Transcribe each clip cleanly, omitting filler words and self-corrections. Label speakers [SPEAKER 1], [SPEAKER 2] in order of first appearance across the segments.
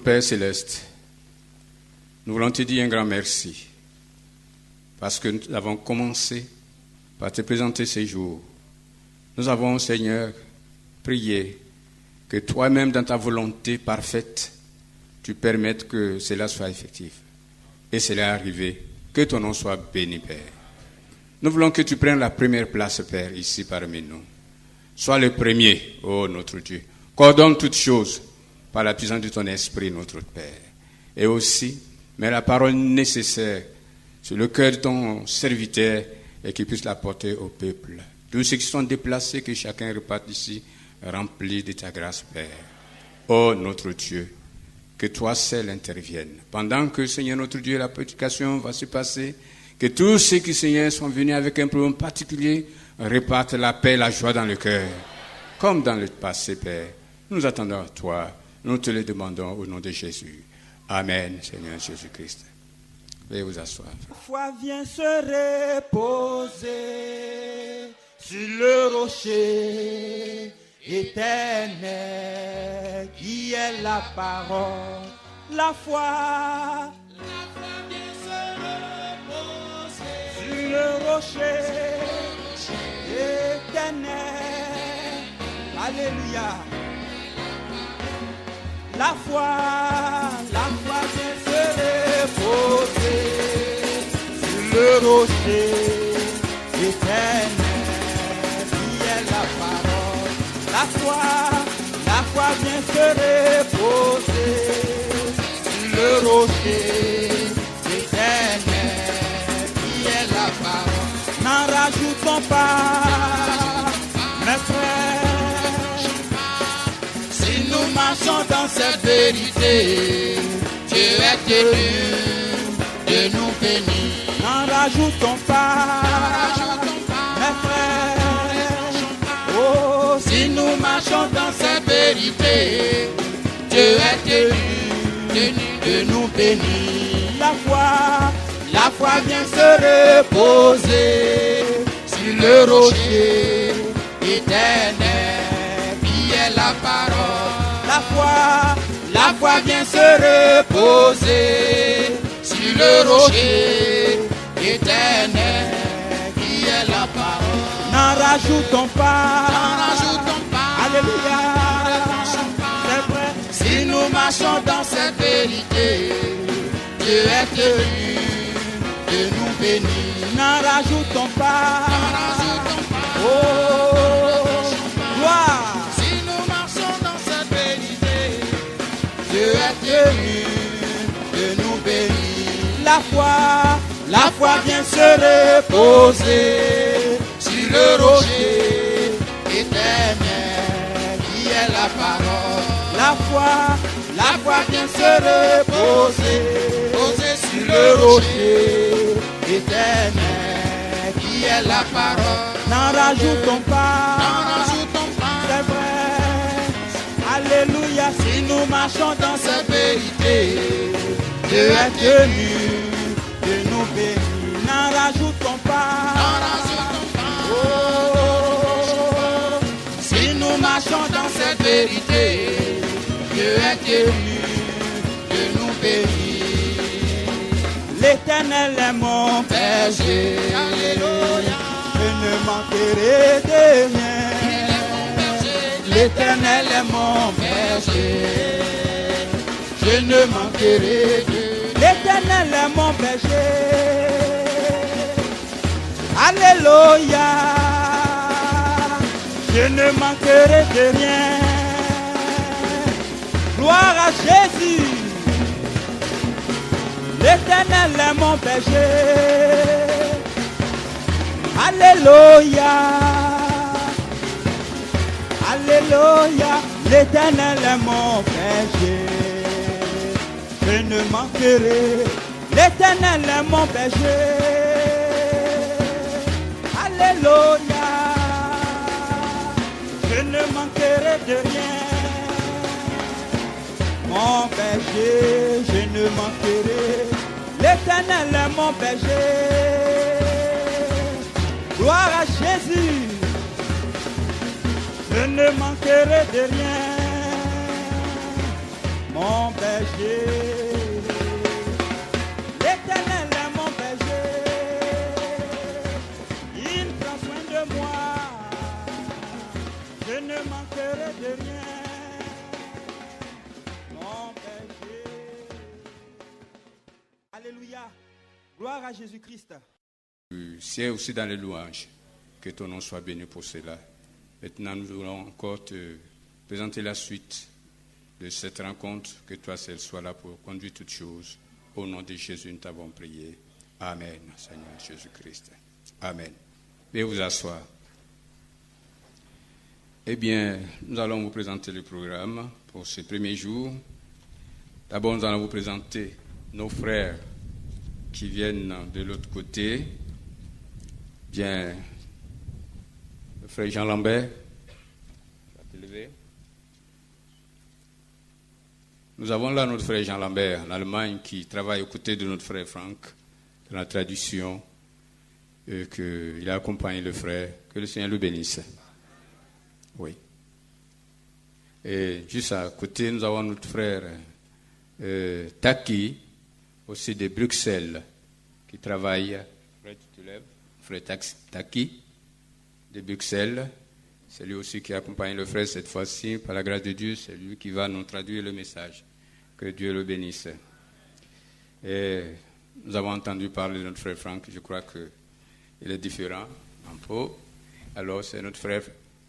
[SPEAKER 1] Père céleste, nous voulons te dire un grand merci parce que nous avons commencé par te présenter ces jours. Nous avons, Seigneur, prié que toi-même, dans ta volonté parfaite, tu permettes que cela soit effectif. Et cela est arrivé. Que ton nom soit béni, Père. Nous voulons que tu prennes la première place, Père, ici parmi nous. Sois le premier, ô notre Dieu. Coordonne toutes choses par la puissance de ton esprit, notre Père. Et aussi, mets la parole nécessaire sur le cœur de ton serviteur et qu'il puisse la porter au peuple. Tous ceux qui sont déplacés, que chacun reparte ici rempli de ta grâce, Père. Ô notre Dieu, que toi seul intervienne. Pendant que, Seigneur notre Dieu, la prédication va se passer, que tous ceux qui, Seigneur, sont venus avec un problème particulier repartent la paix, la joie dans le cœur. Comme dans le passé, Père. Nous attendons à toi. Nous te le demandons au nom de Jésus. Amen, Seigneur Jésus-Christ. Veuillez vous asseoir.
[SPEAKER 2] La foi vient se reposer sur le rocher éternel qui est la parole. La foi vient se reposer sur le rocher éternel. Alléluia. La foi vient se reposer sur le rocher éternel qui est la parole. La foi vient se reposer sur le rocher éternel qui est la parole. N'en rajoutons pas, mes frères. Nous marchons dans cette vérité. Dieu est tenu de nous bénir. N'en rajoutons pas, mes frères. Oh, si nous marchons dans cette vérité, Dieu est tenu de nous bénir. La foi vient se reposer sur le rocher éternel qui est la parole. La foi vient se reposer sur le rocher éternel qui est la parole. N'en rajoutons pas. Alléluia. C'est vrai. Si nous marchons dans cette vérité, Dieu est tenu de nous bénir. N'en rajoutons pas. Oh, gloire. Dieu est tenu de nous bénir. La foi vient se reposer sur le rocher éternel qui est la parole. La foi vient se reposer sur le rocher éternel qui est la parole. N'en rajoutons pas. C'est vrai. Alléluia, si nous marchons dans cette vérité, Dieu est tenu de nous bénir. N'en rajoutons pas. Oh, si nous marchons dans cette vérité, Dieu est tenu de nous bénir. L'Éternel est mon berger. Alléluia. Je ne manquerai de rien. L'Éternel est mon berger, je ne manquerai de. L'Éternel est mon berger, alléluia, je ne manquerai de rien. Gloire à Jésus, l'Éternel est mon berger, alléluia. Alléluia, l'Éternel est mon berger, je ne manquerai. L'Éternel est mon berger, alléluia, je ne manquerai de rien. Mon berger, je ne manquerai. L'Éternel est mon berger, gloire à Jésus. Je ne manquerai de rien. mon berger. L'Éternel est mon berger. Il prend soin de moi. Je ne manquerai de rien. Mon berger. Alléluia. Gloire à Jésus-Christ.
[SPEAKER 1] C'est aussi dans les louanges. Que ton nom soit béni pour cela. Maintenant, nous allons encore te présenter la suite de cette rencontre. Que toi seul sois là pour conduire toutes choses. Au nom de Jésus, nous t'avons prié. Amen, Seigneur Jésus-Christ. Amen. Veuillez vous asseoir. Eh bien, nous allons vous présenter le programme pour ce premier jour. D'abord, nous allons vous présenter nos frères qui viennent de l'autre côté. Bien, le frère Jean Lambert, va te lever. Nous avons là notre frère Jean Lambert en Allemagne qui travaille aux côtés de notre frère Franck dans la traduction et qu'il a accompagné le frère. Que le Seigneur le bénisse. Oui. Et juste à côté, nous avons notre frère Taki, aussi de Bruxelles, qui travaille. Frère, tu te lèves. Frère Taki, de Bruxelles. C'est lui aussi qui accompagne le frère cette fois-ci. Par la grâce de Dieu, c'est lui qui va nous traduire le message. Que Dieu le bénisse. Et nous avons entendu parler de notre frère Franck. Je crois qu'il est différent un peu. Alors, c'est notre frère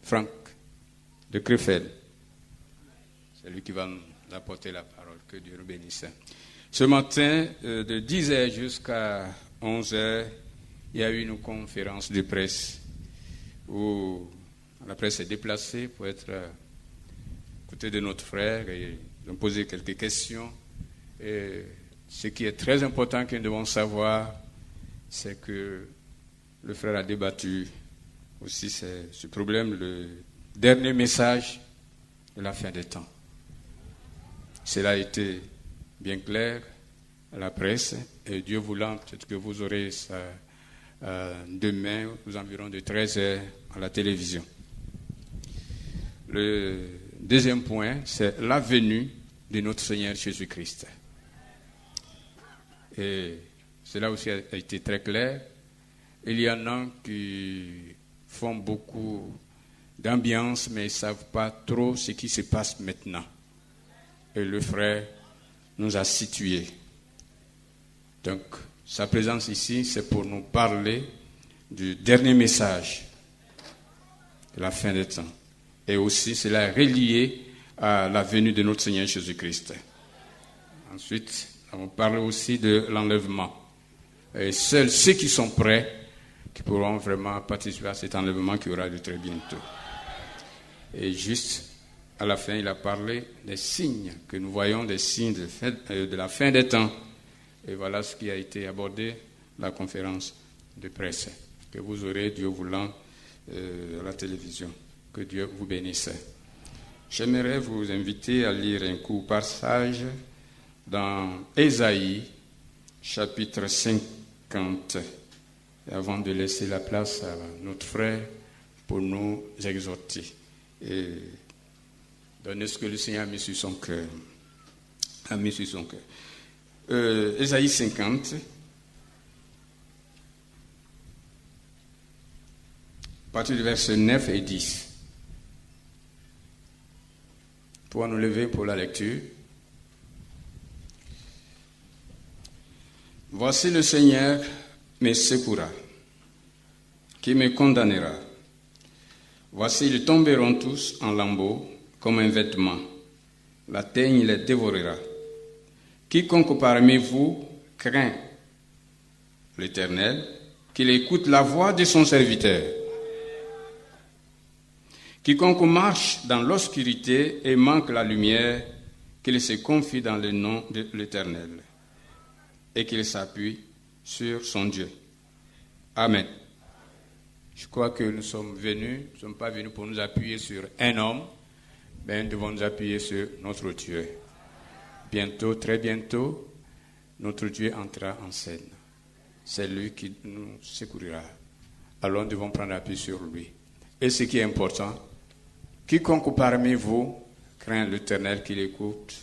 [SPEAKER 1] Franck de Krefeld. C'est lui qui va nous apporter la parole. Que Dieu le bénisse. Ce matin, de 10h jusqu'à 11h, il y a eu une conférence de presse où la presse s'est déplacée pour être à côté de notre frère et nous poser quelques questions. Et ce qui est très important que nous devons savoir, c'est que le frère a débattu aussi ce problème, le dernier message de la fin des temps. Cela a été bien clair à la presse et Dieu voulant, peut-être que vous aurez ça demain aux environs de 13h à la télévision. Le deuxième point, c'est la venue de notre Seigneur Jésus-Christ. Et cela aussi a été très clair. Il y en a qui font beaucoup d'ambiance, mais ils ne savent pas trop ce qui se passe maintenant. Et le frère nous a situés. Donc, sa présence ici, c'est pour nous parler du dernier message de la fin des temps. Et aussi, cela est relié à la venue de notre Seigneur Jésus-Christ. Ensuite, on parle aussi de l'enlèvement. Et seuls ceux qui sont prêts qui pourront vraiment participer à cet enlèvement qui aura lieu très bientôt. Et juste à la fin, il a parlé des signes que nous voyons, des signes de la fin des temps. Et voilà ce qui a été abordé dans la conférence de presse que vous aurez, Dieu voulant, à la télévision. Que Dieu vous bénisse. J'aimerais vous inviter à lire un court passage dans Ésaïe, chapitre 50. Et avant de laisser la place à notre frère pour nous exhorter et donner ce que le Seigneur a mis sur son cœur. Ésaïe 50, à partir du verset 9 et 10. Pour nous lever pour la lecture. Voici le Seigneur me secourra, qui me condamnera. Voici, ils tomberont tous en lambeaux comme un vêtement. La teigne les dévorera. Quiconque parmi vous craint l'Éternel, qu'il écoute la voix de son serviteur. Quiconque marche dans l'obscurité et manque la lumière, qu'il se confie dans le nom de l'Éternel et qu'il s'appuie sur son Dieu. Amen. Je crois que nous sommes venus, nous ne sommes pas venus pour nous appuyer sur un homme, mais nous devons nous appuyer sur notre Dieu. Bientôt, très bientôt, notre Dieu entrera en scène. C'est lui qui nous secourira. Alors nous devons prendre appui sur lui. Et ce qui est important, quiconque parmi vous craint l'Éternel, qu'il écoute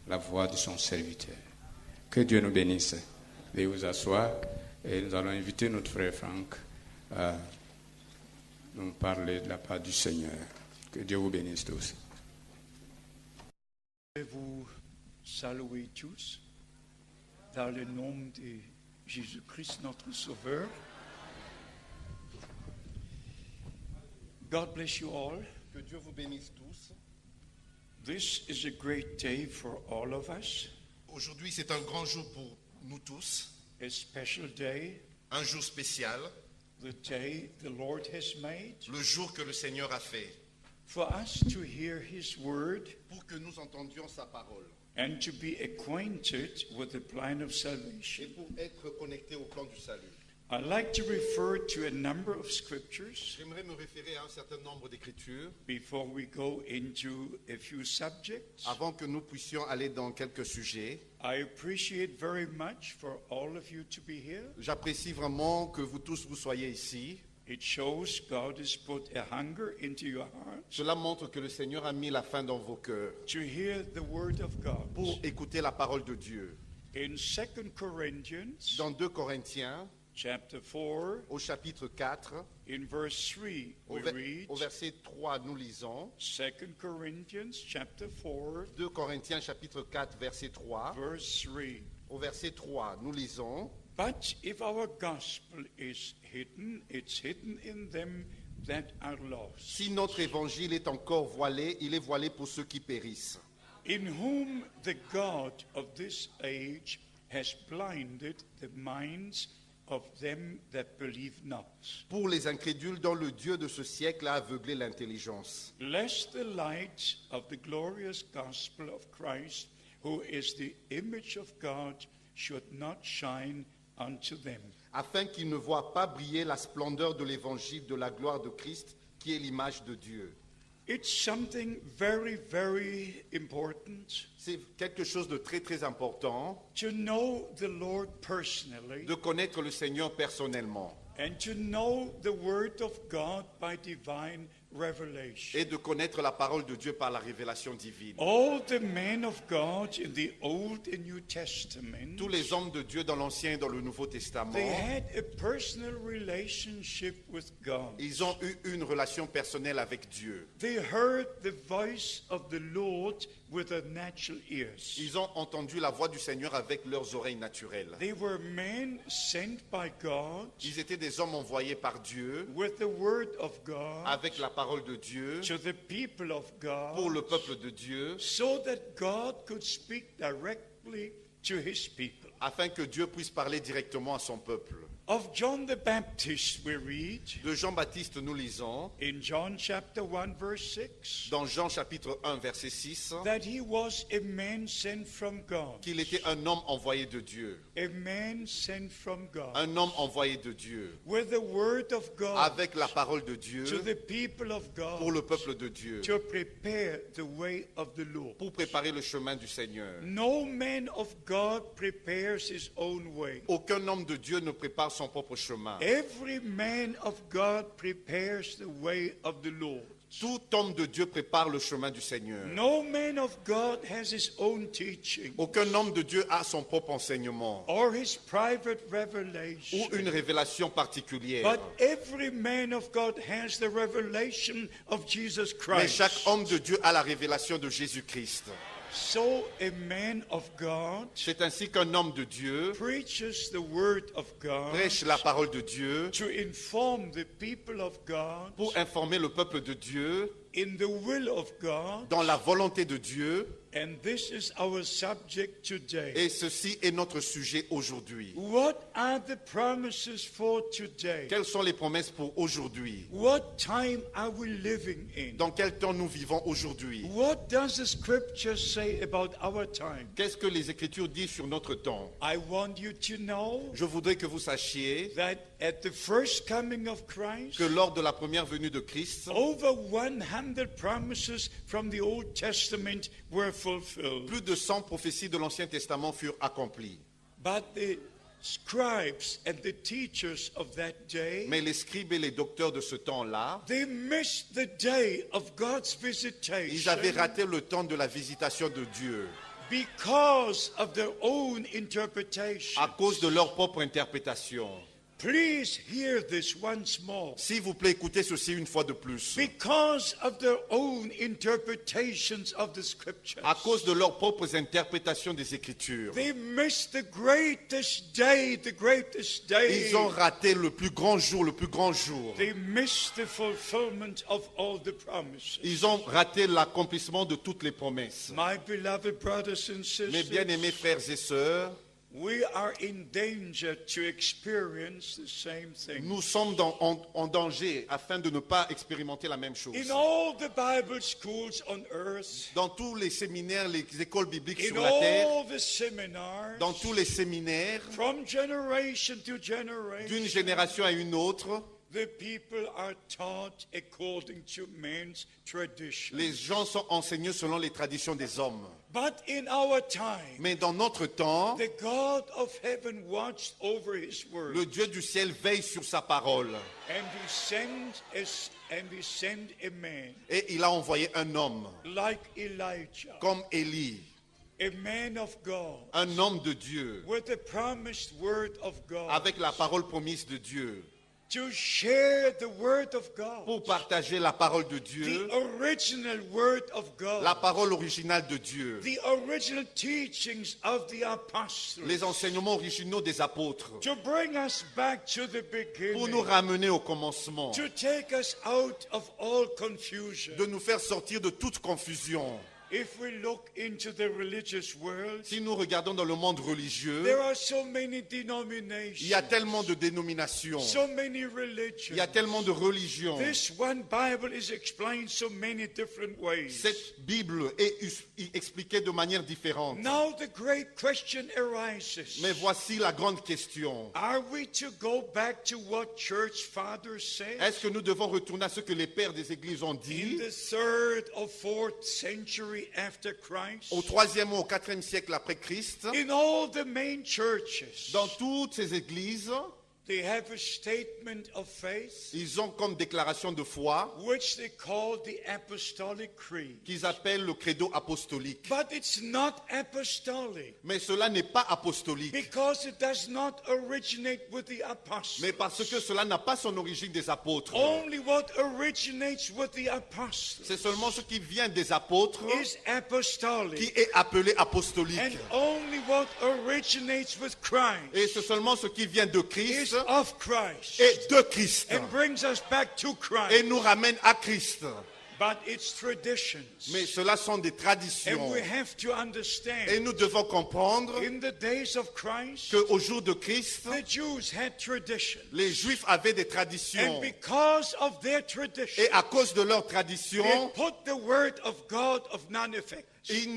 [SPEAKER 1] la voix de son serviteur. Que Dieu nous bénisse. Veuillez vous asseoir et nous allons inviter notre frère Franck à nous parler de la part du Seigneur. Que Dieu vous bénisse tous.
[SPEAKER 3] Je vais vous saluer tous dans le nom de Jésus-Christ, notre Sauveur. God bless you all.
[SPEAKER 4] Que Dieu vous bénisse tous.
[SPEAKER 3] This is a great day for all of us,
[SPEAKER 4] Aujourd'hui, c'est un grand jour pour nous tous,
[SPEAKER 3] a special day,
[SPEAKER 4] un jour spécial,
[SPEAKER 3] the day the Lord has made,
[SPEAKER 4] le jour que le Seigneur a fait,
[SPEAKER 3] for us to hear His word
[SPEAKER 4] pour que nous entendions sa parole
[SPEAKER 3] and to be acquainted with the plan of
[SPEAKER 4] et
[SPEAKER 3] salvation.
[SPEAKER 4] pour être connectés au plan du salut.
[SPEAKER 3] I'd like to refer to a number of scriptures
[SPEAKER 4] J'aimerais me référer à un certain nombre d'écritures
[SPEAKER 3] before we go into a few subjects.
[SPEAKER 4] avant que nous puissions aller dans quelques sujets.
[SPEAKER 3] I appreciate very much for all of you to be here.
[SPEAKER 4] J'apprécie vraiment que vous tous vous soyez ici.
[SPEAKER 3] It shows God has put a hunger into your hearts
[SPEAKER 4] Cela montre que le Seigneur a mis la faim dans vos cœurs
[SPEAKER 3] to hear the word of God.
[SPEAKER 4] pour écouter la parole de Dieu.
[SPEAKER 3] In 2 Corinthians
[SPEAKER 4] Dans 2 Corinthiens,
[SPEAKER 3] chapter 4,
[SPEAKER 4] au chapitre 4,
[SPEAKER 3] in verse 3, we read,
[SPEAKER 4] au verset 3, nous lisons
[SPEAKER 3] 2 Corinthians chapter 4,
[SPEAKER 4] 2 Corinthiens chapitre 4, verset 3.
[SPEAKER 3] verse 3.
[SPEAKER 4] Au verset 3, nous lisons
[SPEAKER 3] But if our gospel is hidden, it's hidden in them that are lost,
[SPEAKER 4] Si notre évangile est encore voilé, il est voilé pour ceux qui périssent,
[SPEAKER 3] in whom the God of this age has blinded the minds of them that believe not,
[SPEAKER 4] pour les incrédules dont le Dieu de ce siècle a aveuglé l'intelligence,
[SPEAKER 3] lest the light of the glorious gospel of Christ, who is the image of God, should not shine unto them.
[SPEAKER 4] afin qu'ils ne voient pas briller la splendeur de l'évangile de la gloire de Christ, qui est l'image de Dieu.
[SPEAKER 3] It's something very, very important
[SPEAKER 4] C'est quelque chose de très très important
[SPEAKER 3] to know the Lord personally
[SPEAKER 4] de connaître le Seigneur personnellement
[SPEAKER 3] and to know the Word of God by divine revelation.
[SPEAKER 4] et de connaître la parole de Dieu par la révélation divine.
[SPEAKER 3] All the men of God in the Old and New Testament,
[SPEAKER 4] Tous les hommes de Dieu dans l'Ancien et dans le Nouveau Testament,
[SPEAKER 3] they had a personal relationship with God.
[SPEAKER 4] ils ont eu une relation personnelle avec Dieu.
[SPEAKER 3] They heard the voice of the Lord with their natural ears.
[SPEAKER 4] Ils ont entendu la voix du Seigneur avec leurs oreilles naturelles.
[SPEAKER 3] They were men sent by God
[SPEAKER 4] Ils étaient des hommes envoyés par Dieu
[SPEAKER 3] with the Word of God
[SPEAKER 4] avec la parole de Dieu
[SPEAKER 3] to the people of God,
[SPEAKER 4] pour le peuple de Dieu
[SPEAKER 3] so that God could speak directly to His people.
[SPEAKER 4] afin que Dieu puisse parler directement à son peuple.
[SPEAKER 3] Of John the Baptist we read
[SPEAKER 4] De Jean-Baptiste, nous lisons
[SPEAKER 3] in John chapter 1 verse 6
[SPEAKER 4] dans Jean chapitre 1 verset 6
[SPEAKER 3] that he was a man sent from God.
[SPEAKER 4] qu'il était un homme envoyé de Dieu.
[SPEAKER 3] A man sent from God
[SPEAKER 4] Un homme envoyé de Dieu
[SPEAKER 3] with the word of God
[SPEAKER 4] avec la parole de Dieu
[SPEAKER 3] to the people of
[SPEAKER 4] pour
[SPEAKER 3] God
[SPEAKER 4] le peuple de Dieu
[SPEAKER 3] to prepare the way of the Lord.
[SPEAKER 4] pour préparer le chemin du Seigneur.
[SPEAKER 3] No man of God prepares his own way.
[SPEAKER 4] Aucun homme de Dieu ne prépare son propre chemin.
[SPEAKER 3] Every man of God prepares the way of the Lord.
[SPEAKER 4] Tout homme de Dieu prépare le chemin du Seigneur.
[SPEAKER 3] No man of God has his own teaching
[SPEAKER 4] Aucun homme de Dieu a son propre enseignement
[SPEAKER 3] or his private
[SPEAKER 4] ou
[SPEAKER 3] revelation.
[SPEAKER 4] une révélation particulière.
[SPEAKER 3] But every man of God has the revelation of Jesus
[SPEAKER 4] Mais
[SPEAKER 3] Christ.
[SPEAKER 4] chaque homme de Dieu a la révélation de Jésus-Christ.
[SPEAKER 3] So a man of God
[SPEAKER 4] C'est ainsi qu'un homme de Dieu
[SPEAKER 3] preaches the word of God
[SPEAKER 4] prêche la parole de Dieu
[SPEAKER 3] to inform the people of God
[SPEAKER 4] pour informer le peuple de Dieu
[SPEAKER 3] in the will of God.
[SPEAKER 4] dans la volonté de Dieu.
[SPEAKER 3] And this is our subject today.
[SPEAKER 4] Et ceci est notre sujet aujourd'hui.
[SPEAKER 3] What are the promises for today?
[SPEAKER 4] Quelles sont les promesses pour aujourd'hui?
[SPEAKER 3] What time are we living in?
[SPEAKER 4] Dans quel temps nous vivons aujourd'hui?
[SPEAKER 3] What does the scripture say about our time?
[SPEAKER 4] Qu'est-ce que les Écritures disent sur notre temps?
[SPEAKER 3] I want you to know
[SPEAKER 4] Je voudrais que vous sachiez
[SPEAKER 3] that at the first coming of Christ,
[SPEAKER 4] que lors de la première venue de Christ,
[SPEAKER 3] over 100 promises from the Old Testament were fulfilled.
[SPEAKER 4] plus de 100 prophéties de l'Ancien Testament furent accomplies.
[SPEAKER 3] But the scribes and the teachers of that day,
[SPEAKER 4] Mais les scribes et les docteurs de ce temps-là,
[SPEAKER 3] they missed the day of God's
[SPEAKER 4] ils avaient
[SPEAKER 3] visitation
[SPEAKER 4] raté le temps de la visitation de Dieu
[SPEAKER 3] because of their own interpretation.
[SPEAKER 4] à cause de leur propre interprétation.
[SPEAKER 3] Please hear this once more.
[SPEAKER 4] S'il vous plaît, écoutez ceci une fois de plus.
[SPEAKER 3] Because of their own interpretations of the scriptures.
[SPEAKER 4] À cause de leurs propres interprétations des Écritures.
[SPEAKER 3] They missed the greatest day, the greatest day.
[SPEAKER 4] Ils ont raté le plus grand jour, le plus grand jour.
[SPEAKER 3] They missed the fulfillment of all the promises.
[SPEAKER 4] Ils ont raté l'accomplissement de toutes les promesses.
[SPEAKER 3] My beloved brothers and sisters,
[SPEAKER 4] Mes bien-aimés frères et sœurs,
[SPEAKER 3] we are in danger to experience the same thing.
[SPEAKER 4] nous sommes en danger afin de ne pas expérimenter la même chose.
[SPEAKER 3] In all the Bible schools on earth,
[SPEAKER 4] Dans tous les séminaires, les écoles bibliques
[SPEAKER 3] in
[SPEAKER 4] sur la terre,
[SPEAKER 3] all the seminars,
[SPEAKER 4] dans tous les séminaires,
[SPEAKER 3] from generation to
[SPEAKER 4] d'une
[SPEAKER 3] generation,
[SPEAKER 4] génération à une autre,
[SPEAKER 3] the people are taught according to man's tradition.
[SPEAKER 4] les gens sont enseignés selon les traditions des hommes.
[SPEAKER 3] But in our time,
[SPEAKER 4] Mais dans notre temps,
[SPEAKER 3] the God of heaven watched over his word,
[SPEAKER 4] le Dieu du ciel veille sur sa parole.
[SPEAKER 3] and he sent a man
[SPEAKER 4] Et il a envoyé un homme,
[SPEAKER 3] like Elijah,
[SPEAKER 4] comme Élie,
[SPEAKER 3] a man of God,
[SPEAKER 4] un homme de Dieu,
[SPEAKER 3] with the promised word of God,
[SPEAKER 4] avec la parole promise de Dieu,
[SPEAKER 3] to share the word of God,
[SPEAKER 4] pour partager la parole de
[SPEAKER 3] the
[SPEAKER 4] Dieu,
[SPEAKER 3] original word of God,
[SPEAKER 4] la parole originale de Dieu,
[SPEAKER 3] the original teachings of the apostles,
[SPEAKER 4] les enseignements originaux des apôtres,
[SPEAKER 3] to bring us back to the
[SPEAKER 4] pour nous
[SPEAKER 3] beginning,
[SPEAKER 4] ramener au commencement,
[SPEAKER 3] to take us out of all confusion.
[SPEAKER 4] de nous faire sortir de toute confusion.
[SPEAKER 3] If we look into the religious world,
[SPEAKER 4] Si nous regardons dans le monde religieux,
[SPEAKER 3] there are so many
[SPEAKER 4] il y a
[SPEAKER 3] denominations,
[SPEAKER 4] tellement de dénominations,
[SPEAKER 3] so many
[SPEAKER 4] il y
[SPEAKER 3] religions.
[SPEAKER 4] a tellement de religions.
[SPEAKER 3] This one Bible is explained so many different ways.
[SPEAKER 4] Cette Bible est expliquée de manière différente.
[SPEAKER 3] Now the great question arises.
[SPEAKER 4] Mais voici la grande question.
[SPEAKER 3] Are we to go back to what church fathers said
[SPEAKER 4] Est-ce que nous devons retourner à ce que les pères des églises ont
[SPEAKER 3] in
[SPEAKER 4] dit
[SPEAKER 3] the 3rd or 4th century after Christ?
[SPEAKER 4] au 3e ou au 4e siècle après Christ?
[SPEAKER 3] In all the main churches,
[SPEAKER 4] Dans toutes ces églises,
[SPEAKER 3] they have a statement of faith
[SPEAKER 4] ils ont comme déclaration de foi
[SPEAKER 3] which they call the Apostolic Creed.
[SPEAKER 4] qu'ils appellent le credo apostolique.
[SPEAKER 3] But it's not apostolic
[SPEAKER 4] Mais cela n'est pas apostolique.
[SPEAKER 3] because it does not originate with the apostles.
[SPEAKER 4] Mais parce que cela n'a pas son origine des apôtres.
[SPEAKER 3] Only what originates with the apostles
[SPEAKER 4] C'est seulement ce qui vient des apôtres
[SPEAKER 3] is apostolic.
[SPEAKER 4] qui est appelé apostolique.
[SPEAKER 3] And only what originates with Christ
[SPEAKER 4] Et c'est seulement ce qui vient de
[SPEAKER 3] is
[SPEAKER 4] Christ
[SPEAKER 3] of Christ
[SPEAKER 4] et de Christ.
[SPEAKER 3] and brings us back to
[SPEAKER 4] Et
[SPEAKER 3] Christ.
[SPEAKER 4] nous ramène à Christ.
[SPEAKER 3] But it's traditions.
[SPEAKER 4] Mais cela sont des
[SPEAKER 3] And
[SPEAKER 4] traditions.
[SPEAKER 3] we have to
[SPEAKER 4] Et
[SPEAKER 3] understand,
[SPEAKER 4] nous devons comprendre
[SPEAKER 3] in the days of Christ,
[SPEAKER 4] qu'au jour de Christ,
[SPEAKER 3] the Jews had tradition.
[SPEAKER 4] les Juifs avaient des
[SPEAKER 3] And
[SPEAKER 4] traditions.
[SPEAKER 3] because of their tradition,
[SPEAKER 4] Et à cause de leurs
[SPEAKER 3] they
[SPEAKER 4] traditions,
[SPEAKER 3] put the word of God of none effect.
[SPEAKER 4] ils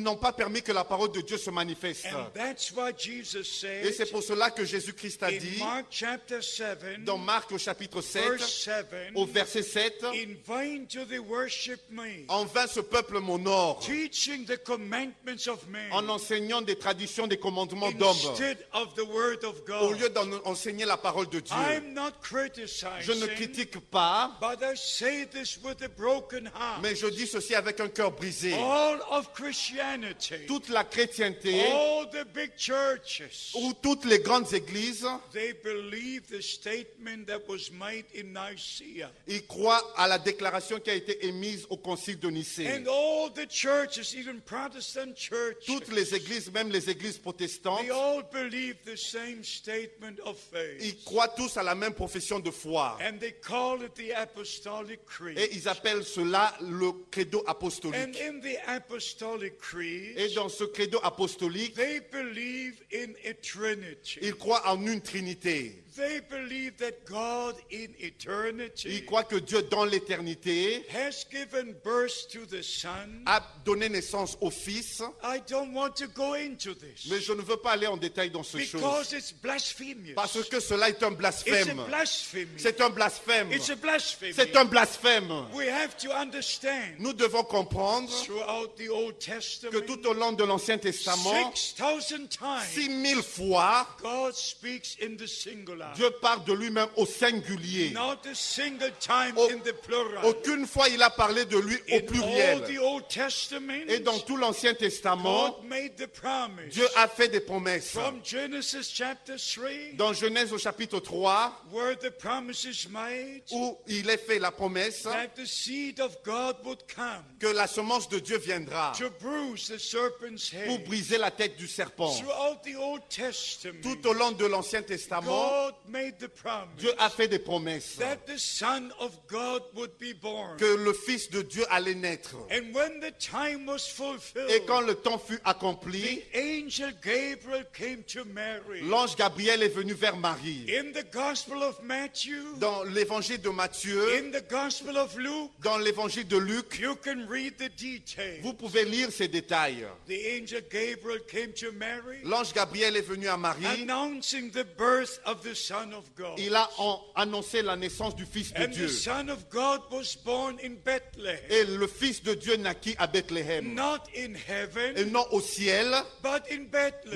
[SPEAKER 4] n'ont pas permis que la parole de Dieu se manifeste.
[SPEAKER 3] And that's why Jesus
[SPEAKER 4] Et c'est
[SPEAKER 3] said
[SPEAKER 4] pour cela que Jésus-Christ a
[SPEAKER 3] in
[SPEAKER 4] dit,
[SPEAKER 3] Mark chapter 7,
[SPEAKER 4] dans Marc au chapitre 7,
[SPEAKER 3] verse 7,
[SPEAKER 4] au verset 7,
[SPEAKER 3] in vain do they worship me,
[SPEAKER 4] en vain ce peuple m'honore,
[SPEAKER 3] teaching the commandments of men
[SPEAKER 4] en enseignant des traditions, des commandements d'hommes,
[SPEAKER 3] instead of the word of
[SPEAKER 4] au
[SPEAKER 3] God.
[SPEAKER 4] lieu d'enseigner la parole de Dieu.
[SPEAKER 3] I'm not
[SPEAKER 4] Je ne
[SPEAKER 3] criticizing,
[SPEAKER 4] critique pas,
[SPEAKER 3] but I say this with a broken heart.
[SPEAKER 4] mais je dis ceci avec un cœur brisé.
[SPEAKER 3] All of Christianity,
[SPEAKER 4] Toute la chrétienté,
[SPEAKER 3] all the big churches,
[SPEAKER 4] ou toutes les grandes églises,
[SPEAKER 3] they believe the statement that was made in Nicaea.
[SPEAKER 4] ils croient à la déclaration qui a été émise au concile de Nicée.
[SPEAKER 3] And all the churches, even Protestant churches,
[SPEAKER 4] Toutes les églises, même les églises protestantes,
[SPEAKER 3] they all believe the same statement of faith.
[SPEAKER 4] ils croient tous à la même profession de foi.
[SPEAKER 3] And they call it the Apostolic Creed.
[SPEAKER 4] Et ils appellent cela le credo
[SPEAKER 3] And
[SPEAKER 4] apostolique.
[SPEAKER 3] in the Apostolic Creed,
[SPEAKER 4] Et dans ce credo apostolique,
[SPEAKER 3] they believe in a Trinity.
[SPEAKER 4] ils croient en une trinité.
[SPEAKER 3] They believe that God in eternity
[SPEAKER 4] Ils croient que Dieu, dans l'éternité,
[SPEAKER 3] has given birth to the Son.
[SPEAKER 4] a donné naissance au Fils.
[SPEAKER 3] I don't want to go into this
[SPEAKER 4] Mais je ne veux pas aller en détail dans ce chose.
[SPEAKER 3] because it's blasphemous.
[SPEAKER 4] Parce que cela est un
[SPEAKER 3] It's a
[SPEAKER 4] blasphème.
[SPEAKER 3] blasphemy.
[SPEAKER 4] C'est un blasphème.
[SPEAKER 3] It's a blasphemy.
[SPEAKER 4] C'est un blasphème.
[SPEAKER 3] We have to understand
[SPEAKER 4] Nous devons comprendre
[SPEAKER 3] throughout the Old
[SPEAKER 4] que
[SPEAKER 3] Testament,
[SPEAKER 4] tout au long de l'Ancien Testament,
[SPEAKER 3] 6,000 times
[SPEAKER 4] 6000 fois,
[SPEAKER 3] God speaks in the singular. singular.
[SPEAKER 4] Dieu parle de lui-même au singulier.
[SPEAKER 3] Not a single time
[SPEAKER 4] Au-
[SPEAKER 3] in the plural.
[SPEAKER 4] Aucune fois il a parlé de lui au
[SPEAKER 3] In all
[SPEAKER 4] pluriel.
[SPEAKER 3] the Old Testament,
[SPEAKER 4] Et dans tout l'Ancien Testament,
[SPEAKER 3] God made the promise.
[SPEAKER 4] Dieu a fait des promesses.
[SPEAKER 3] From Genesis chapter 3,
[SPEAKER 4] Dans Genèse au chapitre 3,
[SPEAKER 3] where the promise is made
[SPEAKER 4] où il est fait la promesse
[SPEAKER 3] that the seed of God would come
[SPEAKER 4] que la semence de Dieu viendra
[SPEAKER 3] to bruise the serpent's
[SPEAKER 4] pour
[SPEAKER 3] head.
[SPEAKER 4] briser la tête du serpent.
[SPEAKER 3] Throughout the Old Testament,
[SPEAKER 4] Tout au long de l'Ancien Testament,
[SPEAKER 3] God made the promise
[SPEAKER 4] Dieu a fait des promesses
[SPEAKER 3] that the Son of God would be born.
[SPEAKER 4] que le Fils de Dieu allait naître.
[SPEAKER 3] And when the time was fulfilled,
[SPEAKER 4] Et quand le temps fut accompli,
[SPEAKER 3] the angel Gabriel came to Mary.
[SPEAKER 4] l'ange Gabriel est venu vers Marie.
[SPEAKER 3] In the Gospel of Matthew,
[SPEAKER 4] Dans l'évangile de Matthieu,
[SPEAKER 3] in the Gospel of Luke,
[SPEAKER 4] dans l'évangile de Luc,
[SPEAKER 3] you can read the details.
[SPEAKER 4] vous pouvez lire ces détails.
[SPEAKER 3] The angel Gabriel came to Mary,
[SPEAKER 4] L'ange Gabriel est venu à Marie.
[SPEAKER 3] announcing the birth of the Son of God.
[SPEAKER 4] Il a annoncé la naissance du Fils de
[SPEAKER 3] And the
[SPEAKER 4] Dieu.
[SPEAKER 3] Son of God was born in Bethlehem,
[SPEAKER 4] Et le Fils de Dieu naquit à Bethléem.
[SPEAKER 3] not in
[SPEAKER 4] Et
[SPEAKER 3] heaven,
[SPEAKER 4] non au ciel,
[SPEAKER 3] but in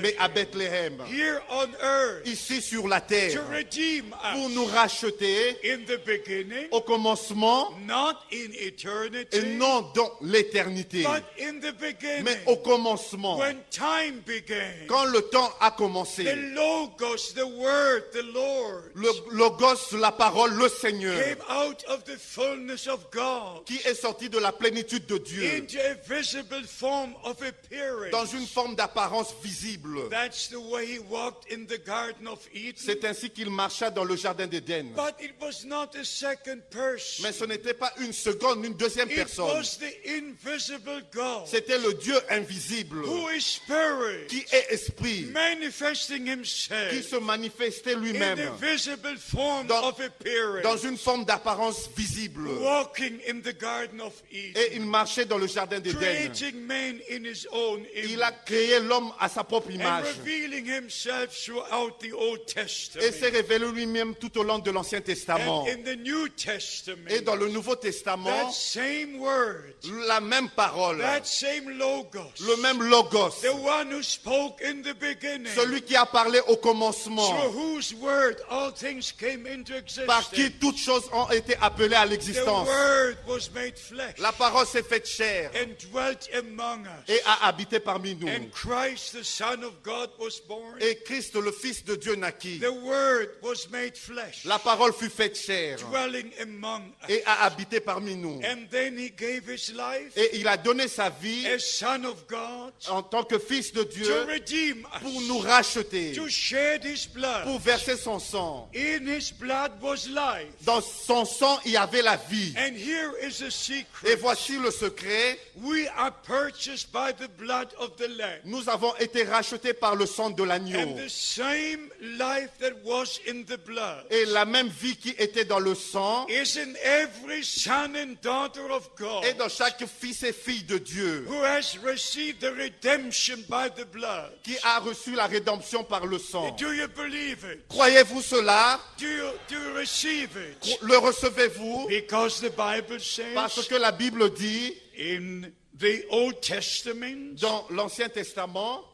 [SPEAKER 4] mais à
[SPEAKER 3] Bethlehem,
[SPEAKER 4] Bethléem.
[SPEAKER 3] here on earth,
[SPEAKER 4] Ici sur la
[SPEAKER 3] to
[SPEAKER 4] terre.
[SPEAKER 3] redeem
[SPEAKER 4] Pour nous
[SPEAKER 3] us.
[SPEAKER 4] racheter
[SPEAKER 3] In the beginning,
[SPEAKER 4] au commencement
[SPEAKER 3] not in
[SPEAKER 4] et
[SPEAKER 3] eternity,
[SPEAKER 4] non dans l'éternité.
[SPEAKER 3] but in the beginning,
[SPEAKER 4] Mais au commencement.
[SPEAKER 3] when time began,
[SPEAKER 4] Quand le temps a
[SPEAKER 3] the
[SPEAKER 4] commencé.
[SPEAKER 3] Logos, the Word, the Lord,
[SPEAKER 4] Le Logos, la parole, le Seigneur.
[SPEAKER 3] came out of the fullness of God
[SPEAKER 4] Qui est sorti de la plénitude de Dieu.
[SPEAKER 3] into a visible form of appearance.
[SPEAKER 4] Dans une forme d'apparence visible.
[SPEAKER 3] That's the way he walked in the Garden of Eden.
[SPEAKER 4] C'est ainsi qu'il marcha dans le jardin d'Éden.
[SPEAKER 3] But it was not a second person.
[SPEAKER 4] Mais ce n'était pas une seconde, une deuxième
[SPEAKER 3] It
[SPEAKER 4] personne.
[SPEAKER 3] was the invisible God
[SPEAKER 4] C'était le Dieu invisible.
[SPEAKER 3] who is spirit,
[SPEAKER 4] Qui est esprit.
[SPEAKER 3] manifesting
[SPEAKER 4] Qui
[SPEAKER 3] himself
[SPEAKER 4] se manifestait
[SPEAKER 3] in
[SPEAKER 4] lui-même.
[SPEAKER 3] the visible form
[SPEAKER 4] Dans-
[SPEAKER 3] of appearance,
[SPEAKER 4] Dans une forme d'apparence visible.
[SPEAKER 3] walking in the Garden of
[SPEAKER 4] Et
[SPEAKER 3] Eden,
[SPEAKER 4] il marchait dans le jardin d'Éden.
[SPEAKER 3] creating man in his own
[SPEAKER 4] Il a
[SPEAKER 3] image,
[SPEAKER 4] créé l'homme à sa propre
[SPEAKER 3] and
[SPEAKER 4] image.
[SPEAKER 3] revealing himself throughout the Old
[SPEAKER 4] Et s'est
[SPEAKER 3] Testament.
[SPEAKER 4] révélé lui-même tout au long de l'Ancien Testament.
[SPEAKER 3] And in the New Testament,
[SPEAKER 4] Et dans le Nouveau Testament,
[SPEAKER 3] that same word,
[SPEAKER 4] la même parole,
[SPEAKER 3] that same Logos,
[SPEAKER 4] le même Logos,
[SPEAKER 3] the one who spoke in the beginning,
[SPEAKER 4] celui qui a parlé au
[SPEAKER 3] through
[SPEAKER 4] commencement,
[SPEAKER 3] whose word all things came into
[SPEAKER 4] par qui
[SPEAKER 3] existence.
[SPEAKER 4] toutes choses ont été appelées à
[SPEAKER 3] The
[SPEAKER 4] l'existence.
[SPEAKER 3] word was made flesh
[SPEAKER 4] La parole s'est faite chair
[SPEAKER 3] and dwelt among us.
[SPEAKER 4] et a habité parmi nous.
[SPEAKER 3] And Christ, the Son of God, was born.
[SPEAKER 4] Et Christ, le Fils de Dieu, naquit.
[SPEAKER 3] The word was made flesh,
[SPEAKER 4] La parole fut faite chair
[SPEAKER 3] dwelling among us.
[SPEAKER 4] et a habité parmi nous.
[SPEAKER 3] And then he gave his life
[SPEAKER 4] Et il a donné sa vie
[SPEAKER 3] as Son of God
[SPEAKER 4] en tant que Fils de
[SPEAKER 3] to
[SPEAKER 4] Dieu
[SPEAKER 3] redeem
[SPEAKER 4] pour
[SPEAKER 3] us,
[SPEAKER 4] nous racheter,
[SPEAKER 3] to shed his blood.
[SPEAKER 4] pour verser son sang.
[SPEAKER 3] In his blood was life.
[SPEAKER 4] Dans son sang, il y avait la vie.
[SPEAKER 3] And here is a
[SPEAKER 4] Et
[SPEAKER 3] secret.
[SPEAKER 4] voici le secret.
[SPEAKER 3] We are purchased by the blood of the Lamb.
[SPEAKER 4] Nous avons été rachetés par le sang de l'agneau.
[SPEAKER 3] And the same life that was in the blood
[SPEAKER 4] Et la même vie qui était dans le sang
[SPEAKER 3] is in every son and daughter of God
[SPEAKER 4] est dans chaque fils et fille de Dieu
[SPEAKER 3] who has received the redemption by the blood.
[SPEAKER 4] qui a reçu la rédemption par le sang.
[SPEAKER 3] Do you believe it?
[SPEAKER 4] Croyez-vous cela?
[SPEAKER 3] Do you receive it?
[SPEAKER 4] Le recevez-vous?
[SPEAKER 3] Because the Bible
[SPEAKER 4] Parce
[SPEAKER 3] says
[SPEAKER 4] que la Bible dit
[SPEAKER 3] in the Old Testament,
[SPEAKER 4] dans l'Ancien Testament,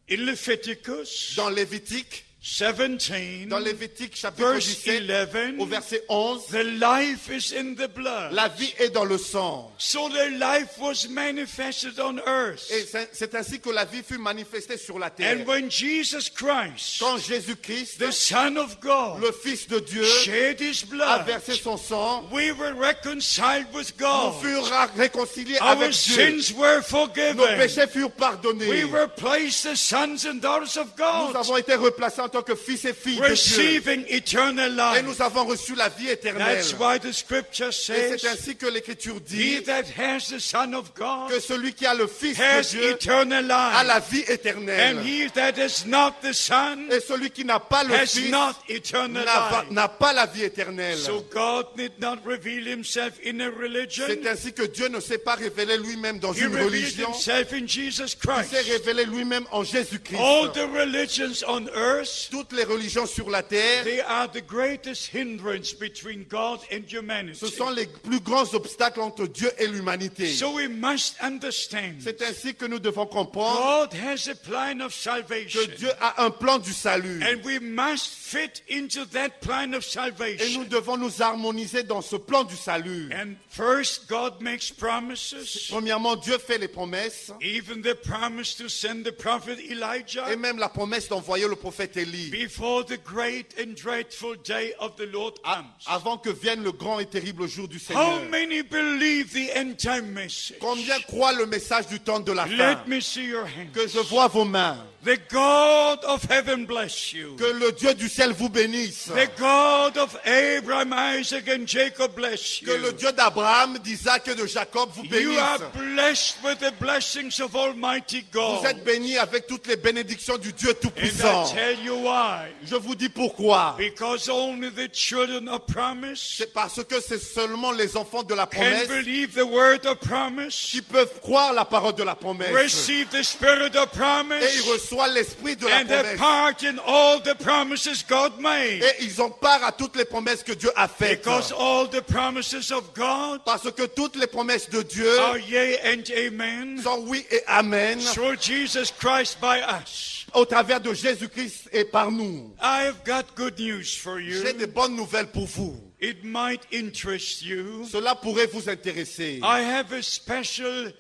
[SPEAKER 3] in Leviticus
[SPEAKER 4] dans Lévitique,
[SPEAKER 3] 17,
[SPEAKER 4] dans Lévitique chapitre
[SPEAKER 3] verse
[SPEAKER 4] 17,
[SPEAKER 3] 11,
[SPEAKER 4] au verset 11,
[SPEAKER 3] the life is in the blood.
[SPEAKER 4] la vie est dans le sang.
[SPEAKER 3] So the life was manifested on earth.
[SPEAKER 4] Et c'est ainsi que la vie fut manifestée sur la terre.
[SPEAKER 3] And when Jesus Christ,
[SPEAKER 4] Quand Jésus-Christ,
[SPEAKER 3] the Son of God,
[SPEAKER 4] le Fils de Dieu,
[SPEAKER 3] shed his
[SPEAKER 4] a
[SPEAKER 3] blood,
[SPEAKER 4] versé son sang,
[SPEAKER 3] we were reconciled with
[SPEAKER 4] nous
[SPEAKER 3] God.
[SPEAKER 4] furent réconciliés
[SPEAKER 3] Our
[SPEAKER 4] avec Dieu.
[SPEAKER 3] sins were
[SPEAKER 4] Nos
[SPEAKER 3] forgiven.
[SPEAKER 4] péchés furent pardonnés.
[SPEAKER 3] We were placed as sons and daughters of
[SPEAKER 4] Nous
[SPEAKER 3] God,
[SPEAKER 4] avons été replacés en tant que fils et filles de Dieu.
[SPEAKER 3] receiving eternal
[SPEAKER 4] Et
[SPEAKER 3] life.
[SPEAKER 4] nous avons reçu la vie éternelle.
[SPEAKER 3] That's why the scripture
[SPEAKER 4] Et
[SPEAKER 3] says,
[SPEAKER 4] c'est ainsi que l'Écriture
[SPEAKER 3] he
[SPEAKER 4] dit
[SPEAKER 3] that has the Son of God
[SPEAKER 4] que celui qui a le Fils de
[SPEAKER 3] has
[SPEAKER 4] Dieu
[SPEAKER 3] eternal
[SPEAKER 4] a
[SPEAKER 3] life.
[SPEAKER 4] la vie éternelle.
[SPEAKER 3] And he that has not the Son
[SPEAKER 4] Et celui qui n'a pas le
[SPEAKER 3] has
[SPEAKER 4] Fils
[SPEAKER 3] not eternal life.
[SPEAKER 4] n'a pas la vie éternelle.
[SPEAKER 3] So God did not reveal himself in a religion.
[SPEAKER 4] C'est ainsi que Dieu ne s'est pas révélé lui-même dans
[SPEAKER 3] He
[SPEAKER 4] une
[SPEAKER 3] revealed
[SPEAKER 4] religion.
[SPEAKER 3] himself in Jesus
[SPEAKER 4] Il s'est
[SPEAKER 3] Christ.
[SPEAKER 4] révélé lui-même en Jésus-Christ.
[SPEAKER 3] All the religions on earth earth,
[SPEAKER 4] toutes les religions sur la terre,
[SPEAKER 3] they are the greatest hindrance between God and
[SPEAKER 4] ce
[SPEAKER 3] humanity.
[SPEAKER 4] sont les plus grands obstacles entre Dieu et l'humanité.
[SPEAKER 3] So we must understand
[SPEAKER 4] C'est ainsi que nous devons comprendre
[SPEAKER 3] God has a plan of salvation.
[SPEAKER 4] que Dieu a un plan du salut.
[SPEAKER 3] And we must fit into that plan of
[SPEAKER 4] Et
[SPEAKER 3] salvation.
[SPEAKER 4] nous devons nous harmoniser dans ce plan du salut.
[SPEAKER 3] And first, God makes promises,
[SPEAKER 4] Premièrement, Dieu fait les promesses,
[SPEAKER 3] even the promise to send the prophet
[SPEAKER 4] et
[SPEAKER 3] Elijah
[SPEAKER 4] même la promesse d'envoyer le prophète Élie,
[SPEAKER 3] before the great and dreadful day of the Lord comes.
[SPEAKER 4] avant que vienne le grand et terrible jour du
[SPEAKER 3] How
[SPEAKER 4] Seigneur.
[SPEAKER 3] many believe the end time message?
[SPEAKER 4] Combien croient le message du temps de la fin?
[SPEAKER 3] Let me see your hands.
[SPEAKER 4] Que je vois vos mains.
[SPEAKER 3] The God of heaven bless you.
[SPEAKER 4] Que le Dieu du ciel vous bénisse.
[SPEAKER 3] The God of Abraham, Isaac, and Jacob bless
[SPEAKER 4] Que le
[SPEAKER 3] you.
[SPEAKER 4] Dieu d'Abraham, d'Isaac et de Jacob vous
[SPEAKER 3] You are
[SPEAKER 4] bénisse.
[SPEAKER 3] blessed with the blessings of Almighty
[SPEAKER 4] Vous
[SPEAKER 3] God.
[SPEAKER 4] êtes bénis avec toutes les bénédictions du Dieu
[SPEAKER 3] And I
[SPEAKER 4] Tout-Puissant.
[SPEAKER 3] tell you why.
[SPEAKER 4] Je vous dis pourquoi.
[SPEAKER 3] Because only the children of promise
[SPEAKER 4] C'est parce que c'est seulement les enfants de la
[SPEAKER 3] can
[SPEAKER 4] promesse
[SPEAKER 3] believe the word of promise,
[SPEAKER 4] qui peuvent croire la parole de la promesse.
[SPEAKER 3] receive the spirit of
[SPEAKER 4] Et ils
[SPEAKER 3] promise,
[SPEAKER 4] reçoivent l'esprit de la
[SPEAKER 3] and have
[SPEAKER 4] promesse.
[SPEAKER 3] part in all the promises God made.
[SPEAKER 4] Et ils ont part à toutes les promesses que Dieu a faites.
[SPEAKER 3] Because all the promises of God
[SPEAKER 4] Parce que toutes les promesses de Dieu
[SPEAKER 3] are yea and amen
[SPEAKER 4] sont oui et amen
[SPEAKER 3] through Jesus Christ by us.
[SPEAKER 4] au travers de Jésus-Christ et par nous.
[SPEAKER 3] I have got good news for
[SPEAKER 4] J'ai
[SPEAKER 3] you.
[SPEAKER 4] de bonnes nouvelles pour vous.
[SPEAKER 3] It might interest you.
[SPEAKER 4] Cela pourrait vous intéresser.
[SPEAKER 3] I have a special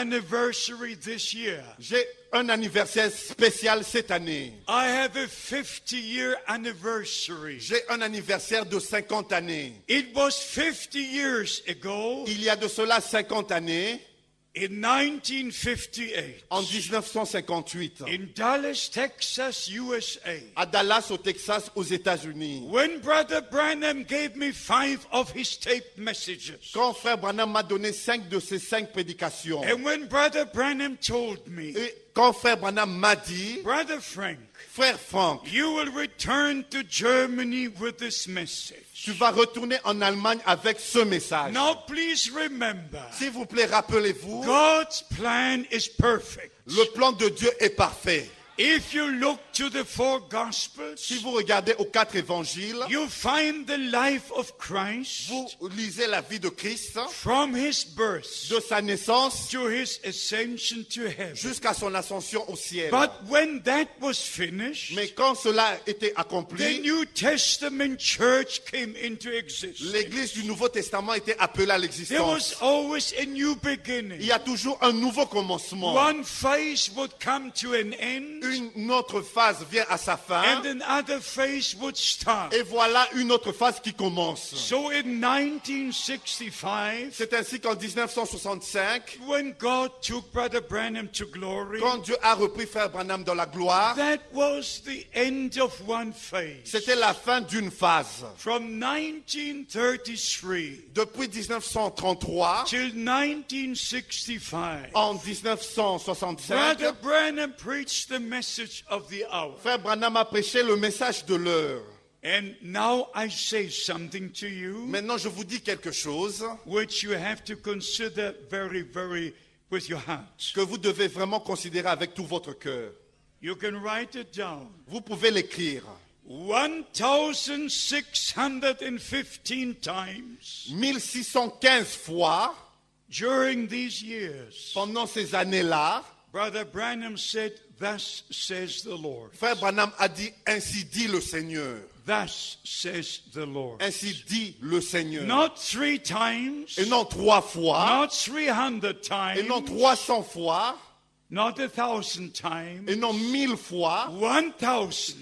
[SPEAKER 3] anniversary this year.
[SPEAKER 4] J'ai un anniversaire spécial cette année.
[SPEAKER 3] I have a 50-year anniversary.
[SPEAKER 4] J'ai un anniversaire de 50 années.
[SPEAKER 3] It was 50 years ago
[SPEAKER 4] Il y a de cela 50 années,
[SPEAKER 3] in 1958
[SPEAKER 4] en 1958,
[SPEAKER 3] in Dallas, Texas, USA.
[SPEAKER 4] à Dallas, au Texas, aux États-Unis.
[SPEAKER 3] When Brother Branham gave me 5 of his tape messages.
[SPEAKER 4] Quand Frère Branham m'a donné 5 de ces 5 prédications,
[SPEAKER 3] And when Brother Branham told me,
[SPEAKER 4] et quand Frère Branham m'a dit,
[SPEAKER 3] Brother Frank,
[SPEAKER 4] Frère Franck,
[SPEAKER 3] you will return to Germany with this message.
[SPEAKER 4] tu vas retourner en Allemagne avec ce message.
[SPEAKER 3] Now please remember,
[SPEAKER 4] S'il vous plaît, rappelez-vous,
[SPEAKER 3] God's plan is perfect.
[SPEAKER 4] le plan de Dieu est parfait.
[SPEAKER 3] If you look to the 4 Gospels,
[SPEAKER 4] Si vous regardez aux 4 évangiles,
[SPEAKER 3] you find the life of Christ
[SPEAKER 4] vous lisez la vie de Christ,
[SPEAKER 3] from his birth
[SPEAKER 4] de sa naissance
[SPEAKER 3] to his ascension to heaven.
[SPEAKER 4] jusqu'à son ascension au ciel.
[SPEAKER 3] But when that was finished,
[SPEAKER 4] Mais quand cela était
[SPEAKER 3] the
[SPEAKER 4] accompli,
[SPEAKER 3] New Testament church came into existence.
[SPEAKER 4] l'Église du Nouveau Testament était appelée à
[SPEAKER 3] There
[SPEAKER 4] l'existence.
[SPEAKER 3] was always a new
[SPEAKER 4] Il
[SPEAKER 3] beginning.
[SPEAKER 4] y a toujours un nouveau commencement.
[SPEAKER 3] One phase would come to an end,
[SPEAKER 4] Une autre phase vient à sa fin.
[SPEAKER 3] and another phase would start.
[SPEAKER 4] Et voilà une autre phase qui commence.
[SPEAKER 3] So in 1965,
[SPEAKER 4] C'est ainsi qu'en 1965,
[SPEAKER 3] when God took Brother Branham to glory,
[SPEAKER 4] quand Dieu a repris Frère Branham dans la gloire,
[SPEAKER 3] that was the end of one phase.
[SPEAKER 4] c'était la fin d'une phase.
[SPEAKER 3] From 1933
[SPEAKER 4] Depuis 1933,
[SPEAKER 3] till 1965,
[SPEAKER 4] en 1965,
[SPEAKER 3] Brother Branham preached the message of the hour.
[SPEAKER 4] Frère Branham a prêché le message de l'heure.
[SPEAKER 3] And now I say something to you
[SPEAKER 4] Maintenant, je vous dis quelque chose
[SPEAKER 3] which you have to consider very, very with your heart.
[SPEAKER 4] que vous devez vraiment considérer avec tout votre cœur.
[SPEAKER 3] You can write it down.
[SPEAKER 4] Vous pouvez l'écrire.
[SPEAKER 3] 1,615 times
[SPEAKER 4] 1615 fois,
[SPEAKER 3] during these years,
[SPEAKER 4] pendant ces années-là,
[SPEAKER 3] Brother Branham said, "Thus says the Lord.
[SPEAKER 4] Frère Branham a dit, ainsi dit le Seigneur.
[SPEAKER 3] Thus says the Lord."
[SPEAKER 4] Ainsi dit le Seigneur.
[SPEAKER 3] Not 3 times,
[SPEAKER 4] Et non 3 fois,
[SPEAKER 3] not 300
[SPEAKER 4] et non
[SPEAKER 3] times,
[SPEAKER 4] 300 fois,
[SPEAKER 3] not 1,000 times,
[SPEAKER 4] et non 1000 fois,
[SPEAKER 3] 1,000,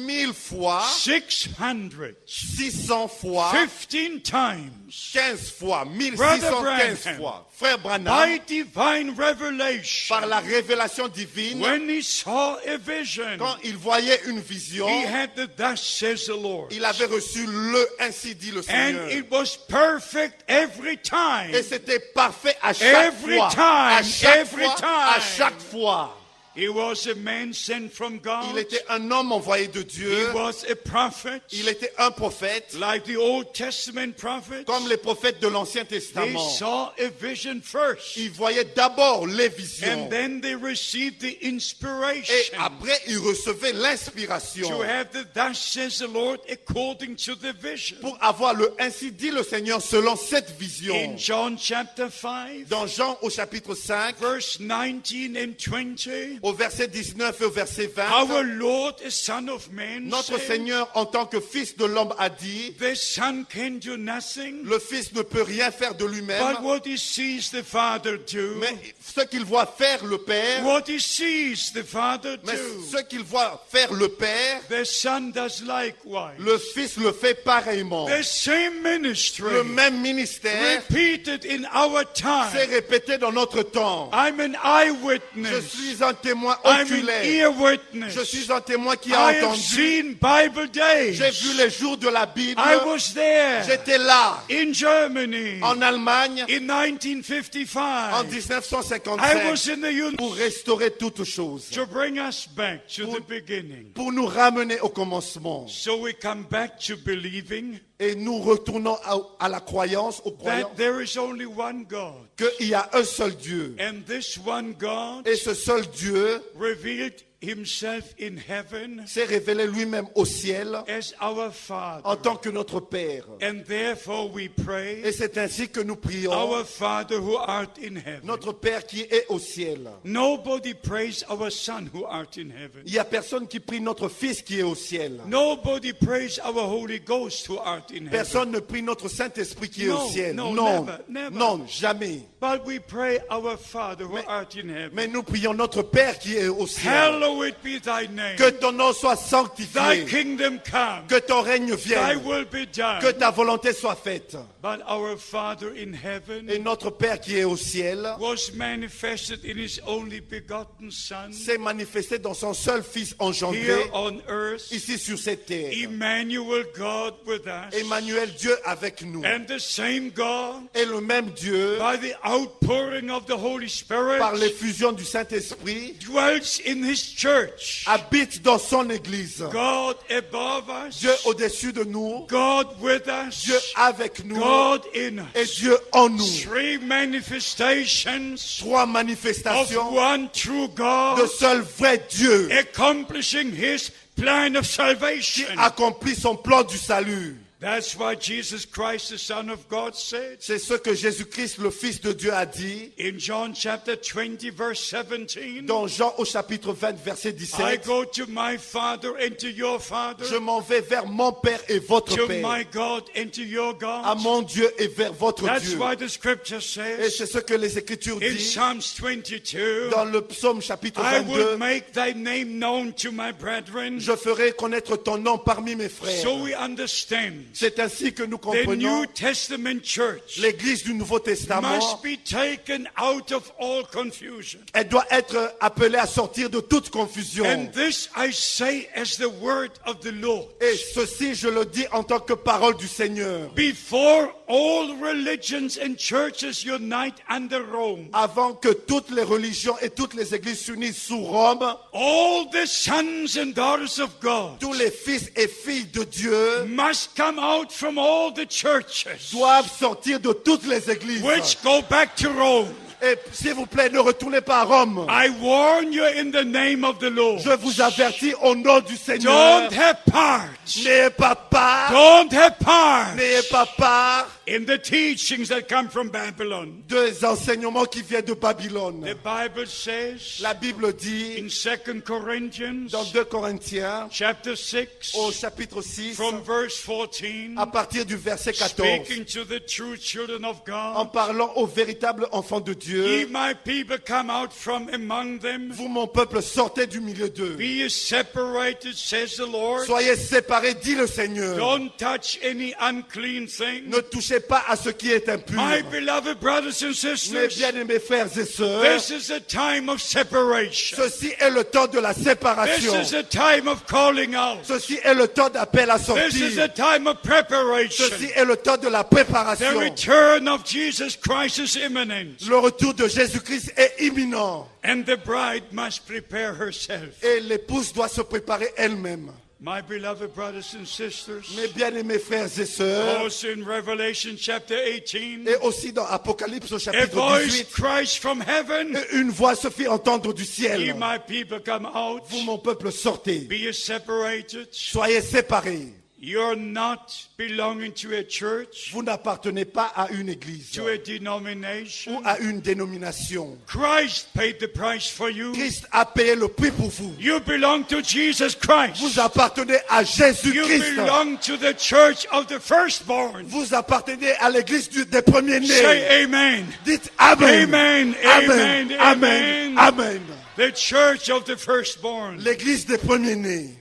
[SPEAKER 4] 1000 fois,
[SPEAKER 3] 600,
[SPEAKER 4] 600 fois,
[SPEAKER 3] 15 times,
[SPEAKER 4] 15 fois,
[SPEAKER 3] Brother
[SPEAKER 4] 1615
[SPEAKER 3] Branham.
[SPEAKER 4] fois. Frère Branham,
[SPEAKER 3] by divine revelation,
[SPEAKER 4] par la révélation divine,
[SPEAKER 3] when he saw a vision,
[SPEAKER 4] quand il voyait une vision,
[SPEAKER 3] he had the "Thus says the Lord,"
[SPEAKER 4] il avait reçu le ainsi dit le Seigneur.
[SPEAKER 3] and it was perfect every time.
[SPEAKER 4] Et c'était parfait à chaque
[SPEAKER 3] Every
[SPEAKER 4] fois.
[SPEAKER 3] time,
[SPEAKER 4] À chaque
[SPEAKER 3] every
[SPEAKER 4] fois,
[SPEAKER 3] time.
[SPEAKER 4] à chaque fois.
[SPEAKER 3] He was a man sent from God.
[SPEAKER 4] Il était un homme envoyé de Dieu.
[SPEAKER 3] He was a prophet.
[SPEAKER 4] Il était un prophète.
[SPEAKER 3] Like the Old Testament prophets.
[SPEAKER 4] Comme les prophètes de l'Ancien
[SPEAKER 3] They
[SPEAKER 4] Testament.
[SPEAKER 3] saw a vision first.
[SPEAKER 4] Ils voyaient d'abord les visions.
[SPEAKER 3] And then they received the
[SPEAKER 4] Et
[SPEAKER 3] inspiration.
[SPEAKER 4] après, ils recevaient l'inspiration.
[SPEAKER 3] To have the thus says the Lord according to the vision.
[SPEAKER 4] Pour avoir le ainsi dit le Seigneur selon cette vision.
[SPEAKER 3] In John chapter 5,
[SPEAKER 4] Dans Jean au chapitre 5,
[SPEAKER 3] verse 19 and 20,
[SPEAKER 4] au verset 19 et au verset 20,
[SPEAKER 3] our Lord, a Son of Man,
[SPEAKER 4] notre
[SPEAKER 3] said,
[SPEAKER 4] Seigneur en tant que Fils de l'homme a dit,
[SPEAKER 3] the Son can do nothing,
[SPEAKER 4] le Fils ne peut rien faire de lui-même,
[SPEAKER 3] but what he sees the Father do,
[SPEAKER 4] mais ce qu'il voit faire le Père,
[SPEAKER 3] what he sees the Father
[SPEAKER 4] mais
[SPEAKER 3] do,
[SPEAKER 4] ce qu'il voit faire le Père,
[SPEAKER 3] the Son does likewise.
[SPEAKER 4] le Fils le fait pareillement.
[SPEAKER 3] The same ministry
[SPEAKER 4] Le même ministère
[SPEAKER 3] repeated in our
[SPEAKER 4] s'est
[SPEAKER 3] time.
[SPEAKER 4] répété dans notre temps.
[SPEAKER 3] I'm an
[SPEAKER 4] Je
[SPEAKER 3] eyewitness.
[SPEAKER 4] suis un témoin
[SPEAKER 3] I'm an
[SPEAKER 4] oculaire.
[SPEAKER 3] ear witness.
[SPEAKER 4] Je suis un témoin qui
[SPEAKER 3] I
[SPEAKER 4] a
[SPEAKER 3] have
[SPEAKER 4] entendu.
[SPEAKER 3] seen Bible days.
[SPEAKER 4] J'ai vu les jours de la Bible.
[SPEAKER 3] I was there
[SPEAKER 4] J'étais là,
[SPEAKER 3] in Germany
[SPEAKER 4] en Allemagne,
[SPEAKER 3] in
[SPEAKER 4] en
[SPEAKER 3] 1955. I
[SPEAKER 4] 1955,
[SPEAKER 3] was in the
[SPEAKER 4] pour restaurer toutes choses,
[SPEAKER 3] to bring us back to the beginning.
[SPEAKER 4] pour nous ramener au commencement.
[SPEAKER 3] So we come back to believing
[SPEAKER 4] Et nous retournons à la croyance, aux croyances,
[SPEAKER 3] that there is only one God.
[SPEAKER 4] qu'il y a un seul Dieu.
[SPEAKER 3] And this one God
[SPEAKER 4] Et ce seul Dieu
[SPEAKER 3] revealed himself in heaven
[SPEAKER 4] s'est révélé lui-même au ciel
[SPEAKER 3] as our
[SPEAKER 4] en
[SPEAKER 3] Father.
[SPEAKER 4] tant que notre Père.
[SPEAKER 3] And therefore we pray,
[SPEAKER 4] Et c'est ainsi que nous prions,
[SPEAKER 3] our Father who art in heaven.
[SPEAKER 4] notre Père qui est au ciel.
[SPEAKER 3] Nobody prays our Son who art in heaven.
[SPEAKER 4] Il n'y a personne qui prie notre Fils qui est au ciel.
[SPEAKER 3] Nobody prays our Holy Ghost who art in heaven.
[SPEAKER 4] Personne ne prie notre Saint-Esprit qui est
[SPEAKER 3] No,
[SPEAKER 4] au ciel.
[SPEAKER 3] no,
[SPEAKER 4] Non,
[SPEAKER 3] never, never.
[SPEAKER 4] non, jamais.
[SPEAKER 3] But we pray our Father who art in heaven.
[SPEAKER 4] Mais nous prions notre Père qui est au ciel.
[SPEAKER 3] Hallowed be thy name.
[SPEAKER 4] Que ton nom soit
[SPEAKER 3] Thy
[SPEAKER 4] sanctifié.
[SPEAKER 3] kingdom come.
[SPEAKER 4] Que ton règne
[SPEAKER 3] Thy
[SPEAKER 4] vienne.
[SPEAKER 3] will be done.
[SPEAKER 4] Que ta volonté soit faite.
[SPEAKER 3] But our Father in heaven
[SPEAKER 4] Et notre Père qui est au ciel
[SPEAKER 3] was manifested in his only begotten Son
[SPEAKER 4] s'est manifesté dans son seul Fils engendré
[SPEAKER 3] here on earth.
[SPEAKER 4] ici sur cette terre.
[SPEAKER 3] Emmanuel, God with us.
[SPEAKER 4] Emmanuel, Dieu avec nous.
[SPEAKER 3] And the same God,
[SPEAKER 4] Et le même Dieu,
[SPEAKER 3] by the outpouring of the Holy Spirit,
[SPEAKER 4] par l'effusion du Saint-Esprit,
[SPEAKER 3] dwells in his church.
[SPEAKER 4] habite dans son Église.
[SPEAKER 3] God above us,
[SPEAKER 4] Dieu au-dessus de nous,
[SPEAKER 3] God with us,
[SPEAKER 4] Dieu avec nous
[SPEAKER 3] God in
[SPEAKER 4] et
[SPEAKER 3] us.
[SPEAKER 4] Dieu en nous.
[SPEAKER 3] Three manifestations
[SPEAKER 4] Trois
[SPEAKER 3] of
[SPEAKER 4] manifestations
[SPEAKER 3] one true
[SPEAKER 4] de
[SPEAKER 3] God
[SPEAKER 4] seul vrai Dieu
[SPEAKER 3] accomplishing his plan of
[SPEAKER 4] qui
[SPEAKER 3] salvation.
[SPEAKER 4] accomplit son plan du salut.
[SPEAKER 3] That's why Jesus Christ, the Son of God, said
[SPEAKER 4] C'est ce que Jésus-Christ, le Fils de Dieu, a dit
[SPEAKER 3] in John chapter 20, verse 17,
[SPEAKER 4] dans Jean au chapitre 20, verset
[SPEAKER 3] I
[SPEAKER 4] 17.
[SPEAKER 3] go to my Father and to your Father,
[SPEAKER 4] Je m'en vais vers mon Père et votre
[SPEAKER 3] to
[SPEAKER 4] Père,
[SPEAKER 3] my God and to your
[SPEAKER 4] à
[SPEAKER 3] God.
[SPEAKER 4] mon Dieu et vers votre
[SPEAKER 3] That's
[SPEAKER 4] Dieu.
[SPEAKER 3] why the scripture
[SPEAKER 4] Et
[SPEAKER 3] says
[SPEAKER 4] c'est ce que les Écritures
[SPEAKER 3] in
[SPEAKER 4] disent
[SPEAKER 3] Psalms 22,
[SPEAKER 4] dans le psaume chapitre
[SPEAKER 3] I
[SPEAKER 4] 22.
[SPEAKER 3] will make thy name known to my brethren.
[SPEAKER 4] Je ferai connaître ton nom parmi mes frères.
[SPEAKER 3] So we understand
[SPEAKER 4] C'est ainsi que nous
[SPEAKER 3] the
[SPEAKER 4] comprenons
[SPEAKER 3] New Testament church
[SPEAKER 4] l'Église du Nouveau Testament.
[SPEAKER 3] must be taken out of all confusion.
[SPEAKER 4] Elle doit être appelée à sortir de toute confusion.
[SPEAKER 3] And this I say as the word of the Lord.
[SPEAKER 4] Et ceci, je le dis en tant que parole du Seigneur.
[SPEAKER 3] Before all religions and churches unite under Rome,
[SPEAKER 4] Avant que toutes les religions et toutes les églises s'unissent sous Rome,
[SPEAKER 3] all the sons and daughters of God
[SPEAKER 4] tous les fils et filles de Dieu
[SPEAKER 3] must come out from all the churches
[SPEAKER 4] doivent sortir de toutes les églises.
[SPEAKER 3] which go back to Rome.
[SPEAKER 4] Et s'il vous plaît, ne retournez pas à Rome.
[SPEAKER 3] I warn you in the name of the Lord.
[SPEAKER 4] Je vous avertis au nom du Seigneur.
[SPEAKER 3] Don't have part.
[SPEAKER 4] N'ayez pas part.
[SPEAKER 3] Don't have part
[SPEAKER 4] N'ayez pas part
[SPEAKER 3] in the teachings that come from Babylon.
[SPEAKER 4] des enseignements qui viennent de Babylone.
[SPEAKER 3] The Bible says
[SPEAKER 4] La Bible dit
[SPEAKER 3] in 2 Corinthians
[SPEAKER 4] dans 2 Corinthiens
[SPEAKER 3] chapter 6
[SPEAKER 4] au chapitre 6
[SPEAKER 3] from verse 14,
[SPEAKER 4] à partir du verset 14
[SPEAKER 3] speaking to the true children of
[SPEAKER 4] en
[SPEAKER 3] God,
[SPEAKER 4] parlant aux véritables enfants de
[SPEAKER 3] ye
[SPEAKER 4] Dieu.
[SPEAKER 3] my people come out from among them,
[SPEAKER 4] Vous mon peuple sortez du milieu d'eux.
[SPEAKER 3] be ye separated, says the Lord.
[SPEAKER 4] Soyez séparés, dit le Seigneur.
[SPEAKER 3] Don't touch any unclean thing.
[SPEAKER 4] Ne touchez touchez pas à ce qui est impur.
[SPEAKER 3] My beloved brothers and
[SPEAKER 4] Mes
[SPEAKER 3] sisters,
[SPEAKER 4] bien-aimés frères et sœurs,
[SPEAKER 3] this is a time of separation.
[SPEAKER 4] ceci est le temps de la
[SPEAKER 3] This
[SPEAKER 4] séparation.
[SPEAKER 3] is a time of calling out.
[SPEAKER 4] Ceci est le temps d'appel à
[SPEAKER 3] This is a
[SPEAKER 4] sortir.
[SPEAKER 3] time of preparation.
[SPEAKER 4] Ceci est le temps de la
[SPEAKER 3] The
[SPEAKER 4] préparation.
[SPEAKER 3] return of Jesus Christ is imminent.
[SPEAKER 4] Le retour de Jésus-Christ est imminent.
[SPEAKER 3] And the bride must prepare herself.
[SPEAKER 4] Et l'épouse doit se préparer elle-même.
[SPEAKER 3] My beloved brothers and sisters,
[SPEAKER 4] Mes bien-aimés frères et sœurs,
[SPEAKER 3] also in Revelation chapter 18,
[SPEAKER 4] et aussi dans Apocalypse au
[SPEAKER 3] a
[SPEAKER 4] chapitre
[SPEAKER 3] voice
[SPEAKER 4] 18,
[SPEAKER 3] cries from heaven,
[SPEAKER 4] une voix se fit entendre du
[SPEAKER 3] ye
[SPEAKER 4] ciel.
[SPEAKER 3] my people come out,
[SPEAKER 4] Vous, mon peuple, sortez.
[SPEAKER 3] be ye separated.
[SPEAKER 4] Soyez séparés.
[SPEAKER 3] You're not belonging to a church,
[SPEAKER 4] Vous n'appartenez pas à une église
[SPEAKER 3] to a
[SPEAKER 4] ou
[SPEAKER 3] denomination.
[SPEAKER 4] à une dénomination.
[SPEAKER 3] Christ paid the price for you.
[SPEAKER 4] Christ a payé le prix pour vous.
[SPEAKER 3] You belong to Jesus Christ.
[SPEAKER 4] Vous appartenez à
[SPEAKER 3] You
[SPEAKER 4] Jésus-Christ.
[SPEAKER 3] belong to the church of the firstborn.
[SPEAKER 4] Vous appartenez à l'église des premiers-nés.
[SPEAKER 3] Say amen.
[SPEAKER 4] Dites Amen.
[SPEAKER 3] Amen,
[SPEAKER 4] Amen.
[SPEAKER 3] amen,
[SPEAKER 4] Amen.
[SPEAKER 3] amen.
[SPEAKER 4] Amen.
[SPEAKER 3] The church of the firstborn.
[SPEAKER 4] L'église des premiers-nés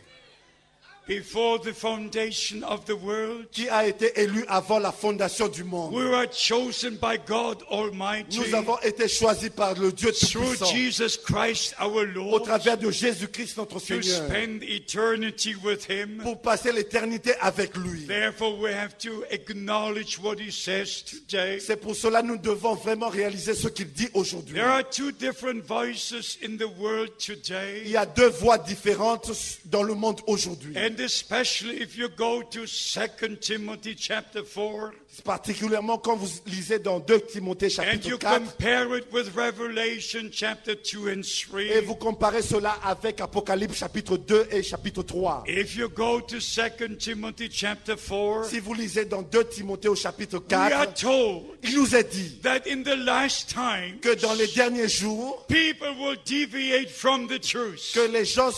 [SPEAKER 3] Before the foundation of the world,
[SPEAKER 4] qui a été élue avant la fondation du monde.
[SPEAKER 3] we were chosen by God Almighty
[SPEAKER 4] Nous avons été choisis par le Dieu
[SPEAKER 3] through
[SPEAKER 4] Tout-Puissant
[SPEAKER 3] Jesus Christ our
[SPEAKER 4] au
[SPEAKER 3] Lord
[SPEAKER 4] travers de Jésus-Christ notre
[SPEAKER 3] to
[SPEAKER 4] Seigneur
[SPEAKER 3] spend eternity with Him.
[SPEAKER 4] pour passer l'éternité avec lui.
[SPEAKER 3] Therefore, we have to acknowledge what He says today.
[SPEAKER 4] C'est pour cela que nous devons vraiment réaliser ce qu'il dit aujourd'hui.
[SPEAKER 3] There are two different voices in the world
[SPEAKER 4] Il
[SPEAKER 3] today,
[SPEAKER 4] y a deux voix différentes dans le monde aujourd'hui.
[SPEAKER 3] and especially if you go to 2 Timothy chapter 4,
[SPEAKER 4] Particulièrement quand vous lisez dans 2 Timothée
[SPEAKER 3] and
[SPEAKER 4] chapitre
[SPEAKER 3] you
[SPEAKER 4] 4
[SPEAKER 3] compare it with Revelation chapter 2 and 3.
[SPEAKER 4] et vous comparez cela avec Apocalypse chapitre 2 et chapitre 3.
[SPEAKER 3] If you go to 2 Timothy chapter 4,
[SPEAKER 4] Si vous lisez dans 2 Timothée au chapitre
[SPEAKER 3] we are
[SPEAKER 4] 4,
[SPEAKER 3] told
[SPEAKER 4] il nous est dit
[SPEAKER 3] that in the last time,
[SPEAKER 4] que dans les derniers jours,
[SPEAKER 3] people will deviate from the truth,
[SPEAKER 4] que les gens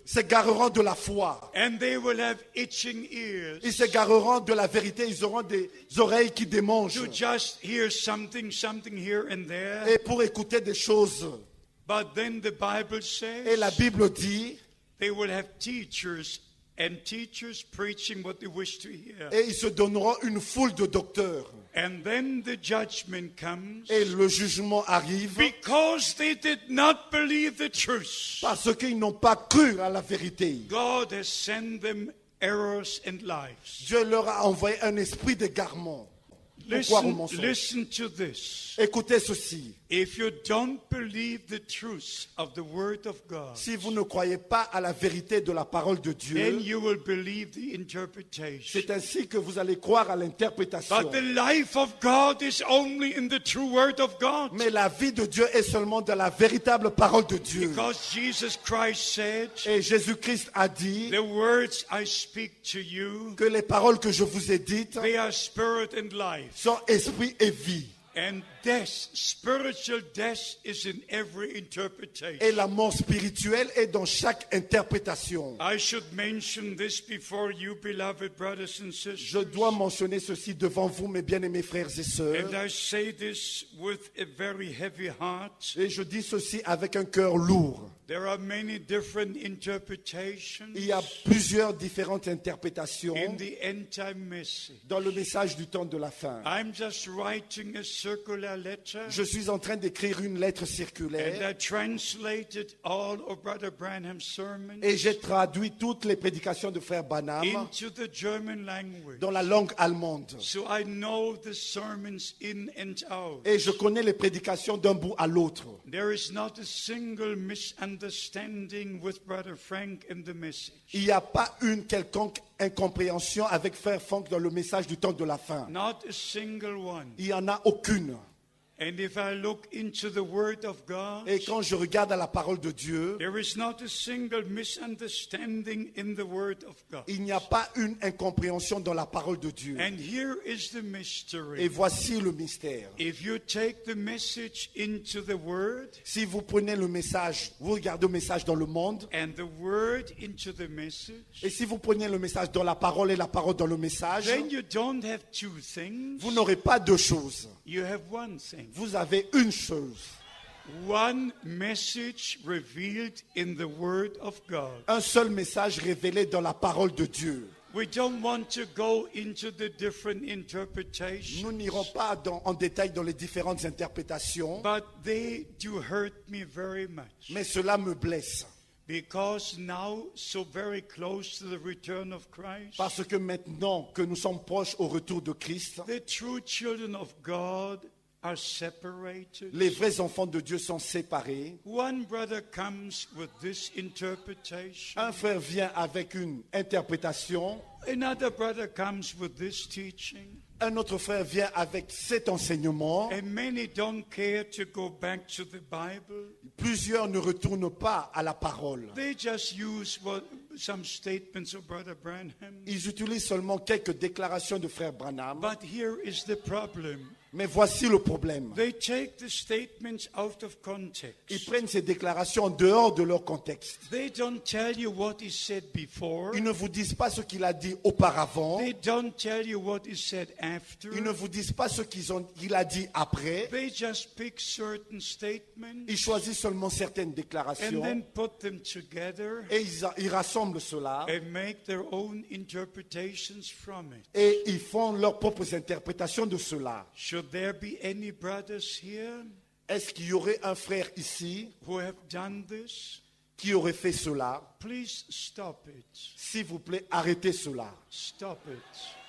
[SPEAKER 4] s'égareront de la foi.
[SPEAKER 3] and they will have itching ears
[SPEAKER 4] Ils s'égareront de la vérité. Ils auront des oreilles qui démangent.
[SPEAKER 3] to just hear something here and there.
[SPEAKER 4] Et pour écouter des choses.
[SPEAKER 3] But then the Bible
[SPEAKER 4] Et la
[SPEAKER 3] says
[SPEAKER 4] Bible dit,
[SPEAKER 3] they will have teachers, and teachers preaching what they wish to hear.
[SPEAKER 4] et ils se donneront une foule de docteurs.
[SPEAKER 3] And then the judgment comes
[SPEAKER 4] Et le jugement arrive
[SPEAKER 3] because they did not believe the truth.
[SPEAKER 4] parce qu'ils n'ont pas cru à la vérité.
[SPEAKER 3] God has sent them errors and lies.
[SPEAKER 4] Dieu leur a envoyé un esprit d'égarement. Pour croire au mensonge.
[SPEAKER 3] Listen to this.
[SPEAKER 4] Écoutez ceci.
[SPEAKER 3] If you don't believe the truth of the word of God,
[SPEAKER 4] Si vous ne croyez pas à la vérité de la parole de
[SPEAKER 3] then
[SPEAKER 4] Dieu,
[SPEAKER 3] you will believe the interpretation.
[SPEAKER 4] c'est ainsi que vous allez croire à l'interprétation.
[SPEAKER 3] But the life of God is only in the true word of God.
[SPEAKER 4] Mais la vie de Dieu est seulement dans la véritable parole de Dieu.
[SPEAKER 3] Because Jesus Christ said,
[SPEAKER 4] Et Jésus-Christ a dit
[SPEAKER 3] the words I speak to you,
[SPEAKER 4] que les paroles que je vous ai dites
[SPEAKER 3] they are spirit and life.
[SPEAKER 4] sont esprit et vie.
[SPEAKER 3] And death, spiritual death, is in every
[SPEAKER 4] Et
[SPEAKER 3] interpretation.
[SPEAKER 4] la mort spirituelle est dans chaque interprétation.
[SPEAKER 3] I should mention this before you, beloved brothers and
[SPEAKER 4] Je
[SPEAKER 3] sisters.
[SPEAKER 4] dois mentionner ceci devant vous, mes bien-aimés frères et sœurs.
[SPEAKER 3] And I say this with a very heavy heart.
[SPEAKER 4] Et je dis ceci avec un cœur lourd.
[SPEAKER 3] There are many different interpretations
[SPEAKER 4] Il y a plusieurs différentes interprétations
[SPEAKER 3] in the end time message.
[SPEAKER 4] dans le message du temps de la fin.
[SPEAKER 3] I'm just writing a circular letter,
[SPEAKER 4] Je suis en train d'écrire une lettre
[SPEAKER 3] and
[SPEAKER 4] circulaire
[SPEAKER 3] I translated all of Brother Branham's sermons
[SPEAKER 4] et j'ai traduit toutes les prédications de Frère Branham
[SPEAKER 3] into the German language.
[SPEAKER 4] dans la langue allemande.
[SPEAKER 3] So I know the sermons in and out.
[SPEAKER 4] Et je connais les prédications d'un bout à l'autre.
[SPEAKER 3] There is not a single misunderstanding with Brother Frank in the message.
[SPEAKER 4] Il n'y a pas une quelconque incompréhension avec Frère Frank dans le message du temps de la fin.
[SPEAKER 3] Not a single one.
[SPEAKER 4] Il n'y en a aucune.
[SPEAKER 3] And if I look into the Word of God,
[SPEAKER 4] Et quand je regarde à la parole de Dieu,
[SPEAKER 3] there is not a single misunderstanding in the Word of God.
[SPEAKER 4] il n'y a pas une incompréhension dans la parole de Dieu.
[SPEAKER 3] And here is the
[SPEAKER 4] Et
[SPEAKER 3] mystery.
[SPEAKER 4] voici le mystère.
[SPEAKER 3] If you take the message into the Word
[SPEAKER 4] Si vous prenez le message, vous regardez le message dans le monde,
[SPEAKER 3] and the Word into the message,
[SPEAKER 4] et si vous prenez le message dans la parole et la parole dans le message,
[SPEAKER 3] then you don't have two things.
[SPEAKER 4] vous n'aurez pas deux choses.
[SPEAKER 3] You have one thing.
[SPEAKER 4] Vous avez une chose.
[SPEAKER 3] One message revealed in the Word of God.
[SPEAKER 4] Un seul message révélé dans la parole de Dieu.
[SPEAKER 3] We don't want to go into the different interpretations,
[SPEAKER 4] Nous n'irons pas en détail dans les différentes interprétations,
[SPEAKER 3] but they do hurt me very much.
[SPEAKER 4] mais cela me blesse.
[SPEAKER 3] Because now, so very close to the return of Christ,
[SPEAKER 4] Parce que maintenant que nous sommes proches au retour de Christ,
[SPEAKER 3] the true children of God are separated.
[SPEAKER 4] les vrais enfants de Dieu sont séparés.
[SPEAKER 3] One brother comes with this interpretation.
[SPEAKER 4] Un frère vient avec une interprétation,
[SPEAKER 3] Another brother comes with this teaching.
[SPEAKER 4] un autre frère vient avec cet enseignement.
[SPEAKER 3] And many don't care to go back to the Bible.
[SPEAKER 4] Plusieurs ne retournent pas à la parole.
[SPEAKER 3] They just use some statements of Brother Branham.
[SPEAKER 4] Ils utilisent seulement quelques déclarations de frère Branham.
[SPEAKER 3] But here is the problem.
[SPEAKER 4] Mais voici le problème.
[SPEAKER 3] They take the statements out of
[SPEAKER 4] Ils
[SPEAKER 3] context.
[SPEAKER 4] prennent ces déclarations en dehors de leur contexte.
[SPEAKER 3] They don't tell you what he said before.
[SPEAKER 4] Ils ne vous disent pas ce qu'il a dit auparavant.
[SPEAKER 3] They don't tell you what he said after.
[SPEAKER 4] Ils ne vous disent pas ce qu'il a dit après.
[SPEAKER 3] They just pick certain statements
[SPEAKER 4] Ils choisissent seulement certaines
[SPEAKER 3] and
[SPEAKER 4] déclarations
[SPEAKER 3] then put them together
[SPEAKER 4] et ils rassemblent cela
[SPEAKER 3] and make their own interpretations from it.
[SPEAKER 4] et ils font leurs propres interprétations de cela.
[SPEAKER 3] Should there be any brothers here
[SPEAKER 4] Est-ce qu'il y aurait un frère ici
[SPEAKER 3] who have done this?
[SPEAKER 4] qui aurait fait cela?
[SPEAKER 3] Please stop it.
[SPEAKER 4] S'il vous plaît, arrêtez cela.
[SPEAKER 3] Stop it.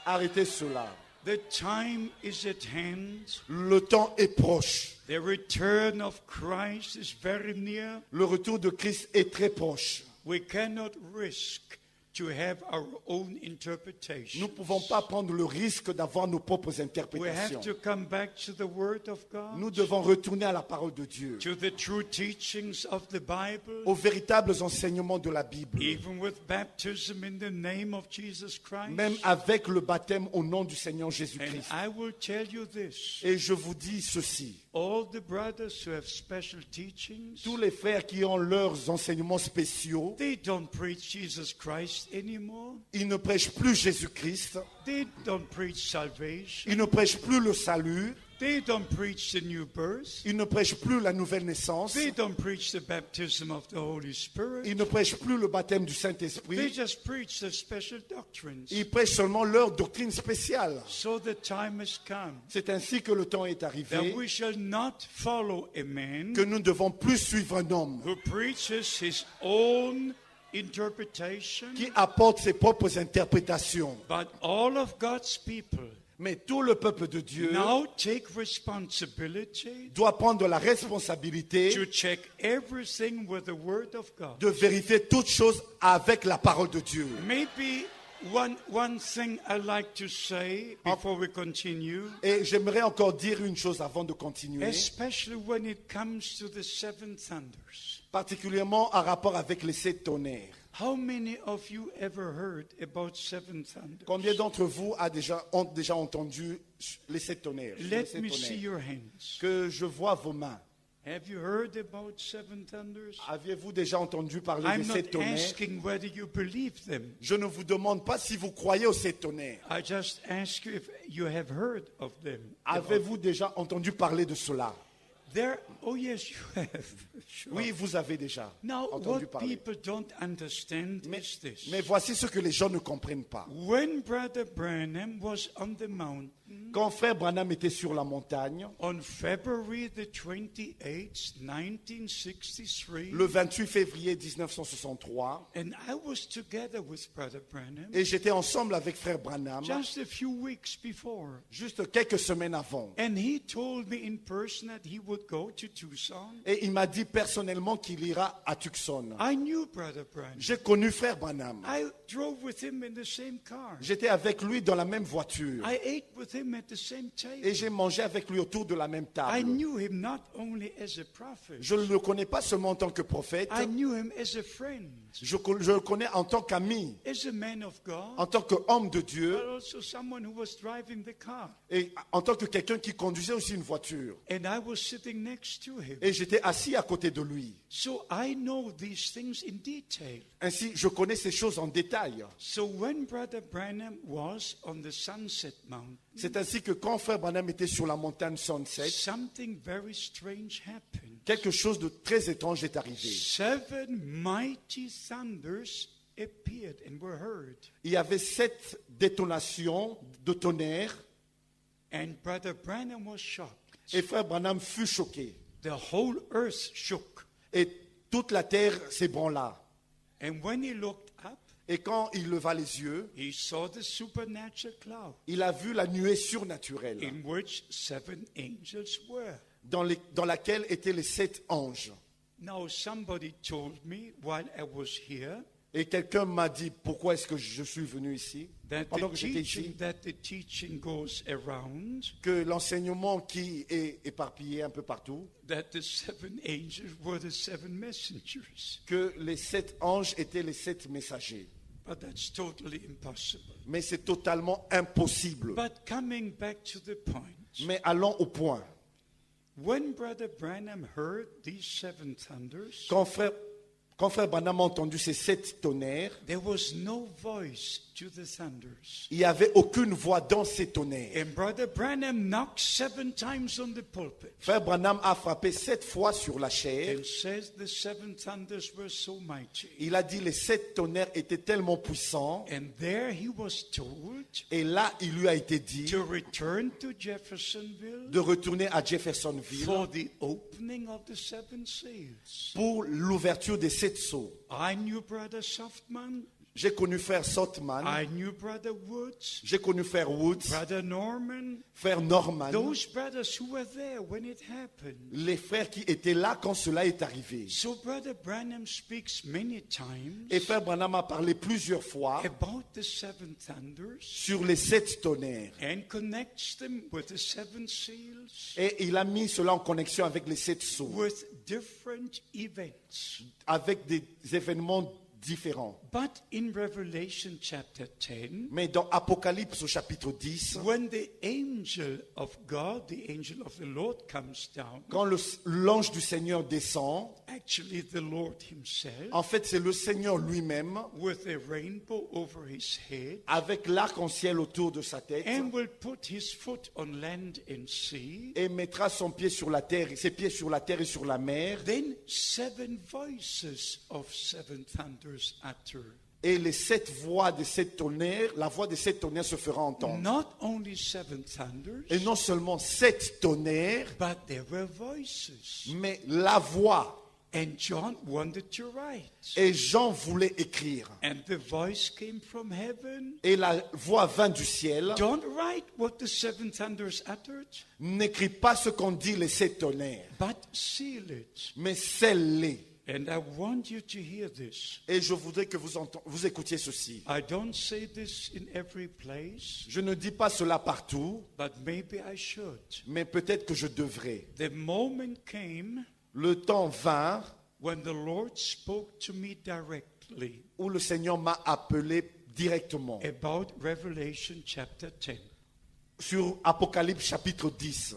[SPEAKER 4] Arrêtez cela.
[SPEAKER 3] The time is at hand.
[SPEAKER 4] Le temps est proche.
[SPEAKER 3] The return of Christ is very near.
[SPEAKER 4] Le retour de Christ est très proche.
[SPEAKER 3] We cannot risk to have our own interpretation.
[SPEAKER 4] Nous ne pouvons pas prendre le risque d'avoir nos propres
[SPEAKER 3] We have
[SPEAKER 4] interprétations.
[SPEAKER 3] to come back to the Word of God,
[SPEAKER 4] Nous devons retourner à la parole de Dieu,
[SPEAKER 3] to the true teachings of the Bible,
[SPEAKER 4] aux véritables enseignements de la Bible,
[SPEAKER 3] even with baptism in the name of Jesus Christ.
[SPEAKER 4] même avec le baptême au nom du Seigneur
[SPEAKER 3] And
[SPEAKER 4] Jésus-Christ.
[SPEAKER 3] I will tell you this.
[SPEAKER 4] Et je vous dis ceci,
[SPEAKER 3] All the brothers who have special teachings,
[SPEAKER 4] tous les frères qui ont leurs enseignements spéciaux,
[SPEAKER 3] they don't preach Jesus Christ anymore.
[SPEAKER 4] ils ne prêchent plus Jésus-Christ,
[SPEAKER 3] They don't preach salvation.
[SPEAKER 4] ils ne prêchent plus le salut,
[SPEAKER 3] They don't preach the new birth.
[SPEAKER 4] ils ne prêchent plus la nouvelle naissance,
[SPEAKER 3] They don't preach the baptism of the Holy Spirit.
[SPEAKER 4] ils ne prêchent plus le baptême du
[SPEAKER 3] They
[SPEAKER 4] Saint-Esprit,
[SPEAKER 3] just preach the special doctrines.
[SPEAKER 4] ils prêchent seulement leur doctrine spéciale.
[SPEAKER 3] So the time has come
[SPEAKER 4] C'est ainsi que le temps est
[SPEAKER 3] that
[SPEAKER 4] arrivé,
[SPEAKER 3] we shall not follow a man
[SPEAKER 4] que nous ne devons plus suivre un homme
[SPEAKER 3] who preaches his own interpretation,
[SPEAKER 4] qui apporte ses propres interprétations.
[SPEAKER 3] but all of God's people
[SPEAKER 4] Mais tout le peuple de Dieu
[SPEAKER 3] now take responsibility
[SPEAKER 4] doit prendre la responsabilité
[SPEAKER 3] to check everything with the Word of God.
[SPEAKER 4] de vérifier toutes choses avec la parole de Dieu.
[SPEAKER 3] Maybe one thing I like to say before we continue,
[SPEAKER 4] Et j'aimerais encore dire une chose avant de continuer,
[SPEAKER 3] especially when it comes to the seven thunders.
[SPEAKER 4] particulièrement en rapport avec les 7 tonnerres.
[SPEAKER 3] How many of you ever heard about seven thunders?
[SPEAKER 4] Combien d'entre vous ont déjà entendu les 7 tonnerres? Les
[SPEAKER 3] Let
[SPEAKER 4] sept
[SPEAKER 3] me see
[SPEAKER 4] tonnerres.
[SPEAKER 3] your hands.
[SPEAKER 4] Que je vois vos mains.
[SPEAKER 3] Have you heard about seven thunders?
[SPEAKER 4] Aviez-vous déjà entendu parler
[SPEAKER 3] I'm
[SPEAKER 4] des
[SPEAKER 3] not
[SPEAKER 4] 7 tonnerres?
[SPEAKER 3] asking whether you believe them.
[SPEAKER 4] Je ne vous demande pas si vous croyez aux 7 tonnerres.
[SPEAKER 3] I just ask you if you have heard of them.
[SPEAKER 4] Avez-vous déjà entendu parler de cela?
[SPEAKER 3] There, oh yes, you have. Sure.
[SPEAKER 4] Oui, vous avez déjà
[SPEAKER 3] Now,
[SPEAKER 4] entendu
[SPEAKER 3] what
[SPEAKER 4] parler.
[SPEAKER 3] people don't understand is this.
[SPEAKER 4] Mais voici ce que les gens ne comprennent pas.
[SPEAKER 3] When Brother Branham was on the mountain
[SPEAKER 4] Quand frère Branham était sur la montagne,
[SPEAKER 3] on February the 28th, 1963,
[SPEAKER 4] le 28 février 1963,
[SPEAKER 3] and I was together with Brother Branham
[SPEAKER 4] et j'étais ensemble avec frère Branham
[SPEAKER 3] just a few weeks before.
[SPEAKER 4] juste quelques semaines avant.
[SPEAKER 3] And he told me in person that he would go to Tucson.
[SPEAKER 4] Et il m'a dit personnellement qu'il ira à Tucson.
[SPEAKER 3] I knew Brother Branham.
[SPEAKER 4] J'ai connu frère Branham.
[SPEAKER 3] I drove with him in the same car.
[SPEAKER 4] J'étais avec lui dans la même voiture.
[SPEAKER 3] I ate with him at the same table.
[SPEAKER 4] Et j'ai mangé avec lui autour de la même
[SPEAKER 3] I
[SPEAKER 4] table.
[SPEAKER 3] knew him not only as a prophet,
[SPEAKER 4] Je ne le connais pas seulement en tant que prophète,
[SPEAKER 3] I knew him as a friend,
[SPEAKER 4] je le connais en tant qu'ami,
[SPEAKER 3] as a man of God,
[SPEAKER 4] en tant qu'homme de Dieu,
[SPEAKER 3] but also someone who was driving the car.
[SPEAKER 4] et en tant que quelqu'un qui conduisait aussi une voiture.
[SPEAKER 3] And I was sitting next to him.
[SPEAKER 4] Et j'étais assis à côté de lui.
[SPEAKER 3] So I know these things in detail.
[SPEAKER 4] Ainsi, je connais ces choses en détail.
[SPEAKER 3] So when Brother Branham was on the Sunset Mountain,
[SPEAKER 4] C'est ainsi que quand frère Branham était sur la montagne Sunset,
[SPEAKER 3] something very strange happened.
[SPEAKER 4] quelque chose de très étrange est arrivé.
[SPEAKER 3] Seven mighty thunders appeared and were heard.
[SPEAKER 4] Il y avait 7 détonations de tonnerre
[SPEAKER 3] And Brother Branham was shocked.
[SPEAKER 4] et frère Branham fut choqué.
[SPEAKER 3] The whole earth shook.
[SPEAKER 4] Et toute la terre s'ébranla.
[SPEAKER 3] And when he looked up,
[SPEAKER 4] Et quand il leva les yeux,
[SPEAKER 3] he saw the supernatural cloud
[SPEAKER 4] il a vu la nuée surnaturelle
[SPEAKER 3] in which 7 angels were.
[SPEAKER 4] dans laquelle étaient les 7 anges.
[SPEAKER 3] Now somebody told me while I was here
[SPEAKER 4] Et quelqu'un m'a dit, pourquoi est-ce que je suis venu ici,
[SPEAKER 3] that
[SPEAKER 4] pendant que j'étais
[SPEAKER 3] the
[SPEAKER 4] ici,
[SPEAKER 3] teaching goes around
[SPEAKER 4] que l'enseignement qui est éparpillé un peu partout,
[SPEAKER 3] that the 7 angels were the 7 messengers.
[SPEAKER 4] que les 7 anges étaient les 7 messagers.
[SPEAKER 3] But that's totally impossible.
[SPEAKER 4] Mais c'est totalement impossible.
[SPEAKER 3] But coming back to the point,
[SPEAKER 4] Mais allons au point.
[SPEAKER 3] when Brother Branham heard these 7 thunders,
[SPEAKER 4] Quand frère Branham a entendu ces 7 tonnerres,
[SPEAKER 3] there was no voice to the thunders.
[SPEAKER 4] il n'y avait aucune voix dans ces tonnerres.
[SPEAKER 3] And Brother Branham knocked 7 times on the pulpit
[SPEAKER 4] Frère Branham a frappé 7 fois sur la chair.
[SPEAKER 3] and says the 7 thunders were so mighty.
[SPEAKER 4] Il a dit les 7 tonnerres étaient tellement puissants.
[SPEAKER 3] And there he was told
[SPEAKER 4] Et là, il lui a été dit
[SPEAKER 3] to return to Jeffersonville
[SPEAKER 4] de retourner à Jeffersonville
[SPEAKER 3] for the opening of the 7 seals.
[SPEAKER 4] pour l'ouverture des 7 sceaux.
[SPEAKER 3] I knew Brother Softman.
[SPEAKER 4] J'ai connu frère Sotman,
[SPEAKER 3] I knew Brother Woods,
[SPEAKER 4] j'ai connu frère Woods,
[SPEAKER 3] Brother Norman,
[SPEAKER 4] frère Norman,
[SPEAKER 3] those brothers who were there when it happened.
[SPEAKER 4] les frères qui étaient là quand cela est arrivé.
[SPEAKER 3] So Brother Branham speaks many times
[SPEAKER 4] Et frère Branham a parlé plusieurs fois
[SPEAKER 3] about the 7 thunders
[SPEAKER 4] sur les 7 tonnerres.
[SPEAKER 3] and connects them with the 7 seals
[SPEAKER 4] Et il a mis cela en connexion avec les 7 sceaux,
[SPEAKER 3] with different events.
[SPEAKER 4] avec des événements différents.
[SPEAKER 3] But in Revelation chapter 10,
[SPEAKER 4] Mais dans Apocalypse au chapitre 10,
[SPEAKER 3] when the angel of God, the angel of the Lord comes down,
[SPEAKER 4] quand l'ange du Seigneur descend,
[SPEAKER 3] actually the Lord himself,
[SPEAKER 4] en fait c'est le Seigneur lui-même
[SPEAKER 3] with a rainbow over his head,
[SPEAKER 4] avec l'arc-en-ciel autour de sa tête
[SPEAKER 3] and will put his foot on land and sea,
[SPEAKER 4] et mettra son pied sur la terre, ses pieds sur la terre et sur la mer.
[SPEAKER 3] then 7 voices of 7 thunders utter.
[SPEAKER 4] Et les 7 voix de 7 tonnerres, la voix de 7 tonnerres se fera entendre.
[SPEAKER 3] Not only 7 thunders,
[SPEAKER 4] Et non seulement 7 tonnerres,
[SPEAKER 3] but there were voices.
[SPEAKER 4] mais la voix.
[SPEAKER 3] And John wanted to write.
[SPEAKER 4] Et Jean voulait écrire.
[SPEAKER 3] And the voice came from heaven.
[SPEAKER 4] Et la voix vint du ciel.
[SPEAKER 3] Don't write what the 7 thunders uttered,
[SPEAKER 4] N'écris pas ce qu'ont dit les 7 tonnerres,
[SPEAKER 3] but seal it.
[SPEAKER 4] mais scelle-les.
[SPEAKER 3] And I want you to hear this.
[SPEAKER 4] Et je voudrais que vous écoutiez ceci.
[SPEAKER 3] I don't say this in every place,
[SPEAKER 4] Je ne dis pas cela partout,
[SPEAKER 3] but maybe I should.
[SPEAKER 4] mais peut-être que je devrais.
[SPEAKER 3] The moment came
[SPEAKER 4] Le temps vint
[SPEAKER 3] when the Lord spoke to me directly
[SPEAKER 4] où le Seigneur m'a appelé directement
[SPEAKER 3] about Revelation chapter 10.
[SPEAKER 4] sur Apocalypse chapitre 10.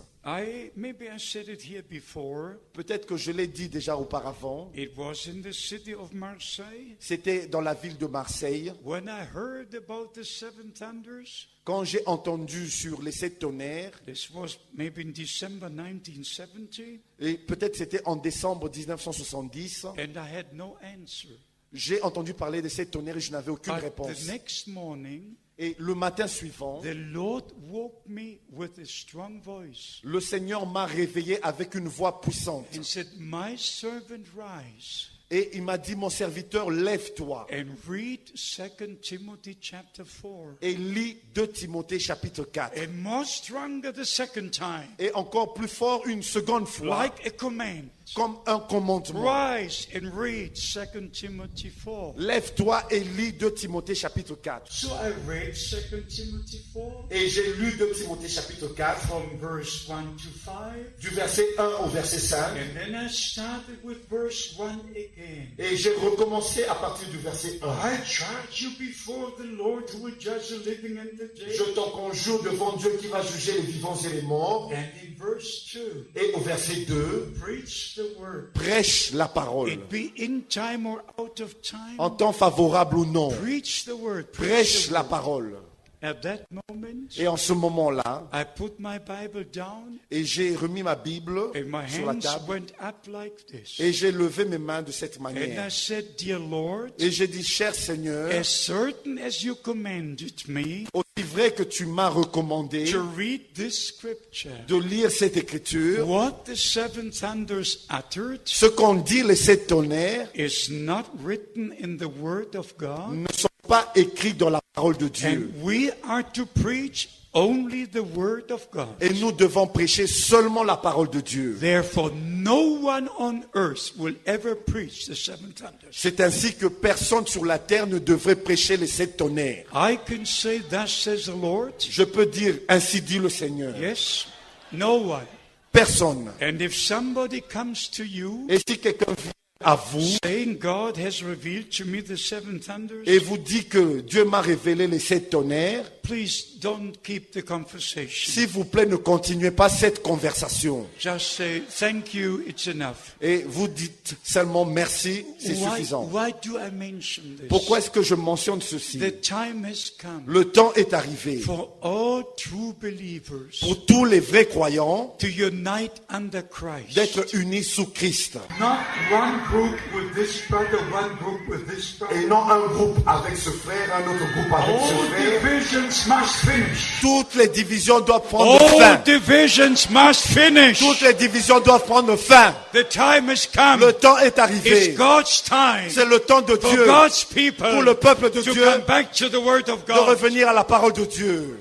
[SPEAKER 3] Maybe I said it here before.
[SPEAKER 4] Peut-être que je l'ai dit déjà auparavant.
[SPEAKER 3] It was in the city of Marseille.
[SPEAKER 4] C'était dans la ville de Marseille.
[SPEAKER 3] When I heard about the 7 thunders,
[SPEAKER 4] Quand j'ai entendu sur les 7 tonnerres,
[SPEAKER 3] this was maybe in December 1970,
[SPEAKER 4] et peut-être c'était en décembre 1970,
[SPEAKER 3] and I had no answer.
[SPEAKER 4] j'ai entendu parler de 7 tonnerres et je n'avais aucune
[SPEAKER 3] But
[SPEAKER 4] réponse.
[SPEAKER 3] the next morning,
[SPEAKER 4] Et le matin suivant,
[SPEAKER 3] the Lord woke me with a strong voice
[SPEAKER 4] le Seigneur m'a réveillé avec une voix puissante.
[SPEAKER 3] and said, "My servant, rise
[SPEAKER 4] Et il m'a dit, mon serviteur, lève-toi
[SPEAKER 3] and read 2 Timothy chapter 4."
[SPEAKER 4] et lis 2 Timothée chapitre 4.
[SPEAKER 3] And more stronger the second time,
[SPEAKER 4] Et encore plus fort une seconde fois,
[SPEAKER 3] like a command.
[SPEAKER 4] comme un commandement.
[SPEAKER 3] Rise and read 2 Timothy 4.
[SPEAKER 4] Lève-toi et lis 2 Timothée chapitre 4.
[SPEAKER 3] So I read 2 Timothy 4
[SPEAKER 4] Et j'ai lu 2 Timothée chapitre 4,
[SPEAKER 3] from verse 1 to 5.
[SPEAKER 4] du verset 1 au verset 5.
[SPEAKER 3] And then I started with verse 1 again.
[SPEAKER 4] Et j'ai recommencé à partir du verset 1.
[SPEAKER 3] I charge you before the Lord who will judge the living and the dead.
[SPEAKER 4] Je t'en conjure devant Dieu qui va juger les vivants et les morts.
[SPEAKER 3] And in verse 2,
[SPEAKER 4] Et au verset 2,
[SPEAKER 3] preach the word.
[SPEAKER 4] prêche la parole.
[SPEAKER 3] It be in time or out of time.
[SPEAKER 4] En temps favorable ou non,
[SPEAKER 3] Preach the word. Preach
[SPEAKER 4] prêche
[SPEAKER 3] the
[SPEAKER 4] la
[SPEAKER 3] word.
[SPEAKER 4] parole.
[SPEAKER 3] At that moment,
[SPEAKER 4] Et en ce moment-là,
[SPEAKER 3] I put my Bible down
[SPEAKER 4] et j'ai remis ma Bible
[SPEAKER 3] and my
[SPEAKER 4] sur la
[SPEAKER 3] hands
[SPEAKER 4] table
[SPEAKER 3] went up like this.
[SPEAKER 4] et j'ai levé mes mains de cette
[SPEAKER 3] And I
[SPEAKER 4] manière.
[SPEAKER 3] said, Dear Lord,
[SPEAKER 4] Et j'ai dit, cher Seigneur,
[SPEAKER 3] as certain as you commanded me
[SPEAKER 4] aussi vrai que tu m'as recommandé
[SPEAKER 3] to read this scripture,
[SPEAKER 4] de lire cette écriture,
[SPEAKER 3] what the seven thunders uttered
[SPEAKER 4] ce qu'ont dit les sept tonnerres
[SPEAKER 3] is not written in the Word of God,
[SPEAKER 4] ne sont pas écrits dans la parole de Dieu.
[SPEAKER 3] and we are to preach only the Word of God.
[SPEAKER 4] Et nous devons prêcher seulement la parole de Dieu.
[SPEAKER 3] Therefore, no one on earth will ever preach the seven thunders.
[SPEAKER 4] C'est ainsi que personne sur la terre ne devrait prêcher les sept tonnerres.
[SPEAKER 3] I can say, Thus says the Lord.
[SPEAKER 4] Je peux dire, ainsi dit le Seigneur.
[SPEAKER 3] Yes, no one.
[SPEAKER 4] Personne.
[SPEAKER 3] And if somebody comes to you
[SPEAKER 4] Et si quelqu'un vient à vous
[SPEAKER 3] saying, God has revealed to me the seven thunders,
[SPEAKER 4] et vous dit que Dieu m'a révélé les sept tonnerres,
[SPEAKER 3] please don't keep the conversation.
[SPEAKER 4] s'il vous plaît, ne continuez pas cette conversation.
[SPEAKER 3] Just say, thank you, it's enough.
[SPEAKER 4] Et vous dites seulement merci, c'est suffisant.
[SPEAKER 3] Why do I mention this?
[SPEAKER 4] Pourquoi est-ce que je mentionne ceci?
[SPEAKER 3] The time has come
[SPEAKER 4] Le temps est arrivé
[SPEAKER 3] for all true believers
[SPEAKER 4] pour tous les vrais croyants
[SPEAKER 3] to unite under Christ.
[SPEAKER 4] d'être unis sous Christ.
[SPEAKER 3] Not one group with this brother, one group with this brother.
[SPEAKER 4] Et non un groupe avec ce frère, un autre groupe avec ce
[SPEAKER 3] All
[SPEAKER 4] frère.
[SPEAKER 3] divisions must finish.
[SPEAKER 4] Toutes les divisions doivent prendre
[SPEAKER 3] All
[SPEAKER 4] fin.
[SPEAKER 3] divisions must finish.
[SPEAKER 4] Toutes les divisions doivent prendre fin.
[SPEAKER 3] The time has come.
[SPEAKER 4] Le temps est
[SPEAKER 3] It's
[SPEAKER 4] arrivé.
[SPEAKER 3] God's time
[SPEAKER 4] C'est le temps de
[SPEAKER 3] for
[SPEAKER 4] Dieu
[SPEAKER 3] God's people
[SPEAKER 4] pour le peuple de
[SPEAKER 3] to
[SPEAKER 4] Dieu
[SPEAKER 3] come back to the Word of
[SPEAKER 4] de
[SPEAKER 3] God.
[SPEAKER 4] revenir à la parole de Dieu.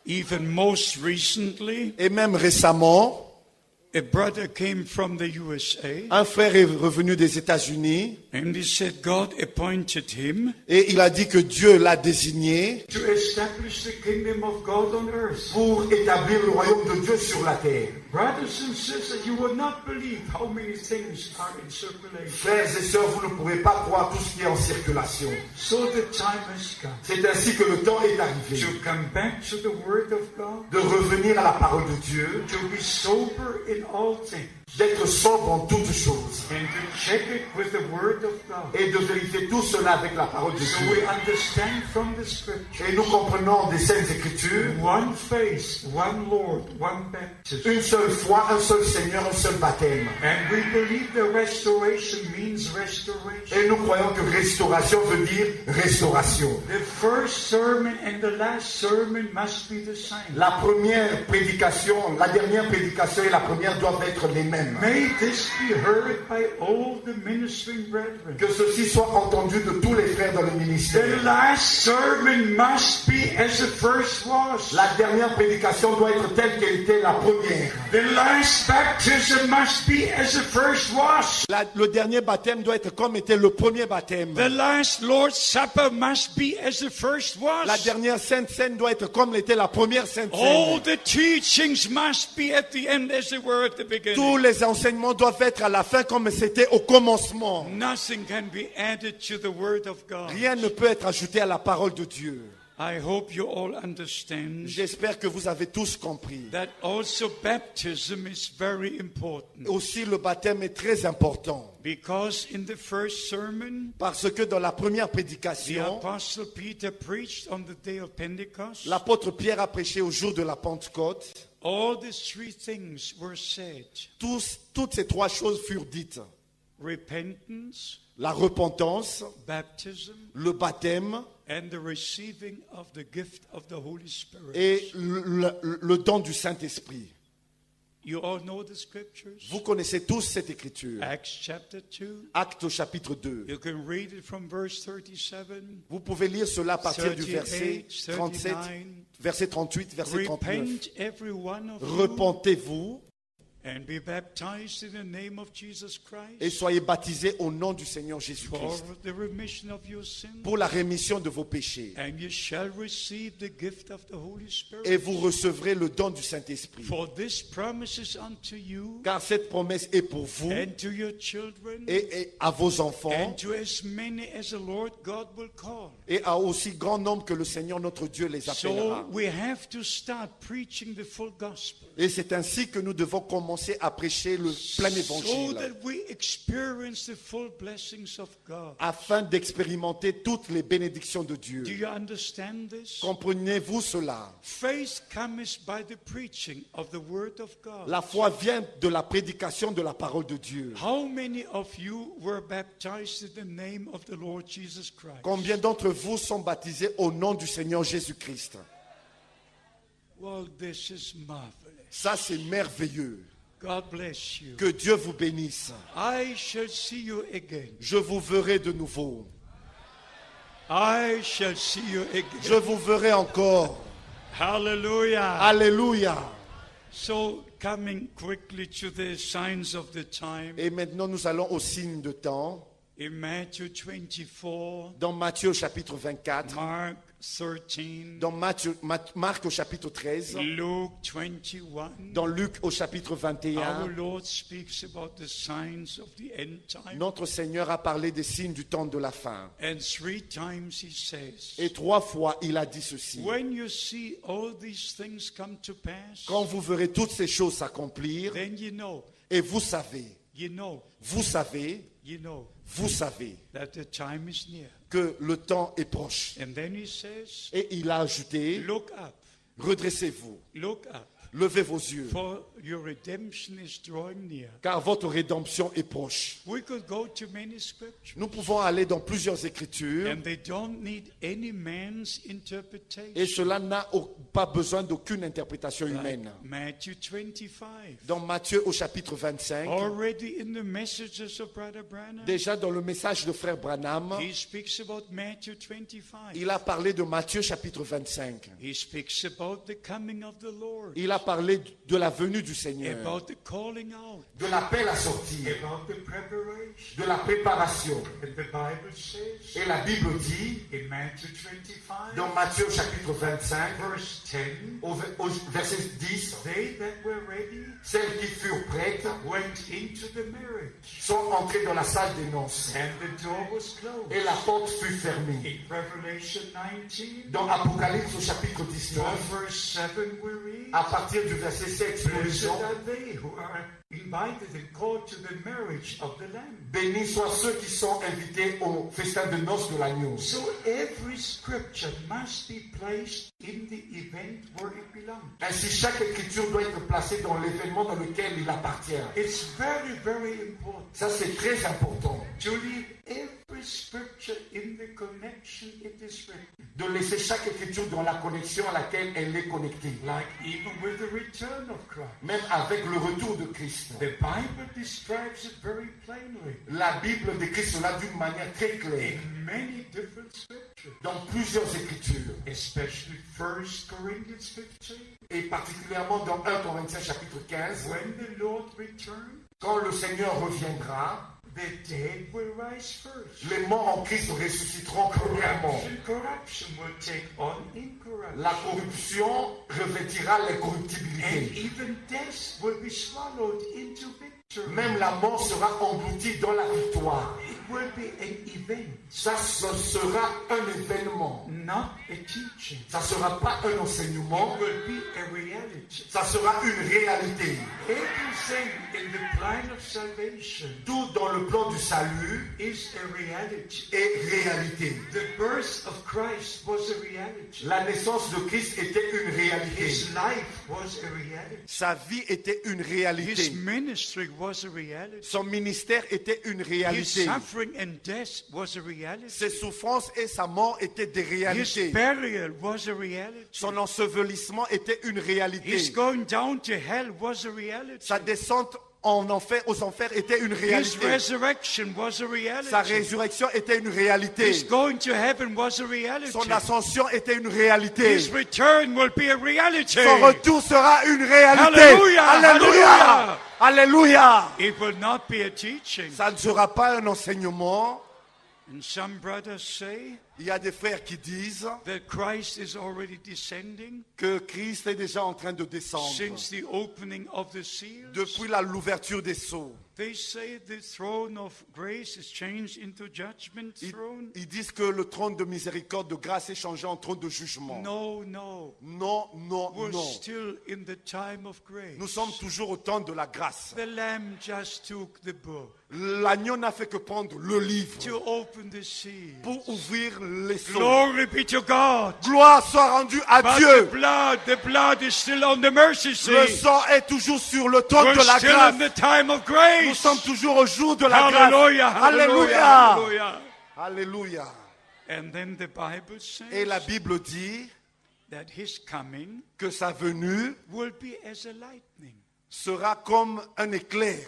[SPEAKER 3] Even most recently,
[SPEAKER 4] Et même récemment,
[SPEAKER 3] a brother came from the USA
[SPEAKER 4] un frère est revenu des États-Unis
[SPEAKER 3] and he said God appointed him
[SPEAKER 4] et il a dit que Dieu l'a désigné
[SPEAKER 3] to establish the kingdom of God on earth.
[SPEAKER 4] pour établir le royaume de Dieu sur la terre.
[SPEAKER 3] Brothers and sisters, you will not believe how many things are in circulation.
[SPEAKER 4] Frères et sœurs, vous ne pourrez pas croire tout ce qui est en circulation.
[SPEAKER 3] So the time has come
[SPEAKER 4] C'est ainsi que le temps est arrivé
[SPEAKER 3] to come back to the Word of God,
[SPEAKER 4] de revenir à la parole de Dieu,
[SPEAKER 3] to be sober in all things,
[SPEAKER 4] d'être sobre en toutes choses
[SPEAKER 3] and to check it with the Word of God.
[SPEAKER 4] et de vérifier tout cela avec la parole de
[SPEAKER 3] So we
[SPEAKER 4] Dieu.
[SPEAKER 3] understand from the Scripture,
[SPEAKER 4] Et nous comprenons des Saintes Écritures,
[SPEAKER 3] one faith, one Lord, one baptism.
[SPEAKER 4] une seule foi, un seul Seigneur, un seul baptême.
[SPEAKER 3] And we believe the restoration means restoration.
[SPEAKER 4] Et nous croyons que restauration veut dire restauration.
[SPEAKER 3] The first sermon and the last sermon must be the same.
[SPEAKER 4] La première prédication, la dernière prédication et la première doivent être les mêmes.
[SPEAKER 3] May this be heard by all the ministering brethren.
[SPEAKER 4] Que ceci soit entendu de tous les frères dans le
[SPEAKER 3] The
[SPEAKER 4] ministère.
[SPEAKER 3] last sermon must be as the first was.
[SPEAKER 4] La dernière prédication doit être telle qu'elle était la première.
[SPEAKER 3] The last baptism must be as the first was.
[SPEAKER 4] Le dernier baptême doit être comme était le premier baptême.
[SPEAKER 3] The last Lord's Supper must be as the first was.
[SPEAKER 4] La dernière Sainte Seine doit être comme l'était la première Sainte
[SPEAKER 3] All
[SPEAKER 4] Seine.
[SPEAKER 3] the teachings must be at the end as they were at the beginning.
[SPEAKER 4] Tous les enseignements doivent être à la fin comme c'était au commencement.
[SPEAKER 3] Nothing can be added to the Word of God.
[SPEAKER 4] Rien ne peut être ajouté à la parole de Dieu.
[SPEAKER 3] I hope you all understand
[SPEAKER 4] J'espère que vous avez tous compris.
[SPEAKER 3] that also baptism is very important.
[SPEAKER 4] Aussi, le baptême est très important.
[SPEAKER 3] Because in the first sermon,
[SPEAKER 4] Parce que dans la première
[SPEAKER 3] the
[SPEAKER 4] prédication,
[SPEAKER 3] Apostle Peter preached on the day of Pentecost.
[SPEAKER 4] l'apôtre Pierre a prêché au jour de la Pentecôte.
[SPEAKER 3] All the three things were said.
[SPEAKER 4] Toutes ces trois choses furent dites.
[SPEAKER 3] Repentance,
[SPEAKER 4] La repentance,
[SPEAKER 3] baptism,
[SPEAKER 4] le baptême
[SPEAKER 3] and the receiving of the gift of the Holy Spirit.
[SPEAKER 4] et le don du Saint-Esprit.
[SPEAKER 3] You all know the scriptures.
[SPEAKER 4] Vous connaissez tous cette écriture.
[SPEAKER 3] Acts chapter 2.
[SPEAKER 4] Acte au chapitre 2.
[SPEAKER 3] You can read it from verse 37.
[SPEAKER 4] Vous pouvez lire cela à partir du verset
[SPEAKER 3] 38,
[SPEAKER 4] 37,
[SPEAKER 3] 39.
[SPEAKER 4] verset 38, verset 39.
[SPEAKER 3] Repent every one of you
[SPEAKER 4] Repentez-vous
[SPEAKER 3] and be baptized in the name of Jesus
[SPEAKER 4] et
[SPEAKER 3] Christ
[SPEAKER 4] soyez baptisés au nom du Seigneur
[SPEAKER 3] for
[SPEAKER 4] Jésus-Christ
[SPEAKER 3] the remission of your sins,
[SPEAKER 4] pour la rémission de vos péchés.
[SPEAKER 3] and you shall receive the gift of the Holy
[SPEAKER 4] Et
[SPEAKER 3] Spirit.
[SPEAKER 4] vous recevrez le don du Saint-Esprit.
[SPEAKER 3] For this promise is unto you
[SPEAKER 4] Car cette promesse est pour vous
[SPEAKER 3] and to your children
[SPEAKER 4] et à vos enfants
[SPEAKER 3] and to as many as the Lord God will call.
[SPEAKER 4] et à aussi grand nombre que le Seigneur notre Dieu les appellera.
[SPEAKER 3] So we have to start preaching the full gospel.
[SPEAKER 4] Et c'est ainsi que nous devons commencer commencer à prêcher le plein
[SPEAKER 3] so
[SPEAKER 4] évangile,
[SPEAKER 3] that we experience the full blessings of God.
[SPEAKER 4] afin d'expérimenter toutes les bénédictions de Dieu.
[SPEAKER 3] Do you understand this?
[SPEAKER 4] Comprenez-vous cela?
[SPEAKER 3] Faith comes by the preaching of the word of God.
[SPEAKER 4] La foi vient de la prédication de la parole de Dieu.
[SPEAKER 3] How many of you were baptized in the name of the Lord Jesus Christ?
[SPEAKER 4] Combien d'entre vous sont baptisés au nom du Seigneur Jésus-Christ?
[SPEAKER 3] Well, this is marvelous.
[SPEAKER 4] Ça, c'est merveilleux.
[SPEAKER 3] God bless you.
[SPEAKER 4] Que Dieu vous bénisse.
[SPEAKER 3] I shall see you again.
[SPEAKER 4] Je vous verrai de nouveau.
[SPEAKER 3] I shall see you
[SPEAKER 4] Je
[SPEAKER 3] again.
[SPEAKER 4] vous verrai encore.
[SPEAKER 3] Hallelujah.
[SPEAKER 4] Alléluia.
[SPEAKER 3] So, coming quickly to the signs of the time,
[SPEAKER 4] Et maintenant, nous allons au signe de temps.
[SPEAKER 3] in Matthew 24,
[SPEAKER 4] Dans Matthieu au chapitre 24.
[SPEAKER 3] Mark 13,
[SPEAKER 4] Dans Marc au chapitre 13.
[SPEAKER 3] Luke 21,
[SPEAKER 4] Dans Luc au chapitre
[SPEAKER 3] our
[SPEAKER 4] 21.
[SPEAKER 3] Lord speaks about the signs of the end time.
[SPEAKER 4] Notre Seigneur a parlé des signes du temps de la fin.
[SPEAKER 3] And 3 times he says,
[SPEAKER 4] Et 3 fois, il a dit ceci.
[SPEAKER 3] when you see all these things come to pass,
[SPEAKER 4] Quand vous verrez toutes ces choses s'accomplir,
[SPEAKER 3] then you know,
[SPEAKER 4] et vous savez,
[SPEAKER 3] you know,
[SPEAKER 4] vous savez,
[SPEAKER 3] you know
[SPEAKER 4] vous savez
[SPEAKER 3] that the time is near.
[SPEAKER 4] que le temps est proche.
[SPEAKER 3] And then he says,
[SPEAKER 4] Et il a ajouté,
[SPEAKER 3] look up,
[SPEAKER 4] redressez-vous,
[SPEAKER 3] look up,
[SPEAKER 4] levez vos yeux,
[SPEAKER 3] for your redemption is drawing near.
[SPEAKER 4] car votre rédemption est proche.
[SPEAKER 3] We could go to many scriptures,
[SPEAKER 4] Nous pouvons aller dans plusieurs écritures,
[SPEAKER 3] and they don't need any man's interpretation.
[SPEAKER 4] et cela n'a pas besoin d'aucune interprétation humaine.
[SPEAKER 3] Matthew 25.
[SPEAKER 4] Dans Matthieu au chapitre 25,
[SPEAKER 3] Already in the messages of Brother Branham,
[SPEAKER 4] déjà dans le message de frère Branham,
[SPEAKER 3] he speaks about Matthew 25.
[SPEAKER 4] il a parlé de Matthieu chapitre 25.
[SPEAKER 3] He speaks about the coming of the Lord,
[SPEAKER 4] Il a parlé de la venue du Seigneur,
[SPEAKER 3] about the calling out,
[SPEAKER 4] de l'appel à sortir,
[SPEAKER 3] about the preparation.
[SPEAKER 4] de la préparation.
[SPEAKER 3] And the Bible says
[SPEAKER 4] Et la Bible dit,
[SPEAKER 3] in Matthew 25,
[SPEAKER 4] dans Matthieu chapitre 25,
[SPEAKER 3] verse 10,
[SPEAKER 4] au verset 10,
[SPEAKER 3] they that were ready
[SPEAKER 4] celles qui furent prêtes
[SPEAKER 3] went into the marriage,
[SPEAKER 4] sont entrées dans la salle des noces,
[SPEAKER 3] and the door was closed.
[SPEAKER 4] et la porte fut fermée.
[SPEAKER 3] In Revelation 19,
[SPEAKER 4] Dans Apocalypse au chapitre 19,
[SPEAKER 3] verse 7, we read,
[SPEAKER 4] à partir du verset 7, nous
[SPEAKER 3] blessed
[SPEAKER 4] lisons,
[SPEAKER 3] are they who are invited and called to the marriage of the Lamb.
[SPEAKER 4] bénis soient ceux qui sont invités au festin de noces de l'agneau.
[SPEAKER 3] So every scripture must be placed in the event where it belongs.
[SPEAKER 4] Ainsi, chaque écriture doit être placée dans l'événement dans lequel il appartient.
[SPEAKER 3] It's very, very important
[SPEAKER 4] Ça, c'est très important.
[SPEAKER 3] to leave every scripture in the connection it is written.
[SPEAKER 4] De laisser chaque écriture dans la connexion à laquelle elle est connectée.
[SPEAKER 3] Like even with the return of Christ.
[SPEAKER 4] Même avec le retour de Christ.
[SPEAKER 3] The Bible describes it very plainly
[SPEAKER 4] La Bible décrit cela d'une manière très claire.
[SPEAKER 3] in many different scriptures,
[SPEAKER 4] Dans plusieurs écritures.
[SPEAKER 3] especially 1 Corinthians 15.
[SPEAKER 4] Et particulièrement dans 1 Corinthiens chapitre 15.
[SPEAKER 3] When the Lord returns,
[SPEAKER 4] Quand le Seigneur reviendra,
[SPEAKER 3] the dead will rise first.
[SPEAKER 4] les morts en Christ ressusciteront premièrement.
[SPEAKER 3] Corruption will take on incorruption.
[SPEAKER 4] La corruption revêtira
[SPEAKER 3] And
[SPEAKER 4] l'incorruptibilité.
[SPEAKER 3] even death will be swallowed into victory.
[SPEAKER 4] Même la mort sera engloutie dans la victoire.
[SPEAKER 3] It will be an event,
[SPEAKER 4] Ça, ce sera un événement.
[SPEAKER 3] not a teaching.
[SPEAKER 4] Ça ne sera pas un enseignement.
[SPEAKER 3] It will be a reality.
[SPEAKER 4] Ça sera une réalité.
[SPEAKER 3] Everything in the plan of salvation
[SPEAKER 4] Tout dans le plan du salut
[SPEAKER 3] is a reality.
[SPEAKER 4] est réalité.
[SPEAKER 3] The birth of Christ was a reality.
[SPEAKER 4] La naissance de Christ était une réalité.
[SPEAKER 3] His life was a reality.
[SPEAKER 4] Sa vie était une
[SPEAKER 3] His
[SPEAKER 4] réalité.
[SPEAKER 3] ministry was a reality.
[SPEAKER 4] Son ministère était une
[SPEAKER 3] His
[SPEAKER 4] réalité.
[SPEAKER 3] suffering and death was a reality.
[SPEAKER 4] Ses souffrances et sa mort étaient des
[SPEAKER 3] His
[SPEAKER 4] réalités.
[SPEAKER 3] burial was a reality.
[SPEAKER 4] Son ensevelissement était une réalité.
[SPEAKER 3] His going down to hell was a reality.
[SPEAKER 4] Sa descente en enfer, aux enfers était une
[SPEAKER 3] His
[SPEAKER 4] réalité.
[SPEAKER 3] resurrection was a reality.
[SPEAKER 4] Sa résurrection était une réalité.
[SPEAKER 3] His going to heaven was a reality.
[SPEAKER 4] Son ascension était une réalité.
[SPEAKER 3] His return will be a reality.
[SPEAKER 4] Son retour sera une réalité.
[SPEAKER 3] Alléluia,
[SPEAKER 4] Alléluia. Alléluia.
[SPEAKER 3] It will not be a teaching.
[SPEAKER 4] Ça ne sera pas un enseignement.
[SPEAKER 3] And some brothers say,
[SPEAKER 4] Il y a des frères qui disent
[SPEAKER 3] that Christ is already descending
[SPEAKER 4] que Christ est déjà en train de descendre
[SPEAKER 3] since the opening of the seals.
[SPEAKER 4] depuis l'ouverture des sceaux.
[SPEAKER 3] They say the throne of grace is changed into judgment throne.
[SPEAKER 4] Ils disent que le trône de miséricorde, de grâce est changé en trône de jugement.
[SPEAKER 3] No.
[SPEAKER 4] Non, non,
[SPEAKER 3] We're
[SPEAKER 4] non.
[SPEAKER 3] still in the time of grace.
[SPEAKER 4] Nous sommes toujours au temps de la grâce.
[SPEAKER 3] The Lamb just took the book
[SPEAKER 4] L'agneau n'a fait que prendre le livre
[SPEAKER 3] to open the seal.
[SPEAKER 4] pour ouvrir les sceaux.
[SPEAKER 3] Glory be to God.
[SPEAKER 4] Gloire soit rendue à
[SPEAKER 3] But
[SPEAKER 4] Dieu.
[SPEAKER 3] the blood is still on the mercy
[SPEAKER 4] Le
[SPEAKER 3] seat.
[SPEAKER 4] sang est toujours sur le trône
[SPEAKER 3] We're
[SPEAKER 4] de la
[SPEAKER 3] still
[SPEAKER 4] grâce.
[SPEAKER 3] in the time of grace.
[SPEAKER 4] Nous sommes toujours au jour de la grâce.
[SPEAKER 3] Hallelujah, hallelujah, hallelujah.
[SPEAKER 4] Alléluia.
[SPEAKER 3] And then the Bible
[SPEAKER 4] Et la
[SPEAKER 3] says
[SPEAKER 4] Bible dit
[SPEAKER 3] that his coming
[SPEAKER 4] que sa venue
[SPEAKER 3] will be as a lightning.
[SPEAKER 4] sera comme un éclair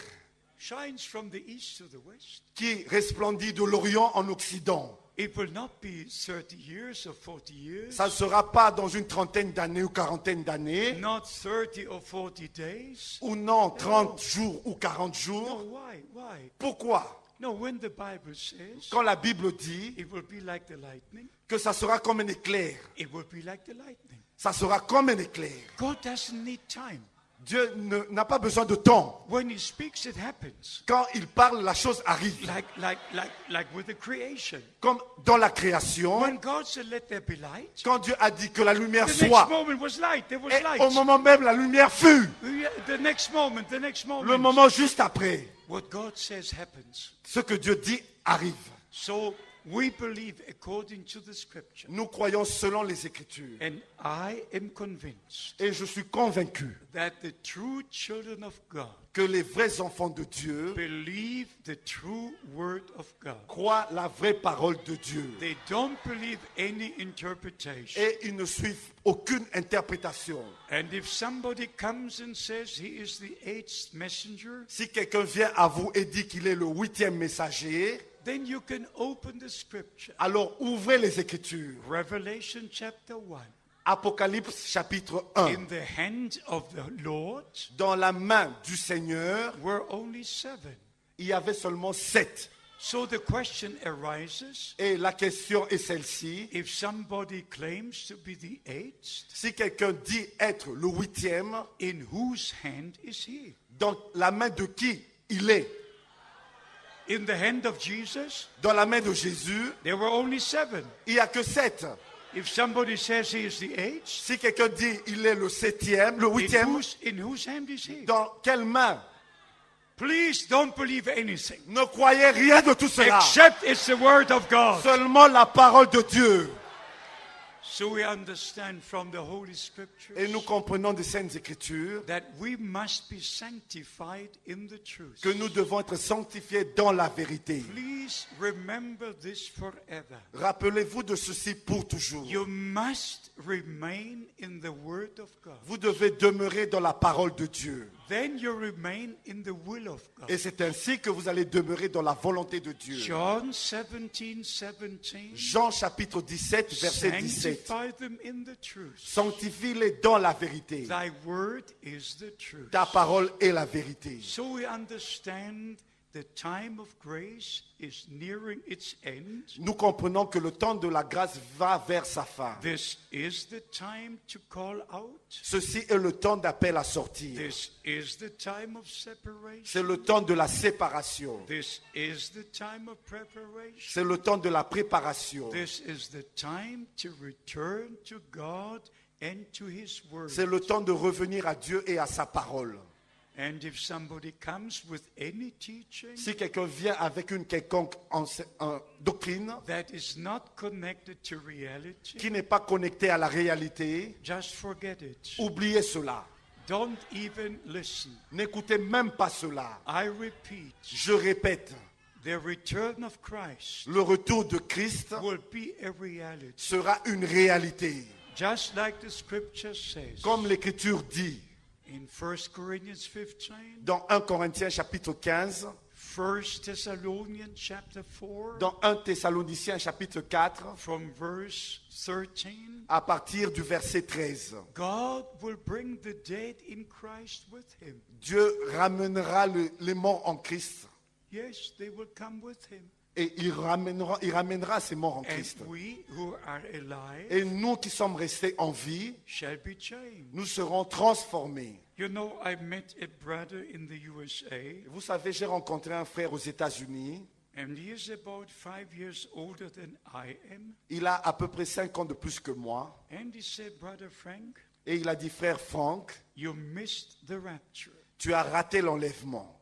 [SPEAKER 3] Shines from the east to the west.
[SPEAKER 4] qui resplendit de l'Orient en Occident.
[SPEAKER 3] It will not be 30 years or 40 years.
[SPEAKER 4] Ça ne sera pas dans une trentaine d'années ou quarantaine d'années,
[SPEAKER 3] Not 30 or 40 days.
[SPEAKER 4] ou non, 30 jours ou 40
[SPEAKER 3] No,
[SPEAKER 4] jours.
[SPEAKER 3] why?
[SPEAKER 4] Pourquoi?
[SPEAKER 3] No, when the Bible says
[SPEAKER 4] Quand la Bible dit
[SPEAKER 3] it will be like the lightning,
[SPEAKER 4] que ça sera comme un éclair,
[SPEAKER 3] it will be like the lightning.
[SPEAKER 4] ça sera comme un éclair.
[SPEAKER 3] God doesn't need time.
[SPEAKER 4] Dieu n'a pas besoin de temps.
[SPEAKER 3] When he speaks, it happens.
[SPEAKER 4] Quand il parle, la chose arrive.
[SPEAKER 3] Like with the creation.
[SPEAKER 4] Comme dans la création,
[SPEAKER 3] When God said, let there be light,
[SPEAKER 4] quand Dieu a dit que la lumière
[SPEAKER 3] the next
[SPEAKER 4] soit,
[SPEAKER 3] moment was light. There was
[SPEAKER 4] et
[SPEAKER 3] light.
[SPEAKER 4] au moment même, la lumière fut.
[SPEAKER 3] The next moment.
[SPEAKER 4] Le moment juste après,
[SPEAKER 3] What God says happens.
[SPEAKER 4] ce que Dieu dit arrive.
[SPEAKER 3] So we believe according to the scripture.
[SPEAKER 4] Nous croyons selon les Écritures.
[SPEAKER 3] And I am convinced
[SPEAKER 4] Et je suis convaincu
[SPEAKER 3] that the true children of God
[SPEAKER 4] que les vrais enfants de Dieu
[SPEAKER 3] believe the true word of God.
[SPEAKER 4] croient la vraie parole de Dieu.
[SPEAKER 3] They don't believe any interpretation.
[SPEAKER 4] Et ils ne suivent aucune interprétation.
[SPEAKER 3] And if somebody comes and says he is the 8th messenger,
[SPEAKER 4] Si quelqu'un vient à vous et dit qu'il est le 8e messager,
[SPEAKER 3] then you can open the scripture.
[SPEAKER 4] alors ouvrez les Écritures.
[SPEAKER 3] Revelation chapter 1.
[SPEAKER 4] Apocalypse chapitre 1.
[SPEAKER 3] In the hand of the Lord
[SPEAKER 4] Dans la main du Seigneur,
[SPEAKER 3] were only 7.
[SPEAKER 4] il y avait seulement 7.
[SPEAKER 3] So the question arises,
[SPEAKER 4] Et la question est celle-ci.
[SPEAKER 3] if somebody claims to be the 8th,
[SPEAKER 4] Si quelqu'un dit être le 8e,
[SPEAKER 3] in whose hand is he?
[SPEAKER 4] dans la main de qui il est?
[SPEAKER 3] In the hand of Jesus,
[SPEAKER 4] Dans la main de Jésus,
[SPEAKER 3] there were only 7.
[SPEAKER 4] il n'y a que 7.
[SPEAKER 3] If somebody says he is the 8th,
[SPEAKER 4] Si quelqu'un dit il est le 7e, le 8e,
[SPEAKER 3] in whose hand is he?
[SPEAKER 4] dans quelle main?
[SPEAKER 3] Please don't believe anything
[SPEAKER 4] Ne croyez rien de tout cela.
[SPEAKER 3] except it's the word of God.
[SPEAKER 4] Seulement la parole de Dieu.
[SPEAKER 3] So we understand from the Holy Scriptures
[SPEAKER 4] Et nous comprenons des Saintes Écritures
[SPEAKER 3] that we must be sanctified in the truth.
[SPEAKER 4] que nous devons être sanctifiés dans la vérité.
[SPEAKER 3] Please remember this forever.
[SPEAKER 4] Rappelez-vous de ceci pour toujours.
[SPEAKER 3] You must remain in the Word of God.
[SPEAKER 4] Vous devez demeurer dans la parole de Dieu.
[SPEAKER 3] Then you remain in the will of God.
[SPEAKER 4] Et c'est ainsi que vous allez demeurer dans la volonté de Dieu.
[SPEAKER 3] John 17:17.
[SPEAKER 4] Jean chapitre 17, verset 17.
[SPEAKER 3] Sanctify them in the truth.
[SPEAKER 4] Sanctifie-les dans la vérité.
[SPEAKER 3] Thy word is the truth.
[SPEAKER 4] Ta parole est la vérité.
[SPEAKER 3] So we understand the time of grace is nearing its end.
[SPEAKER 4] Nous comprenons que le temps de la grâce va vers sa fin.
[SPEAKER 3] This is the time to call out.
[SPEAKER 4] Ceci est le temps d'appel à sortir.
[SPEAKER 3] This is the time of separation.
[SPEAKER 4] C'est le temps de la séparation.
[SPEAKER 3] This is the time of preparation.
[SPEAKER 4] C'est le temps de la préparation.
[SPEAKER 3] This is the time to return to God and to His Word.
[SPEAKER 4] C'est le temps de revenir à Dieu et à sa parole.
[SPEAKER 3] And if somebody comes with any teaching
[SPEAKER 4] Si quelqu'un vient avec une quelconque doctrine
[SPEAKER 3] that is not connected to reality,
[SPEAKER 4] qui n'est pas connectée à la réalité,
[SPEAKER 3] just forget it.
[SPEAKER 4] oubliez cela.
[SPEAKER 3] Don't even listen.
[SPEAKER 4] N'écoutez même pas cela.
[SPEAKER 3] I repeat,
[SPEAKER 4] Je répète,
[SPEAKER 3] the return of Christ
[SPEAKER 4] le retour de Christ
[SPEAKER 3] will be a reality.
[SPEAKER 4] sera une réalité.
[SPEAKER 3] Just like the scripture says
[SPEAKER 4] Comme l'Écriture dit
[SPEAKER 3] in 1 Corinthians 15,
[SPEAKER 4] dans 1 Corinthiens chapitre 15,
[SPEAKER 3] 1 Thessalonians chapter 4,
[SPEAKER 4] dans 1 Thessaloniciens chapitre 4,
[SPEAKER 3] from verse 13,
[SPEAKER 4] à partir du verset 13.
[SPEAKER 3] God will bring the dead in Christ with him.
[SPEAKER 4] Dieu ramènera les morts en Christ.
[SPEAKER 3] Yes, they will come with him.
[SPEAKER 4] Et il ramènera ces morts en
[SPEAKER 3] And
[SPEAKER 4] Christ.
[SPEAKER 3] we who are alive
[SPEAKER 4] Et nous qui sommes restés en vie,
[SPEAKER 3] shall be changed.
[SPEAKER 4] nous serons transformés.
[SPEAKER 3] You know, I met a brother in the USA,
[SPEAKER 4] Vous savez, j'ai rencontré un frère aux États-Unis.
[SPEAKER 3] and he is about 5 years older than I am.
[SPEAKER 4] Il a à peu près 5 ans de plus que moi.
[SPEAKER 3] And he said, Brother Frank,
[SPEAKER 4] Et il a dit, frère Franck,
[SPEAKER 3] you missed the rapture.
[SPEAKER 4] tu as raté l'enlèvement.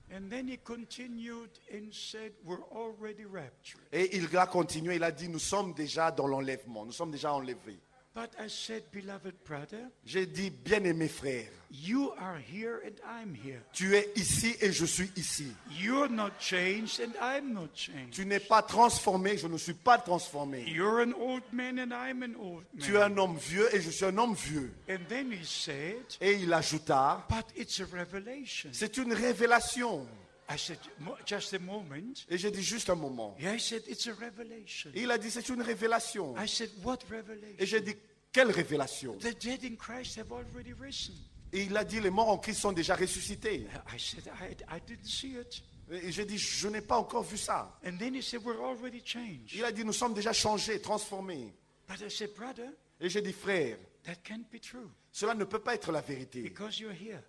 [SPEAKER 3] And then he continued and said, we're already raptured.
[SPEAKER 4] Et il a continué, il a dit, nous sommes déjà dans l'enlèvement, nous sommes déjà enlevés.
[SPEAKER 3] But I said, beloved brother,
[SPEAKER 4] J'ai dit, bien-aimé frère,
[SPEAKER 3] you are here and I'm here.
[SPEAKER 4] tu es ici et je suis ici.
[SPEAKER 3] You're not changed and I'm not changed.
[SPEAKER 4] Tu n'es pas transformé, je ne suis pas transformé.
[SPEAKER 3] You're an old man and I'm an old
[SPEAKER 4] Tu es un
[SPEAKER 3] man.
[SPEAKER 4] homme vieux et je suis un homme vieux.
[SPEAKER 3] And then he said,
[SPEAKER 4] Et il ajouta,
[SPEAKER 3] but it's a revelation.
[SPEAKER 4] c'est une révélation.
[SPEAKER 3] I said, just a moment.
[SPEAKER 4] Et j'ai dit juste un moment.
[SPEAKER 3] Yeah, I said, it's a revelation.
[SPEAKER 4] Et il a dit, c'est une révélation.
[SPEAKER 3] I said, what
[SPEAKER 4] Et
[SPEAKER 3] revelation?
[SPEAKER 4] j'ai dit, quelle révélation?
[SPEAKER 3] The dead in Christ have already risen.
[SPEAKER 4] Et il a dit, les morts en Christ sont déjà ressuscités.
[SPEAKER 3] I said, I didn't see it.
[SPEAKER 4] Et j'ai dit, je n'ai pas encore vu ça.
[SPEAKER 3] And then he said, we're already changed.
[SPEAKER 4] Il a dit, nous sommes déjà changés, transformés.
[SPEAKER 3] But I said, brother,
[SPEAKER 4] Et j'ai dit, frère,
[SPEAKER 3] that can't be true
[SPEAKER 4] cela ne peut pas être la vérité.
[SPEAKER 3] because you're here.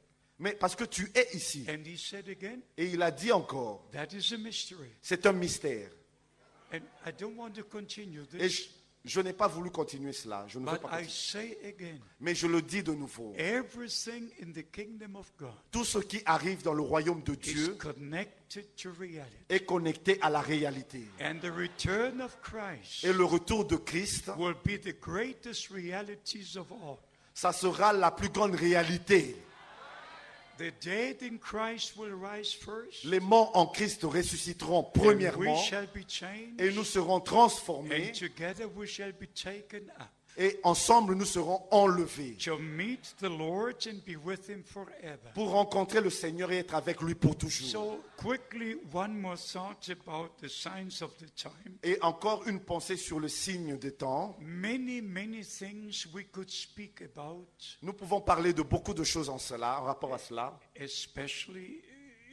[SPEAKER 4] Mais parce que tu es ici.
[SPEAKER 3] And he said again,
[SPEAKER 4] Et il a dit encore,
[SPEAKER 3] that is a mystery.
[SPEAKER 4] c'est un mystère.
[SPEAKER 3] And I don't want to continue
[SPEAKER 4] Et
[SPEAKER 3] this,
[SPEAKER 4] je n'ai pas voulu continuer cela. Je ne veux
[SPEAKER 3] but
[SPEAKER 4] pas
[SPEAKER 3] I
[SPEAKER 4] continuer.
[SPEAKER 3] say again,
[SPEAKER 4] Mais je le dis de nouveau.
[SPEAKER 3] everything in the kingdom of God
[SPEAKER 4] Tout ce qui arrive dans le royaume de
[SPEAKER 3] is
[SPEAKER 4] Dieu
[SPEAKER 3] connected to reality.
[SPEAKER 4] est connecté à la réalité.
[SPEAKER 3] And the return of Christ
[SPEAKER 4] Et le retour de Christ,
[SPEAKER 3] will be the greatest realities of all.
[SPEAKER 4] ça sera la plus grande réalité.
[SPEAKER 3] The dead in Christ will rise first,
[SPEAKER 4] Les morts en Christ ressusciteront
[SPEAKER 3] and we
[SPEAKER 4] premièrement
[SPEAKER 3] shall be changed,
[SPEAKER 4] et nous serons transformés
[SPEAKER 3] and together we shall be taken up
[SPEAKER 4] et ensemble nous serons enlevés
[SPEAKER 3] to meet the Lord and be with Him forever.
[SPEAKER 4] pour rencontrer le Seigneur et être avec lui pour toujours.
[SPEAKER 3] So quickly, one more thought about the signs of the time.
[SPEAKER 4] Et encore une pensée sur le signe des temps.
[SPEAKER 3] Many things we could speak about,
[SPEAKER 4] Nous pouvons parler de beaucoup de choses en cela, en rapport à cela,
[SPEAKER 3] especially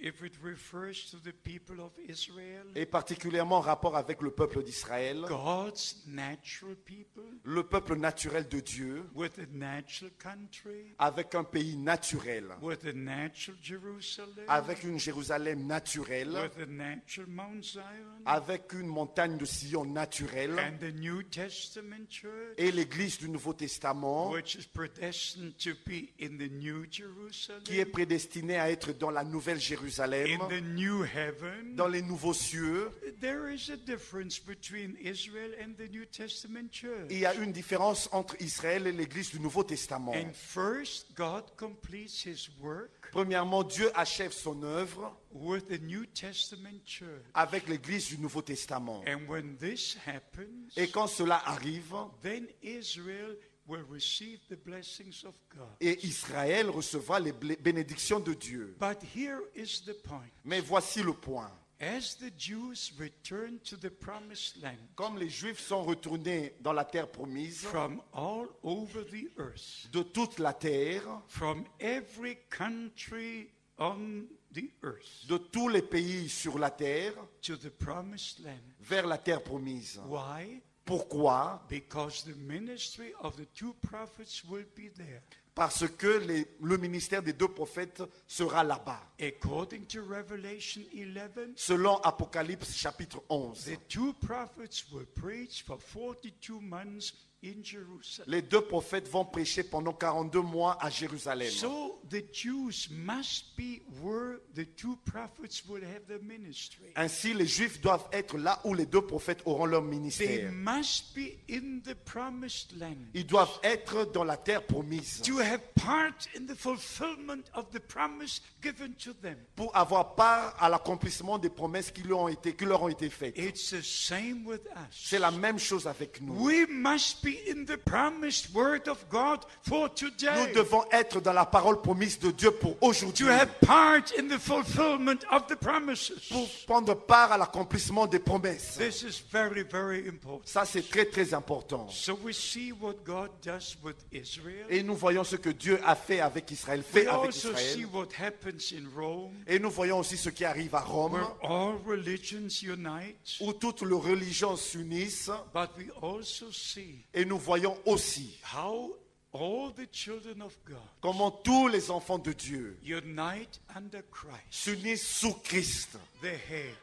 [SPEAKER 3] if it refers to the people of Israel,
[SPEAKER 4] et particulièrement en rapport avec le peuple d'Israël,
[SPEAKER 3] God's natural people
[SPEAKER 4] le peuple naturel de Dieu,
[SPEAKER 3] with a natural country,
[SPEAKER 4] avec un pays naturel,
[SPEAKER 3] with a natural Jerusalem,
[SPEAKER 4] avec une Jérusalem naturelle,
[SPEAKER 3] with a natural Mount Zion,
[SPEAKER 4] avec une montagne de Sion naturelle,
[SPEAKER 3] and the New Testament church,
[SPEAKER 4] et l'Église du Nouveau Testament,
[SPEAKER 3] which is predestined to be in the New Jerusalem,
[SPEAKER 4] qui est prédestinée à être dans la nouvelle Jérusalem,
[SPEAKER 3] in the new heaven.
[SPEAKER 4] dans les nouveaux cieux.
[SPEAKER 3] There is a difference between Israel and the New Testament church.
[SPEAKER 4] Il y a une différence entre Israël et l'Église du Nouveau Testament.
[SPEAKER 3] And first, God completes His work
[SPEAKER 4] Premièrement, Dieu achève son œuvre
[SPEAKER 3] with the New Testament church.
[SPEAKER 4] avec l'Église du Nouveau Testament.
[SPEAKER 3] And when this happens,
[SPEAKER 4] Et quand cela arrive,
[SPEAKER 3] then Israel will receive the blessings of God.
[SPEAKER 4] et Israël recevra les bénédictions de Dieu.
[SPEAKER 3] But here is the point.
[SPEAKER 4] Mais voici le point.
[SPEAKER 3] As the Jews return to the promised land
[SPEAKER 4] Comme les Juifs sont retournés dans la terre promise,
[SPEAKER 3] from all over the earth,
[SPEAKER 4] de toute la terre,
[SPEAKER 3] from every country on the earth,
[SPEAKER 4] de tous les pays sur la terre,
[SPEAKER 3] to the promised land.
[SPEAKER 4] vers la terre promise.
[SPEAKER 3] Why?
[SPEAKER 4] Pourquoi?
[SPEAKER 3] Because the ministry of the two prophets will be there.
[SPEAKER 4] Parce que le ministère des deux prophètes sera là-bas.
[SPEAKER 3] According to Revelation 11,
[SPEAKER 4] Selon Apocalypse chapitre 11,
[SPEAKER 3] the two prophets will preach for 42 months in Jerusalem.
[SPEAKER 4] les deux prophètes vont prêcher pendant 42 mois à Jérusalem.
[SPEAKER 3] So the Jews must be where the two prophets will have their ministry.
[SPEAKER 4] Ainsi, les Juifs doivent être là où les deux prophètes auront leur
[SPEAKER 3] They
[SPEAKER 4] ministère.
[SPEAKER 3] must be in the promised land
[SPEAKER 4] Ils doivent être dans la terre promise
[SPEAKER 3] to have part in the fulfillment of the promise given to them.
[SPEAKER 4] pour avoir part à l'accomplissement des promesses qui leur ont été faites.
[SPEAKER 3] It's the same with us.
[SPEAKER 4] C'est la même chose avec nous.
[SPEAKER 3] We must be be in the promised word of God for
[SPEAKER 4] Nous
[SPEAKER 3] today.
[SPEAKER 4] devons être dans la parole promise de Dieu pour aujourd'hui,
[SPEAKER 3] To have part in the fulfillment of the promises.
[SPEAKER 4] pour prendre part à l'accomplissement des promesses.
[SPEAKER 3] This is very, very important.
[SPEAKER 4] Ça, c'est très, très important.
[SPEAKER 3] So we see what God does with Israel.
[SPEAKER 4] Et nous voyons ce que Dieu a fait avec Israël,
[SPEAKER 3] We
[SPEAKER 4] fait avec
[SPEAKER 3] also see
[SPEAKER 4] Israël.
[SPEAKER 3] what happens in Rome,
[SPEAKER 4] Et nous voyons aussi ce qui arrive à Rome,
[SPEAKER 3] where all religions unite.
[SPEAKER 4] où toutes les religions s'unissent.
[SPEAKER 3] But we also see
[SPEAKER 4] Et nous voyons aussi
[SPEAKER 3] how all the children of God
[SPEAKER 4] comment tous les enfants de Dieu
[SPEAKER 3] unite under Christ,
[SPEAKER 4] s'unissent sous Christ,
[SPEAKER 3] the head,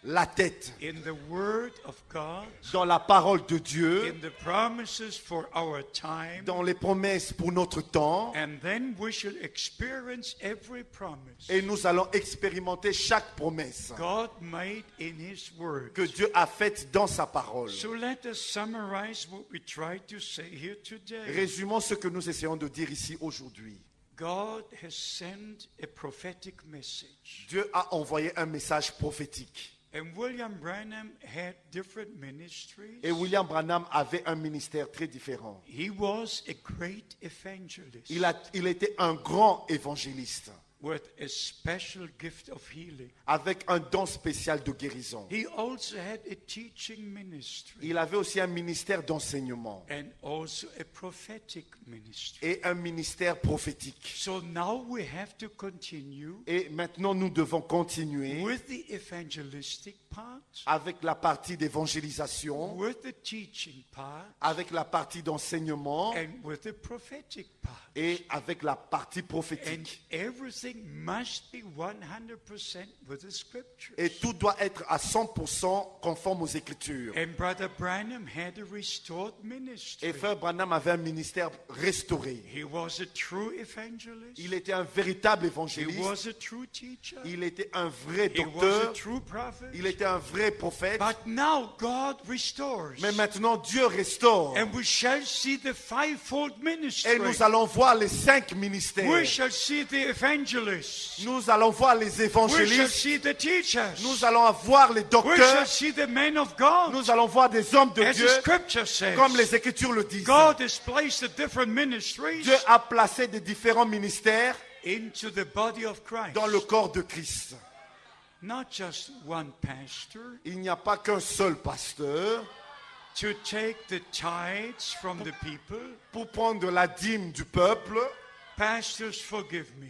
[SPEAKER 4] la tête,
[SPEAKER 3] in the word of God,
[SPEAKER 4] dans la parole de Dieu,
[SPEAKER 3] in the promises for our time,
[SPEAKER 4] dans les promesses pour notre temps.
[SPEAKER 3] and then we shall experience every promise
[SPEAKER 4] Et nous allons expérimenter chaque promesse
[SPEAKER 3] God made in His word.
[SPEAKER 4] que Dieu a faite dans sa parole.
[SPEAKER 3] So let us summarize what we try to say here today.
[SPEAKER 4] Résumons ce que nous essayons de dire ici aujourd'hui.
[SPEAKER 3] God has sent a prophetic message.
[SPEAKER 4] Dieu a envoyé un message prophétique.
[SPEAKER 3] And William Branham had different ministries.
[SPEAKER 4] Et William Branham avait un ministère très différent.
[SPEAKER 3] He was a great evangelist
[SPEAKER 4] Il était un grand évangéliste
[SPEAKER 3] with a special gift of healing.
[SPEAKER 4] avec un don spécial de guérison.
[SPEAKER 3] He also had a teaching ministry
[SPEAKER 4] Il avait aussi un ministère d'enseignement
[SPEAKER 3] and also a prophetic ministry.
[SPEAKER 4] et un ministère prophétique.
[SPEAKER 3] So now we have to continue
[SPEAKER 4] Et maintenant, nous devons continuer
[SPEAKER 3] with the evangelistic part,
[SPEAKER 4] avec la partie d'évangélisation,
[SPEAKER 3] with the teaching part,
[SPEAKER 4] avec la partie d'enseignement
[SPEAKER 3] and with the prophetic part.
[SPEAKER 4] et avec la partie
[SPEAKER 3] And
[SPEAKER 4] prophétique.
[SPEAKER 3] everything must be 100% with the scriptures.
[SPEAKER 4] Et tout doit être à 100% conforme aux Écritures.
[SPEAKER 3] And Brother Branham had a restored ministry.
[SPEAKER 4] Et Frère Branham avait un ministère restauré.
[SPEAKER 3] He was a true evangelist.
[SPEAKER 4] Il était un véritable
[SPEAKER 3] He
[SPEAKER 4] évangéliste.
[SPEAKER 3] was a true teacher.
[SPEAKER 4] Il était un vrai
[SPEAKER 3] He was a
[SPEAKER 4] docteur.
[SPEAKER 3] true prophet.
[SPEAKER 4] Il était un vrai prophète.
[SPEAKER 3] But now God restores.
[SPEAKER 4] Mais maintenant, Dieu restaure.
[SPEAKER 3] And we shall see the fivefold ministry.
[SPEAKER 4] Et nous allons voir les 5
[SPEAKER 3] We
[SPEAKER 4] ministères.
[SPEAKER 3] shall see the evangelists.
[SPEAKER 4] Nous allons voir les
[SPEAKER 3] We shall
[SPEAKER 4] évangélistes.
[SPEAKER 3] see the teachers.
[SPEAKER 4] Nous allons voir les
[SPEAKER 3] We shall
[SPEAKER 4] docteurs.
[SPEAKER 3] see the men of God.
[SPEAKER 4] Nous allons voir des hommes de
[SPEAKER 3] As
[SPEAKER 4] Dieu,
[SPEAKER 3] the scripture says,
[SPEAKER 4] comme les Écritures le disent.
[SPEAKER 3] God has placed the different ministries
[SPEAKER 4] Dieu a placé des différents ministères
[SPEAKER 3] into the body of Christ.
[SPEAKER 4] dans le corps de Christ.
[SPEAKER 3] Not just one pastor
[SPEAKER 4] Il n'y a pas qu'un seul pasteur
[SPEAKER 3] to take the tithes from the people.
[SPEAKER 4] pour prendre la dîme du peuple.
[SPEAKER 3] Pastors, forgive me.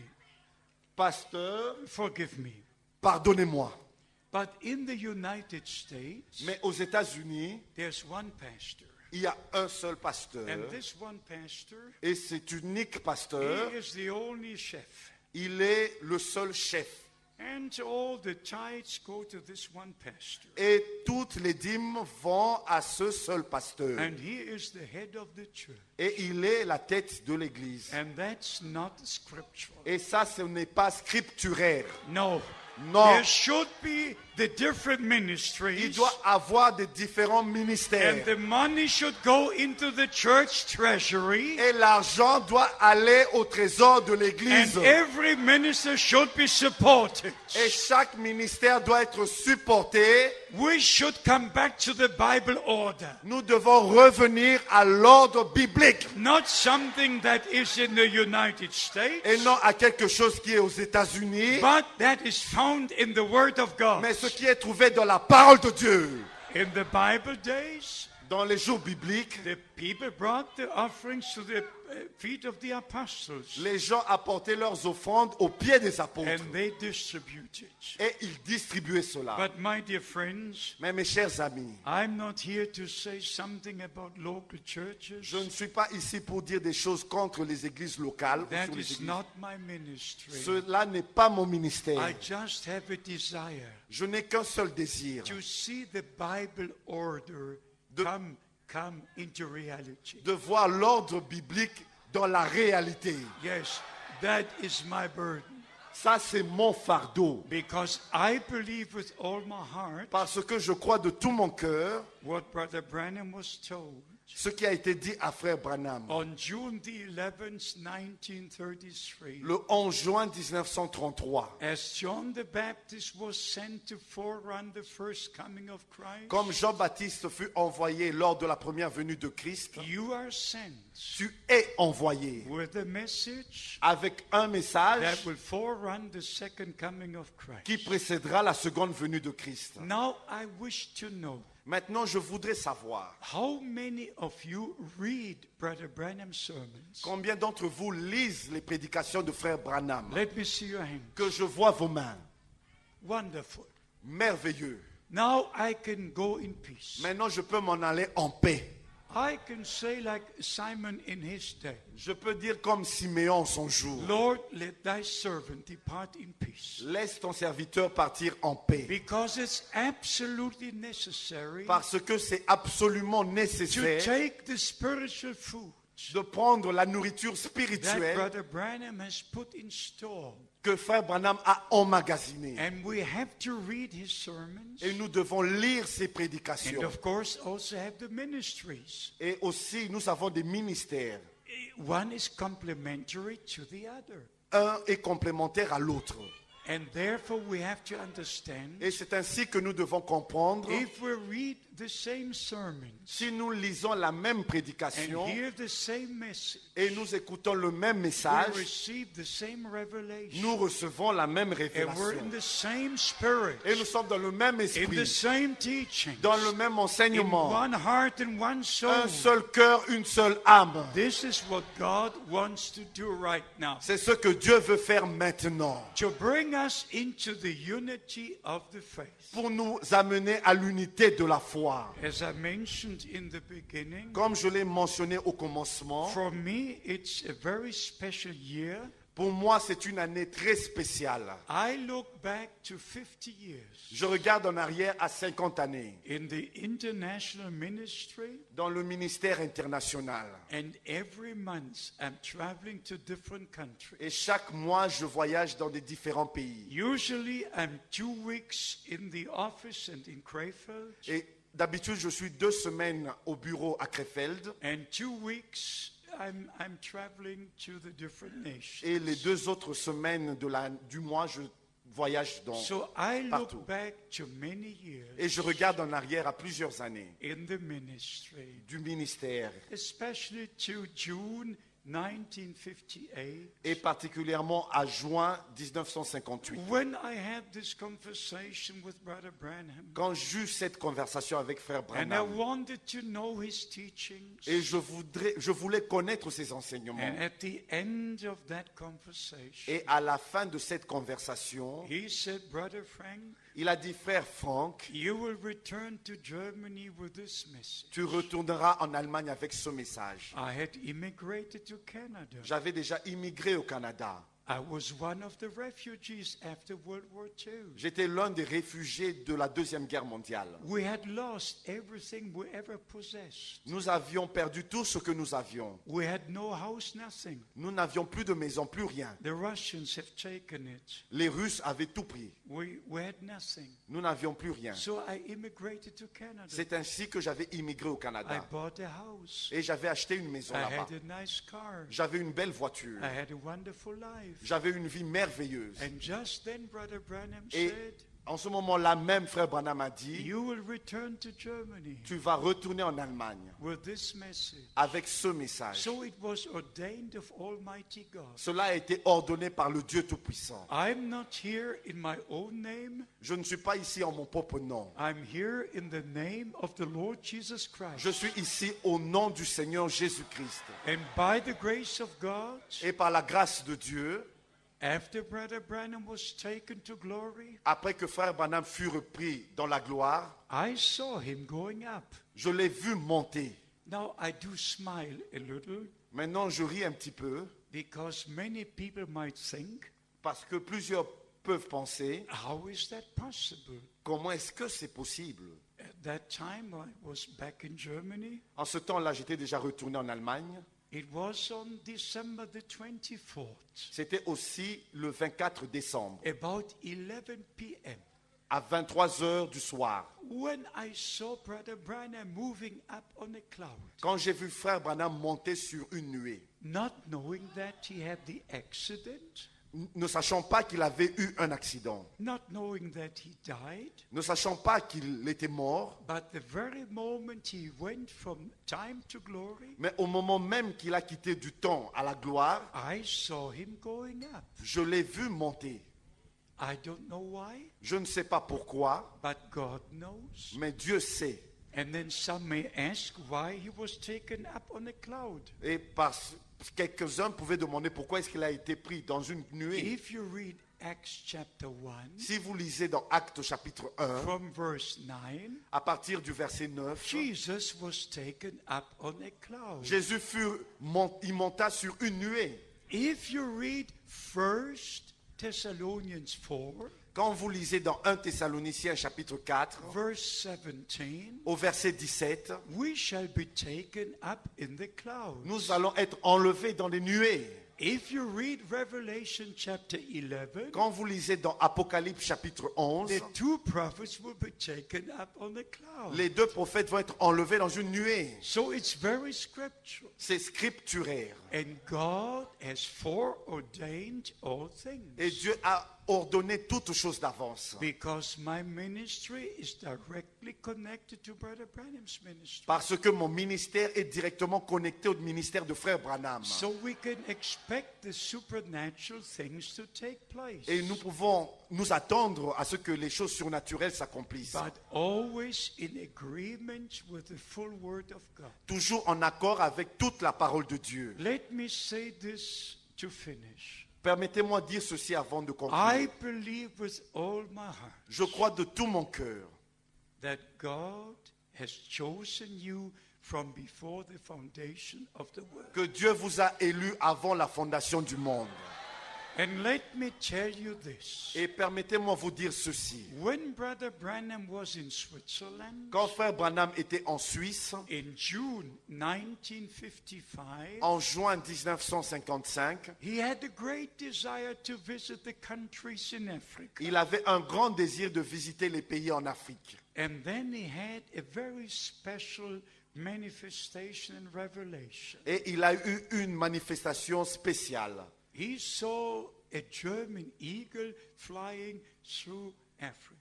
[SPEAKER 4] Pasteur,
[SPEAKER 3] Forgive me.
[SPEAKER 4] pardonnez-moi.
[SPEAKER 3] But in the United States,
[SPEAKER 4] Mais aux États-Unis,
[SPEAKER 3] there's one pastor.
[SPEAKER 4] il y a un seul pasteur.
[SPEAKER 3] And this one pastor,
[SPEAKER 4] Et cet unique
[SPEAKER 3] he
[SPEAKER 4] pasteur,
[SPEAKER 3] is the only chef.
[SPEAKER 4] il est le seul chef.
[SPEAKER 3] And all the tithes go to this one pastor.
[SPEAKER 4] Et toutes les dîmes vont à ce seul pasteur.
[SPEAKER 3] And he is the head of the church.
[SPEAKER 4] Et il est la tête de l'Église.
[SPEAKER 3] And that's not scriptural.
[SPEAKER 4] Et ça, ce n'est pas scripturaire.
[SPEAKER 3] No.
[SPEAKER 4] Non.
[SPEAKER 3] There should be the different
[SPEAKER 4] Il
[SPEAKER 3] ministries.
[SPEAKER 4] doit avoir des différents
[SPEAKER 3] And
[SPEAKER 4] ministères.
[SPEAKER 3] the money should go into the church treasury.
[SPEAKER 4] Et l'argent doit aller au trésor de
[SPEAKER 3] And
[SPEAKER 4] l'Église.
[SPEAKER 3] every minister should be supported.
[SPEAKER 4] Et chaque ministère doit être supporté.
[SPEAKER 3] We should come back to the Bible order.
[SPEAKER 4] Nous devons revenir à l'ordre biblique
[SPEAKER 3] Not something that is in the United States,
[SPEAKER 4] et non à quelque chose qui est aux États-Unis,
[SPEAKER 3] but that is found in the Word of God.
[SPEAKER 4] mais ce qui est trouvé dans la parole de Dieu.
[SPEAKER 3] In the Bible days,
[SPEAKER 4] Dans les jours bibliques,
[SPEAKER 3] the people brought the offerings to the feet of the apostles,
[SPEAKER 4] les gens apportaient leurs offrandes aux pieds des apôtres
[SPEAKER 3] and they distributed.
[SPEAKER 4] et ils distribuaient cela.
[SPEAKER 3] But my dear friends,
[SPEAKER 4] Mais mes chers amis,
[SPEAKER 3] I'm not here to say something about local churches.
[SPEAKER 4] je ne suis pas ici pour dire des choses contre les églises locales ou
[SPEAKER 3] That
[SPEAKER 4] sur les
[SPEAKER 3] is
[SPEAKER 4] églises.
[SPEAKER 3] not my ministry.
[SPEAKER 4] Cela n'est pas mon ministère.
[SPEAKER 3] I just have a desire
[SPEAKER 4] Je n'ai qu'un seul désir,
[SPEAKER 3] to see the Bible order come into reality.
[SPEAKER 4] de voir l'ordre biblique dans la réalité.
[SPEAKER 3] Yes, that is my burden.
[SPEAKER 4] Ça, c'est mon fardeau.
[SPEAKER 3] Because I believe with all my heart
[SPEAKER 4] Parce que je crois de tout mon cœur
[SPEAKER 3] what Brother Branham was told.
[SPEAKER 4] Ce qui a été dit à frère Branham
[SPEAKER 3] On June the 11th, 1933,
[SPEAKER 4] le 11 juin 1933.
[SPEAKER 3] as John the Baptist was sent to forerun the first coming of Christ,
[SPEAKER 4] Comme Jean-Baptiste fut envoyé lors de la première venue de Christ,
[SPEAKER 3] you are sent
[SPEAKER 4] tu es envoyé
[SPEAKER 3] with a message
[SPEAKER 4] avec un message
[SPEAKER 3] that will forerun the second coming of
[SPEAKER 4] qui
[SPEAKER 3] Christ.
[SPEAKER 4] précédera la seconde venue de Christ.
[SPEAKER 3] Now I wish to know,
[SPEAKER 4] Maintenant, je voudrais savoir
[SPEAKER 3] how many of you read Brother Branham's sermons?
[SPEAKER 4] combien d'entre vous lisent les prédications de frère Branham.
[SPEAKER 3] Let me see your hand.
[SPEAKER 4] Que je vois vos mains.
[SPEAKER 3] Wonderful.
[SPEAKER 4] Merveilleux.
[SPEAKER 3] Now I can go in peace.
[SPEAKER 4] Maintenant, je peux m'en aller en paix.
[SPEAKER 3] I can say like Simon in his day,
[SPEAKER 4] Je peux dire comme Siméon son jour.
[SPEAKER 3] Lord, let thy servant depart in peace.
[SPEAKER 4] Laisse ton serviteur partir en paix.
[SPEAKER 3] Because it's absolutely necessary
[SPEAKER 4] Parce que c'est absolument
[SPEAKER 3] to
[SPEAKER 4] nécessaire
[SPEAKER 3] take the spiritual food
[SPEAKER 4] de prendre la nourriture
[SPEAKER 3] that
[SPEAKER 4] spirituelle
[SPEAKER 3] Brother Branham has put in store.
[SPEAKER 4] que frère Branham a emmagasinée.
[SPEAKER 3] And we have to read his sermons.
[SPEAKER 4] Et nous devons lire ses
[SPEAKER 3] And
[SPEAKER 4] prédications.
[SPEAKER 3] of course also have the ministries.
[SPEAKER 4] Et aussi, nous avons des ministères.
[SPEAKER 3] One is complementary to the other.
[SPEAKER 4] Un est complémentaire à l'autre.
[SPEAKER 3] And therefore we have to understand,
[SPEAKER 4] Et c'est ainsi que nous devons comprendre,
[SPEAKER 3] if we read the same sermons
[SPEAKER 4] si nous lisons la même
[SPEAKER 3] and
[SPEAKER 4] prédication
[SPEAKER 3] hear the same message,
[SPEAKER 4] et nous écoutons le même
[SPEAKER 3] we
[SPEAKER 4] message,
[SPEAKER 3] receive the same revelation.
[SPEAKER 4] nous recevons la même
[SPEAKER 3] And we're
[SPEAKER 4] révélation.
[SPEAKER 3] in the same spirit,
[SPEAKER 4] Et nous sommes dans le même
[SPEAKER 3] in the
[SPEAKER 4] esprit,
[SPEAKER 3] same teaching,
[SPEAKER 4] dans le même
[SPEAKER 3] in
[SPEAKER 4] enseignement.
[SPEAKER 3] one heart and one soul.
[SPEAKER 4] Un seul cœur, une seule âme.
[SPEAKER 3] This is what God wants to do right now.
[SPEAKER 4] C'est ce que Dieu veut faire maintenant.
[SPEAKER 3] To bring us into the unity of the faith.
[SPEAKER 4] Pour nous amener à l'unité de la foi.
[SPEAKER 3] As I mentioned in the beginning,
[SPEAKER 4] Comme je l'ai mentionné au commencement,
[SPEAKER 3] for me it's a very special year.
[SPEAKER 4] pour moi c'est une année très spéciale.
[SPEAKER 3] I look back to 50 years
[SPEAKER 4] Je regarde en arrière à 50 années
[SPEAKER 3] in the international ministry,
[SPEAKER 4] dans le ministère international.
[SPEAKER 3] and every month I'm traveling to different countries.
[SPEAKER 4] Et chaque mois, je voyage dans des différents pays.
[SPEAKER 3] Usually I'm 2 weeks in the office and in Krefeld,
[SPEAKER 4] Et d'habitude, je suis 2 semaines au bureau à Krefeld.
[SPEAKER 3] and 2 weeks I'm traveling to the different nations.
[SPEAKER 4] Et les 2 autres semaines du mois, je voyage
[SPEAKER 3] So I
[SPEAKER 4] partout.
[SPEAKER 3] look back to many years
[SPEAKER 4] Et je regarde en arrière à plusieurs années
[SPEAKER 3] in the ministry,
[SPEAKER 4] du ministère.
[SPEAKER 3] especially to June 1958,
[SPEAKER 4] Et particulièrement à juin 1958.
[SPEAKER 3] when I had this conversation with Brother Branham,
[SPEAKER 4] Quand j'eus cette conversation avec frère
[SPEAKER 3] and I
[SPEAKER 4] Branham.
[SPEAKER 3] wanted to know his teachings.
[SPEAKER 4] Et je voulais connaître ses enseignements.
[SPEAKER 3] And at the end of that conversation,
[SPEAKER 4] Et à la fin de cette conversation,
[SPEAKER 3] he said, Brother Frank,
[SPEAKER 4] il a dit, frère Franck,
[SPEAKER 3] you will return to Germany with this message.
[SPEAKER 4] tu retourneras en Allemagne avec ce message.
[SPEAKER 3] I had immigrated to Canada.
[SPEAKER 4] J'avais déjà immigré au Canada.
[SPEAKER 3] I was one of the refugees after World War II.
[SPEAKER 4] J'étais l'un des réfugiés de la Deuxième Guerre mondiale.
[SPEAKER 3] We had lost everything we ever possessed.
[SPEAKER 4] Nous avions perdu tout ce que nous avions.
[SPEAKER 3] We had no house, nothing.
[SPEAKER 4] Nous n'avions plus de maison, plus rien.
[SPEAKER 3] The Russians have taken it.
[SPEAKER 4] Les Russes avaient tout pris.
[SPEAKER 3] We had nothing.
[SPEAKER 4] Nous n'avions plus rien.
[SPEAKER 3] So I immigrated to Canada.
[SPEAKER 4] C'est ainsi que j'avais immigré au
[SPEAKER 3] I
[SPEAKER 4] Canada.
[SPEAKER 3] bought a house.
[SPEAKER 4] Et j'avais acheté une maison
[SPEAKER 3] I
[SPEAKER 4] là-bas.
[SPEAKER 3] had a nice car.
[SPEAKER 4] J'avais une belle voiture.
[SPEAKER 3] I had a wonderful life.
[SPEAKER 4] J'avais une vie merveilleuse.
[SPEAKER 3] And just then, Brother Branham
[SPEAKER 4] Et
[SPEAKER 3] said,
[SPEAKER 4] en ce moment-là même, frère Branham a dit,
[SPEAKER 3] you will return to Germany
[SPEAKER 4] tu vas retourner en Allemagne
[SPEAKER 3] with this message.
[SPEAKER 4] avec ce message.
[SPEAKER 3] So it was ordained of Almighty God.
[SPEAKER 4] Cela a été ordonné par le Dieu Tout-Puissant.
[SPEAKER 3] I'm not here in my own name.
[SPEAKER 4] Je ne suis pas ici en mon propre nom.
[SPEAKER 3] I'm here in the name of the Lord Jesus Christ.
[SPEAKER 4] Je suis ici au nom du Seigneur Jésus-Christ.
[SPEAKER 3] And by the grace of God,
[SPEAKER 4] Et par la grâce de Dieu,
[SPEAKER 3] after Brother Branham was taken to glory,
[SPEAKER 4] après que frère Branham fut repris dans la gloire,
[SPEAKER 3] I saw him going up.
[SPEAKER 4] je l'ai vu monter.
[SPEAKER 3] Now I do smile a little
[SPEAKER 4] Maintenant, je ris un petit peu
[SPEAKER 3] because many people might think,
[SPEAKER 4] parce que plusieurs peuvent penser,
[SPEAKER 3] how is that possible?
[SPEAKER 4] comment est-ce que c'est possible?
[SPEAKER 3] At that time I was back in Germany.
[SPEAKER 4] En ce temps-là, j'étais déjà retourné en Allemagne.
[SPEAKER 3] It was on December the 24th,
[SPEAKER 4] C'était aussi le 24 décembre,
[SPEAKER 3] about 11 p.m.
[SPEAKER 4] à 23 heures du soir.
[SPEAKER 3] when I saw Brother Branham moving up on a cloud,
[SPEAKER 4] Quand j'ai vu frère Branham monter sur une nuée,
[SPEAKER 3] not knowing that he had the accident,
[SPEAKER 4] ne sachant pas qu'il avait eu un accident,
[SPEAKER 3] not knowing that he died,
[SPEAKER 4] ne sachant pas qu'il était mort,
[SPEAKER 3] but the very moment he went from time to glory,
[SPEAKER 4] mais au moment même qu'il a quitté du temps à la gloire,
[SPEAKER 3] I saw him going up.
[SPEAKER 4] je l'ai vu monter.
[SPEAKER 3] I don't know why,
[SPEAKER 4] Je ne sais pas pourquoi,
[SPEAKER 3] but God knows.
[SPEAKER 4] mais Dieu sait.
[SPEAKER 3] And then some may ask why he was taken up on a cloud.
[SPEAKER 4] Et parce quelques-uns pouvaient demander pourquoi est-ce qu'il a été pris dans une nuée.
[SPEAKER 3] If you read Acts chapter 1
[SPEAKER 4] Si vous lisez dans Actes chapitre 1,
[SPEAKER 3] from verse 9,
[SPEAKER 4] à partir du verset 9,
[SPEAKER 3] Jesus was taken up on a cloud.
[SPEAKER 4] Jésus il monta sur une nuée.
[SPEAKER 3] If you read 1 Thessalonians 4,
[SPEAKER 4] Quand vous lisez dans 1 Thessaloniciens chapitre 4,
[SPEAKER 3] verse 17,
[SPEAKER 4] au verset 17,
[SPEAKER 3] we shall be taken up in the clouds.
[SPEAKER 4] nous allons être enlevés dans les nuées.
[SPEAKER 3] If you read Revelation chapter 11,
[SPEAKER 4] Quand vous lisez dans Apocalypse chapitre 11,
[SPEAKER 3] the two prophets will be taken up on a cloud.
[SPEAKER 4] les deux prophètes vont être enlevés dans une nuée.
[SPEAKER 3] So it's very scriptural.
[SPEAKER 4] C'est scripturaire.
[SPEAKER 3] And God has foreordained all things.
[SPEAKER 4] Et Dieu a ordonné toutes choses d'avance.
[SPEAKER 3] Because my ministry is directly connected to Brother Branham's ministry.
[SPEAKER 4] Parce que mon ministère est directement connecté au ministère de frère Branham.
[SPEAKER 3] So we can expect the supernatural things to take place.
[SPEAKER 4] Et nous pouvons nous attendre à ce que les choses surnaturelles s'accomplissent.
[SPEAKER 3] But always in agreement with the full word of God.
[SPEAKER 4] Toujours en accord avec toute la parole de Dieu.
[SPEAKER 3] Let me say this to finish.
[SPEAKER 4] Permettez-moi de dire ceci avant de
[SPEAKER 3] I
[SPEAKER 4] conclure.
[SPEAKER 3] believe with all my heart
[SPEAKER 4] Je crois de tout mon cœur
[SPEAKER 3] that God has chosen you from before the foundation of the world.
[SPEAKER 4] que Dieu vous a élu avant la fondation du monde.
[SPEAKER 3] And let me tell you this.
[SPEAKER 4] Et permettez-moi vous dire ceci.
[SPEAKER 3] When Brother Branham was in Switzerland
[SPEAKER 4] Quand frère Branham était en Suisse,
[SPEAKER 3] in June 1955,
[SPEAKER 4] en juin 1955,
[SPEAKER 3] he had a great desire to visit the countries in Africa.
[SPEAKER 4] il avait un grand désir de visiter les pays en Afrique.
[SPEAKER 3] And then he had a very special manifestation and revelation.
[SPEAKER 4] Et il a eu une manifestation spéciale.
[SPEAKER 3] He saw a German eagle flying through Africa.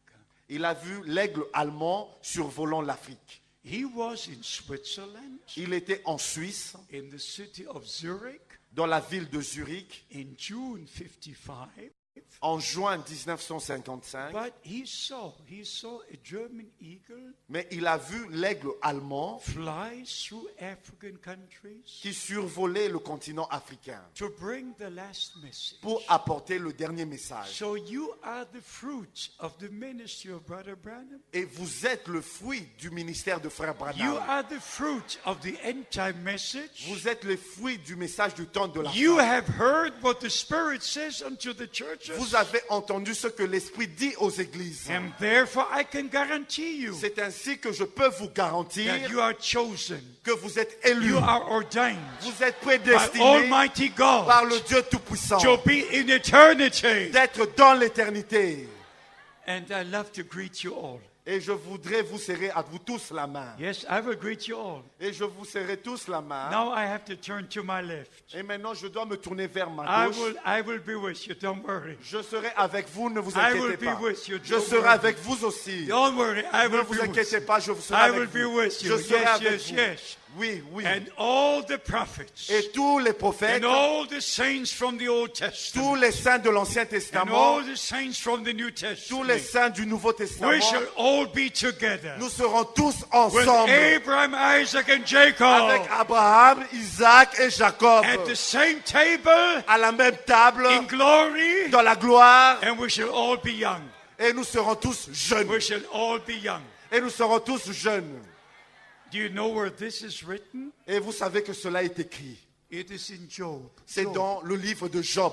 [SPEAKER 4] Il a vu l'aigle allemand survolant l'Afrique.
[SPEAKER 3] He was in Switzerland,
[SPEAKER 4] Il était en Suisse,
[SPEAKER 3] in the city of Zurich,
[SPEAKER 4] dans la ville de Zurich,
[SPEAKER 3] in June 55.
[SPEAKER 4] en juin 1955,
[SPEAKER 3] But he saw a German eagle
[SPEAKER 4] mais il a vu l'aigle allemand
[SPEAKER 3] fly through African countries
[SPEAKER 4] qui survolait le continent africain
[SPEAKER 3] to bring the last message.
[SPEAKER 4] pour apporter le dernier message.
[SPEAKER 3] So you are the fruit of the ministry of Brother Branham.
[SPEAKER 4] Et vous êtes le fruit du ministère de frère
[SPEAKER 3] You
[SPEAKER 4] Branham.
[SPEAKER 3] are the fruit of the end time message.
[SPEAKER 4] Vous êtes le fruit du message du temps de la
[SPEAKER 3] You
[SPEAKER 4] fin.
[SPEAKER 3] have heard what the Spirit says unto the churches.
[SPEAKER 4] Vous avez entendu ce que l'Esprit dit aux églises.
[SPEAKER 3] And therefore I can guarantee you
[SPEAKER 4] C'est ainsi que je peux vous garantir
[SPEAKER 3] that you are chosen.
[SPEAKER 4] que vous êtes élus.
[SPEAKER 3] You are ordained
[SPEAKER 4] Vous êtes
[SPEAKER 3] by
[SPEAKER 4] prédestinés
[SPEAKER 3] Almighty
[SPEAKER 4] par
[SPEAKER 3] God
[SPEAKER 4] le Dieu Tout-Puissant
[SPEAKER 3] to be in eternity.
[SPEAKER 4] d'être dans l'éternité.
[SPEAKER 3] And I love to greet you all.
[SPEAKER 4] Et je voudrais vous serrer à vous tous la main.
[SPEAKER 3] Yes, I will greet you all.
[SPEAKER 4] Et je vous serrai tous la main.
[SPEAKER 3] Now I have to turn to my left.
[SPEAKER 4] Et maintenant, je dois me tourner vers ma
[SPEAKER 3] I
[SPEAKER 4] gauche.
[SPEAKER 3] will be with you. Don't worry.
[SPEAKER 4] Je serai avec vous, ne vous
[SPEAKER 3] I will
[SPEAKER 4] inquiétez
[SPEAKER 3] be
[SPEAKER 4] pas.
[SPEAKER 3] with you.
[SPEAKER 4] Je
[SPEAKER 3] Don't
[SPEAKER 4] serai
[SPEAKER 3] worry.
[SPEAKER 4] avec vous aussi.
[SPEAKER 3] Don't worry. I
[SPEAKER 4] Ne
[SPEAKER 3] will
[SPEAKER 4] vous
[SPEAKER 3] be with
[SPEAKER 4] inquiétez
[SPEAKER 3] you.
[SPEAKER 4] pas, je vous serai
[SPEAKER 3] I
[SPEAKER 4] avec
[SPEAKER 3] will be
[SPEAKER 4] vous.
[SPEAKER 3] with you.
[SPEAKER 4] Je serai
[SPEAKER 3] Yes,
[SPEAKER 4] avec
[SPEAKER 3] yes,
[SPEAKER 4] vous.
[SPEAKER 3] yes.
[SPEAKER 4] Oui, oui.
[SPEAKER 3] And all the prophets
[SPEAKER 4] Et tous les prophètes,
[SPEAKER 3] and all the saints from the Old
[SPEAKER 4] tous
[SPEAKER 3] Testament
[SPEAKER 4] les saints de l'Ancien
[SPEAKER 3] and
[SPEAKER 4] Testament,
[SPEAKER 3] all the saints from the New
[SPEAKER 4] tous les
[SPEAKER 3] Testament,
[SPEAKER 4] saints du Nouveau Testament,
[SPEAKER 3] we shall all be together
[SPEAKER 4] nous serons tous
[SPEAKER 3] with
[SPEAKER 4] ensemble
[SPEAKER 3] Abraham, Isaac, and
[SPEAKER 4] avec
[SPEAKER 3] Jacob
[SPEAKER 4] Abraham, Isaac et Jacob
[SPEAKER 3] at the same table
[SPEAKER 4] à la même table
[SPEAKER 3] in glory,
[SPEAKER 4] dans la gloire,
[SPEAKER 3] and we shall all be young.
[SPEAKER 4] et nous serons tous jeunes.
[SPEAKER 3] We shall all be young.
[SPEAKER 4] Et nous serons tous jeunes.
[SPEAKER 3] Do you know where this is written?
[SPEAKER 4] Et vous savez que cela est écrit.
[SPEAKER 3] It is in Job.
[SPEAKER 4] C'est
[SPEAKER 3] Job.
[SPEAKER 4] dans le livre de Job.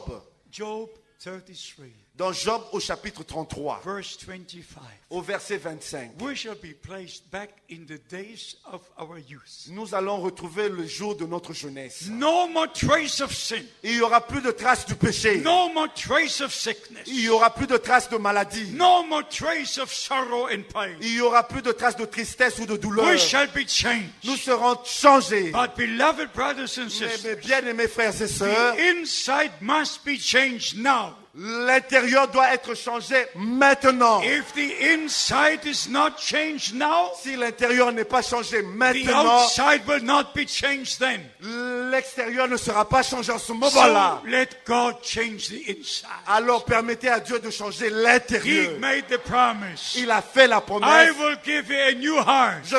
[SPEAKER 3] Job 33,
[SPEAKER 4] Dans Job au chapitre 33,
[SPEAKER 3] verse 25.
[SPEAKER 4] au verset 25,
[SPEAKER 3] We shall be placed back in the days of our youth.
[SPEAKER 4] nous allons retrouver le jour de notre jeunesse.
[SPEAKER 3] No more trace of sin.
[SPEAKER 4] Il n'y aura plus de traces du péché.
[SPEAKER 3] No more trace of sickness.
[SPEAKER 4] Il n'y aura plus de traces de maladie.
[SPEAKER 3] No more trace of sorrow and pain.
[SPEAKER 4] Il n'y aura plus de traces de tristesse ou de douleur.
[SPEAKER 3] We shall be changed.
[SPEAKER 4] Nous serons changés.
[SPEAKER 3] But beloved brothers and
[SPEAKER 4] Mais
[SPEAKER 3] sisters,
[SPEAKER 4] bien-aimés frères et sœurs,
[SPEAKER 3] the inside must be changed now.
[SPEAKER 4] l'intérieur doit être changé maintenant.
[SPEAKER 3] If the inside is not changed now,
[SPEAKER 4] Si l'intérieur n'est pas changé
[SPEAKER 3] the
[SPEAKER 4] maintenant,
[SPEAKER 3] outside will not be changed then.
[SPEAKER 4] l'extérieur ne sera pas changé en ce moment-là.
[SPEAKER 3] So let God change the inside.
[SPEAKER 4] Alors permettez à Dieu de changer
[SPEAKER 3] He
[SPEAKER 4] l'intérieur.
[SPEAKER 3] made the promise.
[SPEAKER 4] Il a fait la
[SPEAKER 3] I
[SPEAKER 4] promesse.
[SPEAKER 3] will give you a new heart,
[SPEAKER 4] Je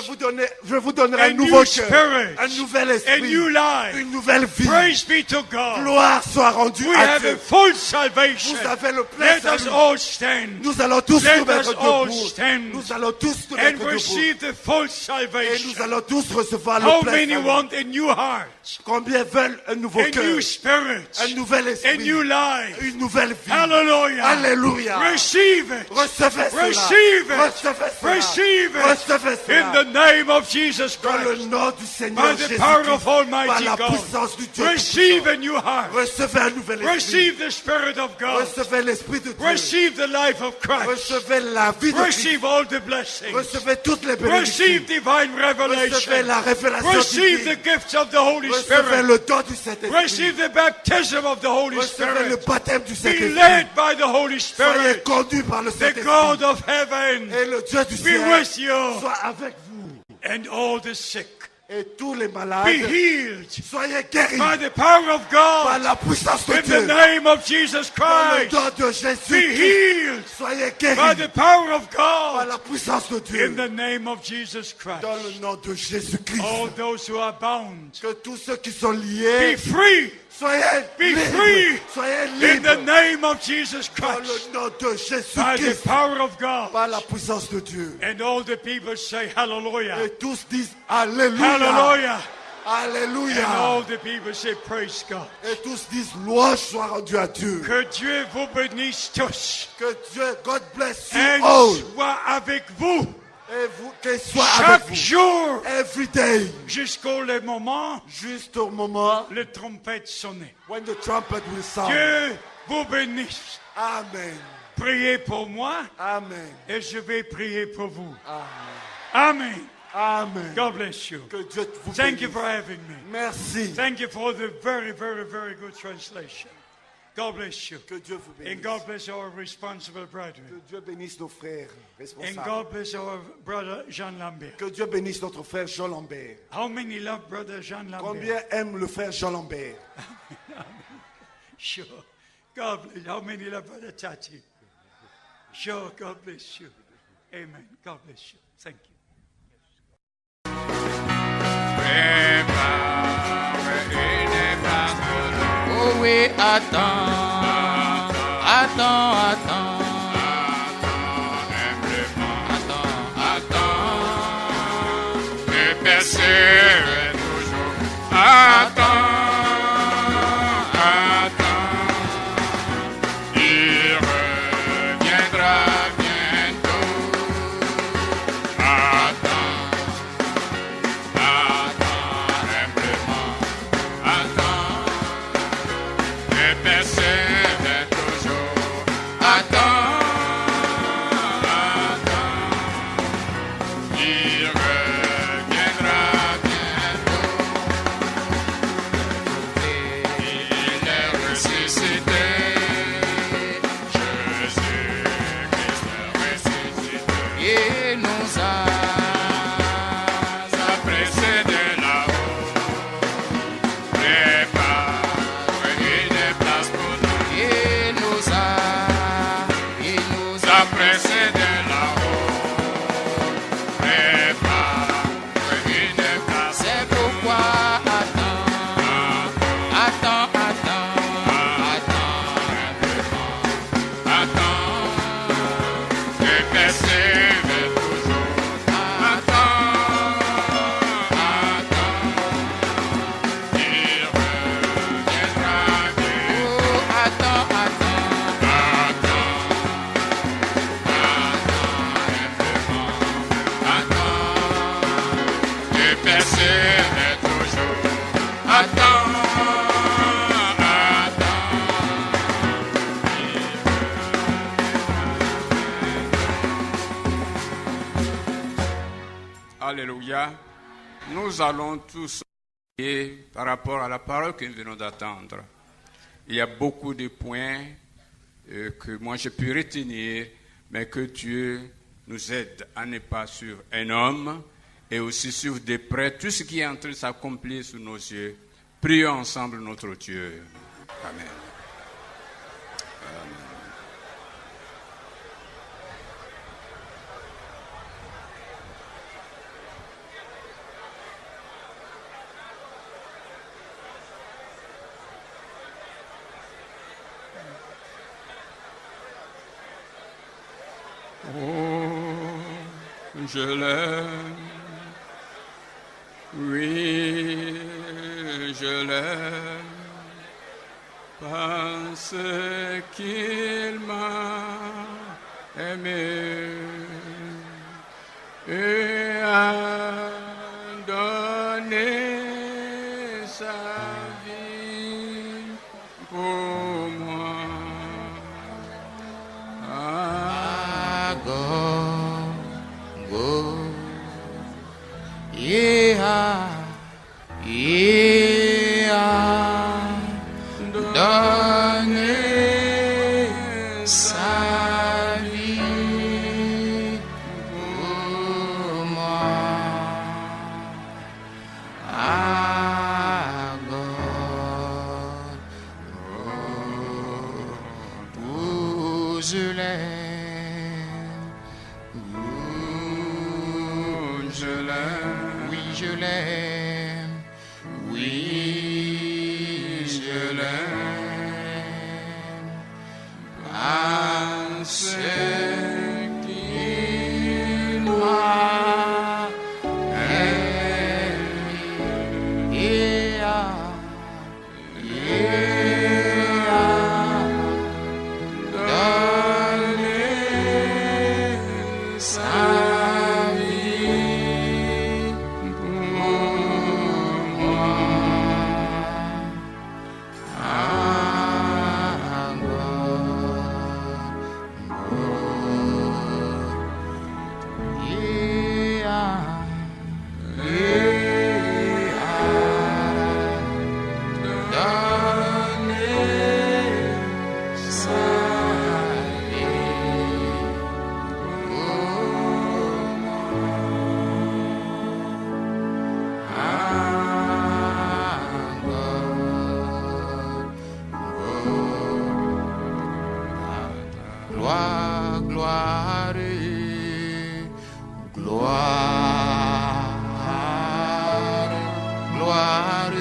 [SPEAKER 4] vous donnerai
[SPEAKER 3] a
[SPEAKER 4] un nouveau
[SPEAKER 3] new
[SPEAKER 4] cœur,
[SPEAKER 3] spirit,
[SPEAKER 4] un nouvel
[SPEAKER 3] a
[SPEAKER 4] esprit,
[SPEAKER 3] new life.
[SPEAKER 4] une nouvelle vie.
[SPEAKER 3] Praise be to God.
[SPEAKER 4] Gloire soit rendue
[SPEAKER 3] We
[SPEAKER 4] à
[SPEAKER 3] have a
[SPEAKER 4] Dieu.
[SPEAKER 3] full salvation.
[SPEAKER 4] Vous avez le plein
[SPEAKER 3] Let us
[SPEAKER 4] salut.
[SPEAKER 3] all stand
[SPEAKER 4] Nous allons tous
[SPEAKER 3] Let
[SPEAKER 4] nous mettre
[SPEAKER 3] us all
[SPEAKER 4] debout.
[SPEAKER 3] stand
[SPEAKER 4] Nous allons tous nous
[SPEAKER 3] and
[SPEAKER 4] mettre debout.
[SPEAKER 3] receive the full
[SPEAKER 4] Et nous
[SPEAKER 3] salvation.
[SPEAKER 4] allons tous recevoir
[SPEAKER 3] How
[SPEAKER 4] le plein
[SPEAKER 3] many
[SPEAKER 4] salut.
[SPEAKER 3] want a new heart,
[SPEAKER 4] Combien veulent un nouveau
[SPEAKER 3] a
[SPEAKER 4] cœur,
[SPEAKER 3] new spirit,
[SPEAKER 4] un nouvel
[SPEAKER 3] a
[SPEAKER 4] esprit,
[SPEAKER 3] new life?
[SPEAKER 4] une nouvelle vie?
[SPEAKER 3] Hallelujah.
[SPEAKER 4] Alléluia.
[SPEAKER 3] Receive it.
[SPEAKER 4] Recevez cela.
[SPEAKER 3] Receive it.
[SPEAKER 4] Recevez cela.
[SPEAKER 3] Receive it.
[SPEAKER 4] Recevez
[SPEAKER 3] In
[SPEAKER 4] cela.
[SPEAKER 3] the name of Jesus
[SPEAKER 4] Dans le
[SPEAKER 3] Christ.
[SPEAKER 4] nom du Seigneur
[SPEAKER 3] By the
[SPEAKER 4] Jésus-Christ.
[SPEAKER 3] power of
[SPEAKER 4] Par
[SPEAKER 3] Almighty
[SPEAKER 4] la
[SPEAKER 3] God.
[SPEAKER 4] puissance du Dieu.
[SPEAKER 3] Receive
[SPEAKER 4] tout-puissant.
[SPEAKER 3] a new heart.
[SPEAKER 4] Recevez un nouvel esprit.
[SPEAKER 3] Receive the Spirit of God.
[SPEAKER 4] Recevez l'esprit de Dieu.
[SPEAKER 3] Receive the life of Christ.
[SPEAKER 4] Recevez la vie de Christ.
[SPEAKER 3] Receive all the blessings.
[SPEAKER 4] Recevez toutes les bénédictions.
[SPEAKER 3] Receive divine
[SPEAKER 4] Recevez
[SPEAKER 3] revelation.
[SPEAKER 4] la révélation
[SPEAKER 3] Receive
[SPEAKER 4] divine.
[SPEAKER 3] the gifts of the Holy
[SPEAKER 4] Recevez
[SPEAKER 3] Spirit.
[SPEAKER 4] le don du Saint-Esprit.
[SPEAKER 3] Receive the baptism of the Holy
[SPEAKER 4] Recevez le
[SPEAKER 3] Spirit.
[SPEAKER 4] baptême du
[SPEAKER 3] Be
[SPEAKER 4] Saint-Esprit.
[SPEAKER 3] led by the Holy
[SPEAKER 4] Soyez
[SPEAKER 3] Spirit.
[SPEAKER 4] conduits par le
[SPEAKER 3] The
[SPEAKER 4] Saint-Esprit.
[SPEAKER 3] God of heaven
[SPEAKER 4] Et le Dieu du
[SPEAKER 3] be
[SPEAKER 4] ciel
[SPEAKER 3] with you.
[SPEAKER 4] soit avec vous.
[SPEAKER 3] And all the sick
[SPEAKER 4] Et tous les
[SPEAKER 3] be
[SPEAKER 4] malades,
[SPEAKER 3] healed
[SPEAKER 4] soyez guéris
[SPEAKER 3] by the power of
[SPEAKER 4] par
[SPEAKER 3] God.
[SPEAKER 4] la puissance de
[SPEAKER 3] In the
[SPEAKER 4] Dieu.
[SPEAKER 3] name of Jesus
[SPEAKER 4] Par le
[SPEAKER 3] Christ.
[SPEAKER 4] don de
[SPEAKER 3] Be
[SPEAKER 4] Jésus.
[SPEAKER 3] healed
[SPEAKER 4] Soyez
[SPEAKER 3] by
[SPEAKER 4] guéris
[SPEAKER 3] the power of
[SPEAKER 4] par
[SPEAKER 3] God.
[SPEAKER 4] la puissance de
[SPEAKER 3] In
[SPEAKER 4] Dieu.
[SPEAKER 3] the name of Jesus
[SPEAKER 4] Dans
[SPEAKER 3] Christ.
[SPEAKER 4] le nom de Jésus-Christ.
[SPEAKER 3] All those who are bound
[SPEAKER 4] Que tous ceux qui sont
[SPEAKER 3] be
[SPEAKER 4] liés,
[SPEAKER 3] free.
[SPEAKER 4] soyez
[SPEAKER 3] Be
[SPEAKER 4] libres.
[SPEAKER 3] free.
[SPEAKER 4] Soyez
[SPEAKER 3] In the
[SPEAKER 4] libres.
[SPEAKER 3] name of Jesus
[SPEAKER 4] Dans
[SPEAKER 3] Christ.
[SPEAKER 4] le nom de
[SPEAKER 3] By the
[SPEAKER 4] Jésus-Christ.
[SPEAKER 3] power of God.
[SPEAKER 4] Par la puissance de Dieu.
[SPEAKER 3] And all the people say hallelujah.
[SPEAKER 4] Et tous disent Alléluia.
[SPEAKER 3] Hallelujah. And
[SPEAKER 4] Alléluia.
[SPEAKER 3] all the people say praise God.
[SPEAKER 4] Et tous disent louange soit rendue à Dieu.
[SPEAKER 3] Que Dieu vous bénisse tous.
[SPEAKER 4] Que Dieu, God bless you
[SPEAKER 3] Et
[SPEAKER 4] all.
[SPEAKER 3] soit avec vous
[SPEAKER 4] Et vous, qu'il soit avec
[SPEAKER 3] chaque
[SPEAKER 4] vous.
[SPEAKER 3] jour
[SPEAKER 4] Every day.
[SPEAKER 3] jusqu'au le moment
[SPEAKER 4] Juste au moment
[SPEAKER 3] le trompette sonnait.
[SPEAKER 4] when the trumpet will sound.
[SPEAKER 3] Dieu vous bénisse.
[SPEAKER 4] Amen.
[SPEAKER 3] Priez pour moi
[SPEAKER 4] Amen.
[SPEAKER 3] et je vais prier pour vous.
[SPEAKER 4] Amen.
[SPEAKER 3] Amen.
[SPEAKER 4] Amen.
[SPEAKER 3] God bless you.
[SPEAKER 4] Que Dieu vous
[SPEAKER 3] Thank you
[SPEAKER 4] bénisse.
[SPEAKER 3] for having me.
[SPEAKER 4] Merci.
[SPEAKER 3] Thank you for the very, very, very good translation. God bless you.
[SPEAKER 4] Que Dieu vous
[SPEAKER 3] And
[SPEAKER 4] bénisse.
[SPEAKER 3] God bless our responsible
[SPEAKER 4] Que
[SPEAKER 3] brethren.
[SPEAKER 4] Dieu bénisse nos frères
[SPEAKER 3] And
[SPEAKER 4] responsables.
[SPEAKER 3] God bless our brother Jean Lambert.
[SPEAKER 4] Que Dieu bénisse notre frère Jean Lambert.
[SPEAKER 3] How many love brother Jean Lambert?
[SPEAKER 4] Combien aime le frère Jean Lambert?
[SPEAKER 3] Sure. God bless. How many love brother Tati? Sure. God bless you. Amen. God bless you. Thank you.
[SPEAKER 2] Oh oui, attends, attends, attends.
[SPEAKER 1] Et persévère toujours. Attends, attends. Il reviendra bientôt. Attends, attends humblement. Attends. Et persévère toujours. Attends, attends. Il reviendra bientôt. Il est ressuscité. Jésus-Christ est ressuscité.
[SPEAKER 2] Et nous a
[SPEAKER 1] Ça précède là-haut. Prépare une place pour nous.
[SPEAKER 2] et nous a
[SPEAKER 1] Ça précède là-haut. Prépare une place.
[SPEAKER 2] c'est pourquoi attends, attends, attends,
[SPEAKER 1] Attends, et persévère toujours. Attends, attends, il reviendra bien.
[SPEAKER 2] oh, attends, attends,
[SPEAKER 1] Alléluia. Nous allons tous par rapport à la parole que nous venons d'attendre. Il y a beaucoup de points que moi j'ai pu retenir, mais que Dieu nous aide à ne pas sur un homme et aussi sur des prêtres, tout ce qui est en train de s'accomplir sous nos yeux. Prions ensemble notre Dieu. Amen. Amen. Oh, je l'aime, oui, je l'aime, parce qu'il m'a aimé et a donné sa vie pour moi.
[SPEAKER 2] Donner sa vie pour moi. Ah, God, oh, je l'aime. Oh, je l'aime. Oui, je l'aime. Oui, je l'aime. Parce qu'il m'a aimé et a donné sa vie pour moi. Gloire, gloire, gloire, gloire, gloire,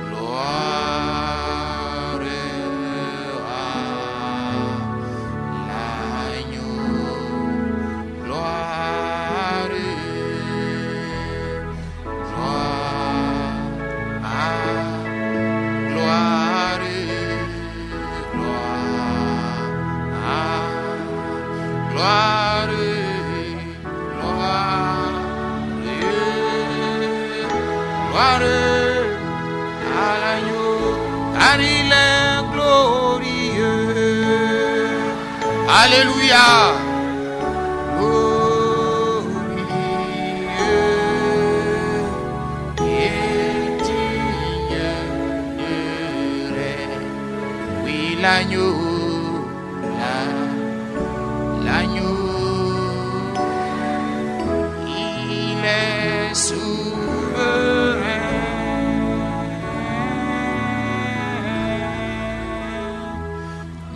[SPEAKER 2] gloire à l'agneau, gloire, gloire, gloire à l'agneau, car il est glorieux. Alléluia. Glorieux et digne de règne. Oui, l'agneau, l'agneau, il est souverain.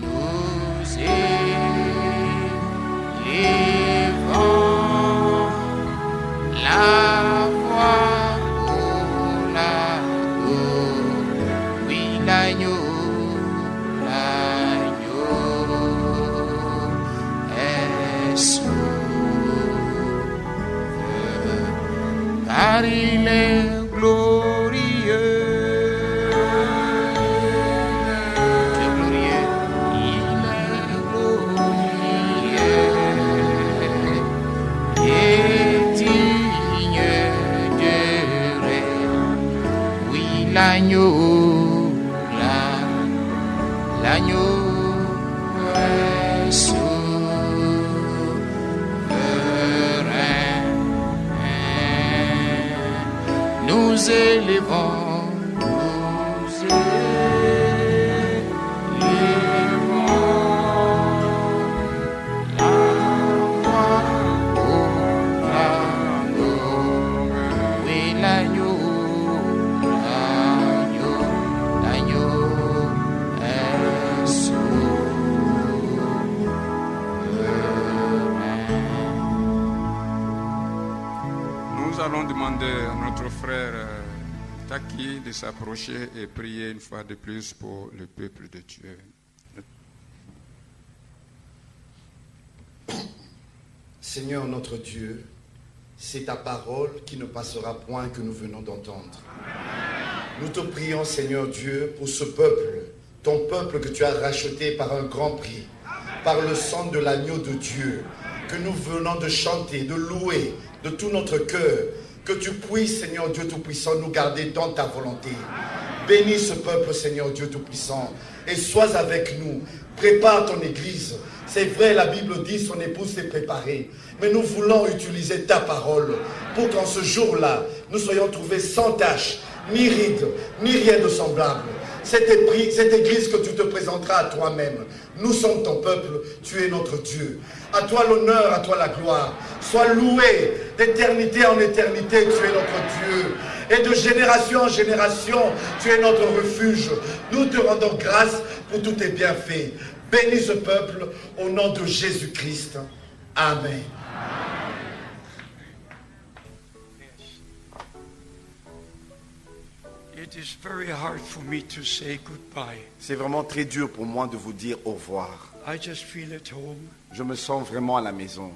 [SPEAKER 2] Nous élevons la voix pour l'agneau. Oui, l'agneau. Car il est glorieux. Il est glorieux et digne de règne. Oui, l'agneau, l'agneau. Nous élevons, oui, l'agneau est
[SPEAKER 1] Nous allons demander à notre frère Taki de s'approcher et prier une fois de plus pour le peuple de Dieu.
[SPEAKER 4] Seigneur notre Dieu, c'est ta parole qui ne passera point que nous venons d'entendre. Nous te prions, Seigneur Dieu, pour ce peuple, ton peuple que tu as racheté par un grand prix, par le sang de l'agneau de Dieu, que nous venons de chanter, de louer de tout notre cœur, que tu puisses, Seigneur Dieu Tout-Puissant, nous garder dans ta volonté. Bénis ce peuple, Seigneur Dieu Tout-Puissant, et sois avec nous. Prépare ton Église. C'est vrai, la Bible dit son épouse s'est préparée. Mais nous voulons utiliser ta parole pour qu'en ce jour-là, nous soyons trouvés sans tache, ni ride, ni rien de semblable. Cette Église que tu te présenteras à toi-même. Nous sommes ton peuple, tu es notre Dieu. À toi l'honneur, à toi la gloire. Sois loué d'éternité en éternité, tu es notre Dieu. Et de génération en génération, tu es notre refuge. Nous te rendons grâce pour tous tes bienfaits. Bénis ce peuple au nom de Jésus-Christ. Amen.
[SPEAKER 3] It is very hard for me to say goodbye.
[SPEAKER 4] C'est vraiment très dur pour moi de vous dire au revoir.
[SPEAKER 3] I just feel at home,
[SPEAKER 4] Je me sens vraiment à la maison.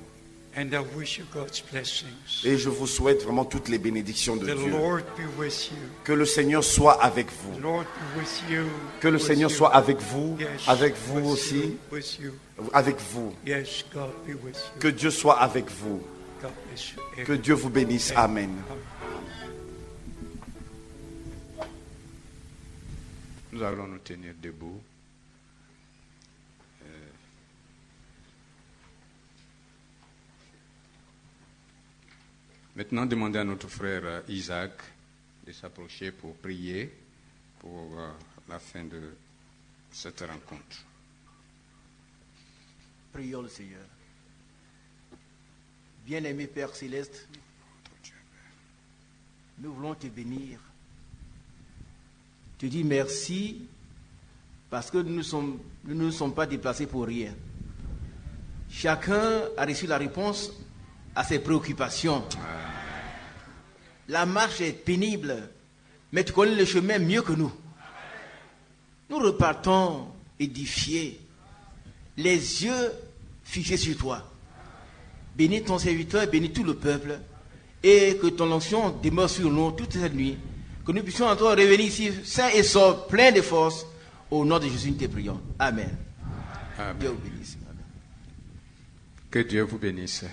[SPEAKER 3] and I wish you God's blessings.
[SPEAKER 4] Et je vous souhaite vraiment toutes les bénédictions de
[SPEAKER 3] The
[SPEAKER 4] Dieu.
[SPEAKER 3] Lord be with you.
[SPEAKER 4] Que le Seigneur soit avec
[SPEAKER 3] The
[SPEAKER 4] vous.
[SPEAKER 3] Lord be with you.
[SPEAKER 4] Que le
[SPEAKER 3] With
[SPEAKER 4] Seigneur
[SPEAKER 3] you.
[SPEAKER 4] soit avec vous,
[SPEAKER 3] Yes,
[SPEAKER 4] avec vous
[SPEAKER 3] with
[SPEAKER 4] aussi,
[SPEAKER 3] you, with you.
[SPEAKER 4] avec vous.
[SPEAKER 3] Yes, God be with you.
[SPEAKER 4] Que Dieu soit avec vous.
[SPEAKER 3] God bless you.
[SPEAKER 4] Que Dieu vous bénisse. Amen.
[SPEAKER 1] Nous allons nous tenir debout. Maintenant, demandez à notre frère Isaac de s'approcher pour prier pour la fin de cette rencontre.
[SPEAKER 5] Prions le Seigneur. Bien-aimé Père Céleste, nous voulons te bénir. Te dire merci parce que nous ne sommes pas déplacés pour rien. Chacun a reçu la réponse à ses préoccupations. La marche est pénible, mais tu connais le chemin mieux que nous. Nous repartons édifiés, les yeux fixés sur toi. Bénis ton serviteur, bénis tout le peuple, et que ton onction demeure sur nous toute cette nuit, que nous puissions encore revenir ici sains et saufs, pleins de force. Au nom de Jésus, nous te prions. Amen.
[SPEAKER 1] Amen.
[SPEAKER 5] Dieu vous bénisse. Amen.
[SPEAKER 1] Que Dieu vous bénisse.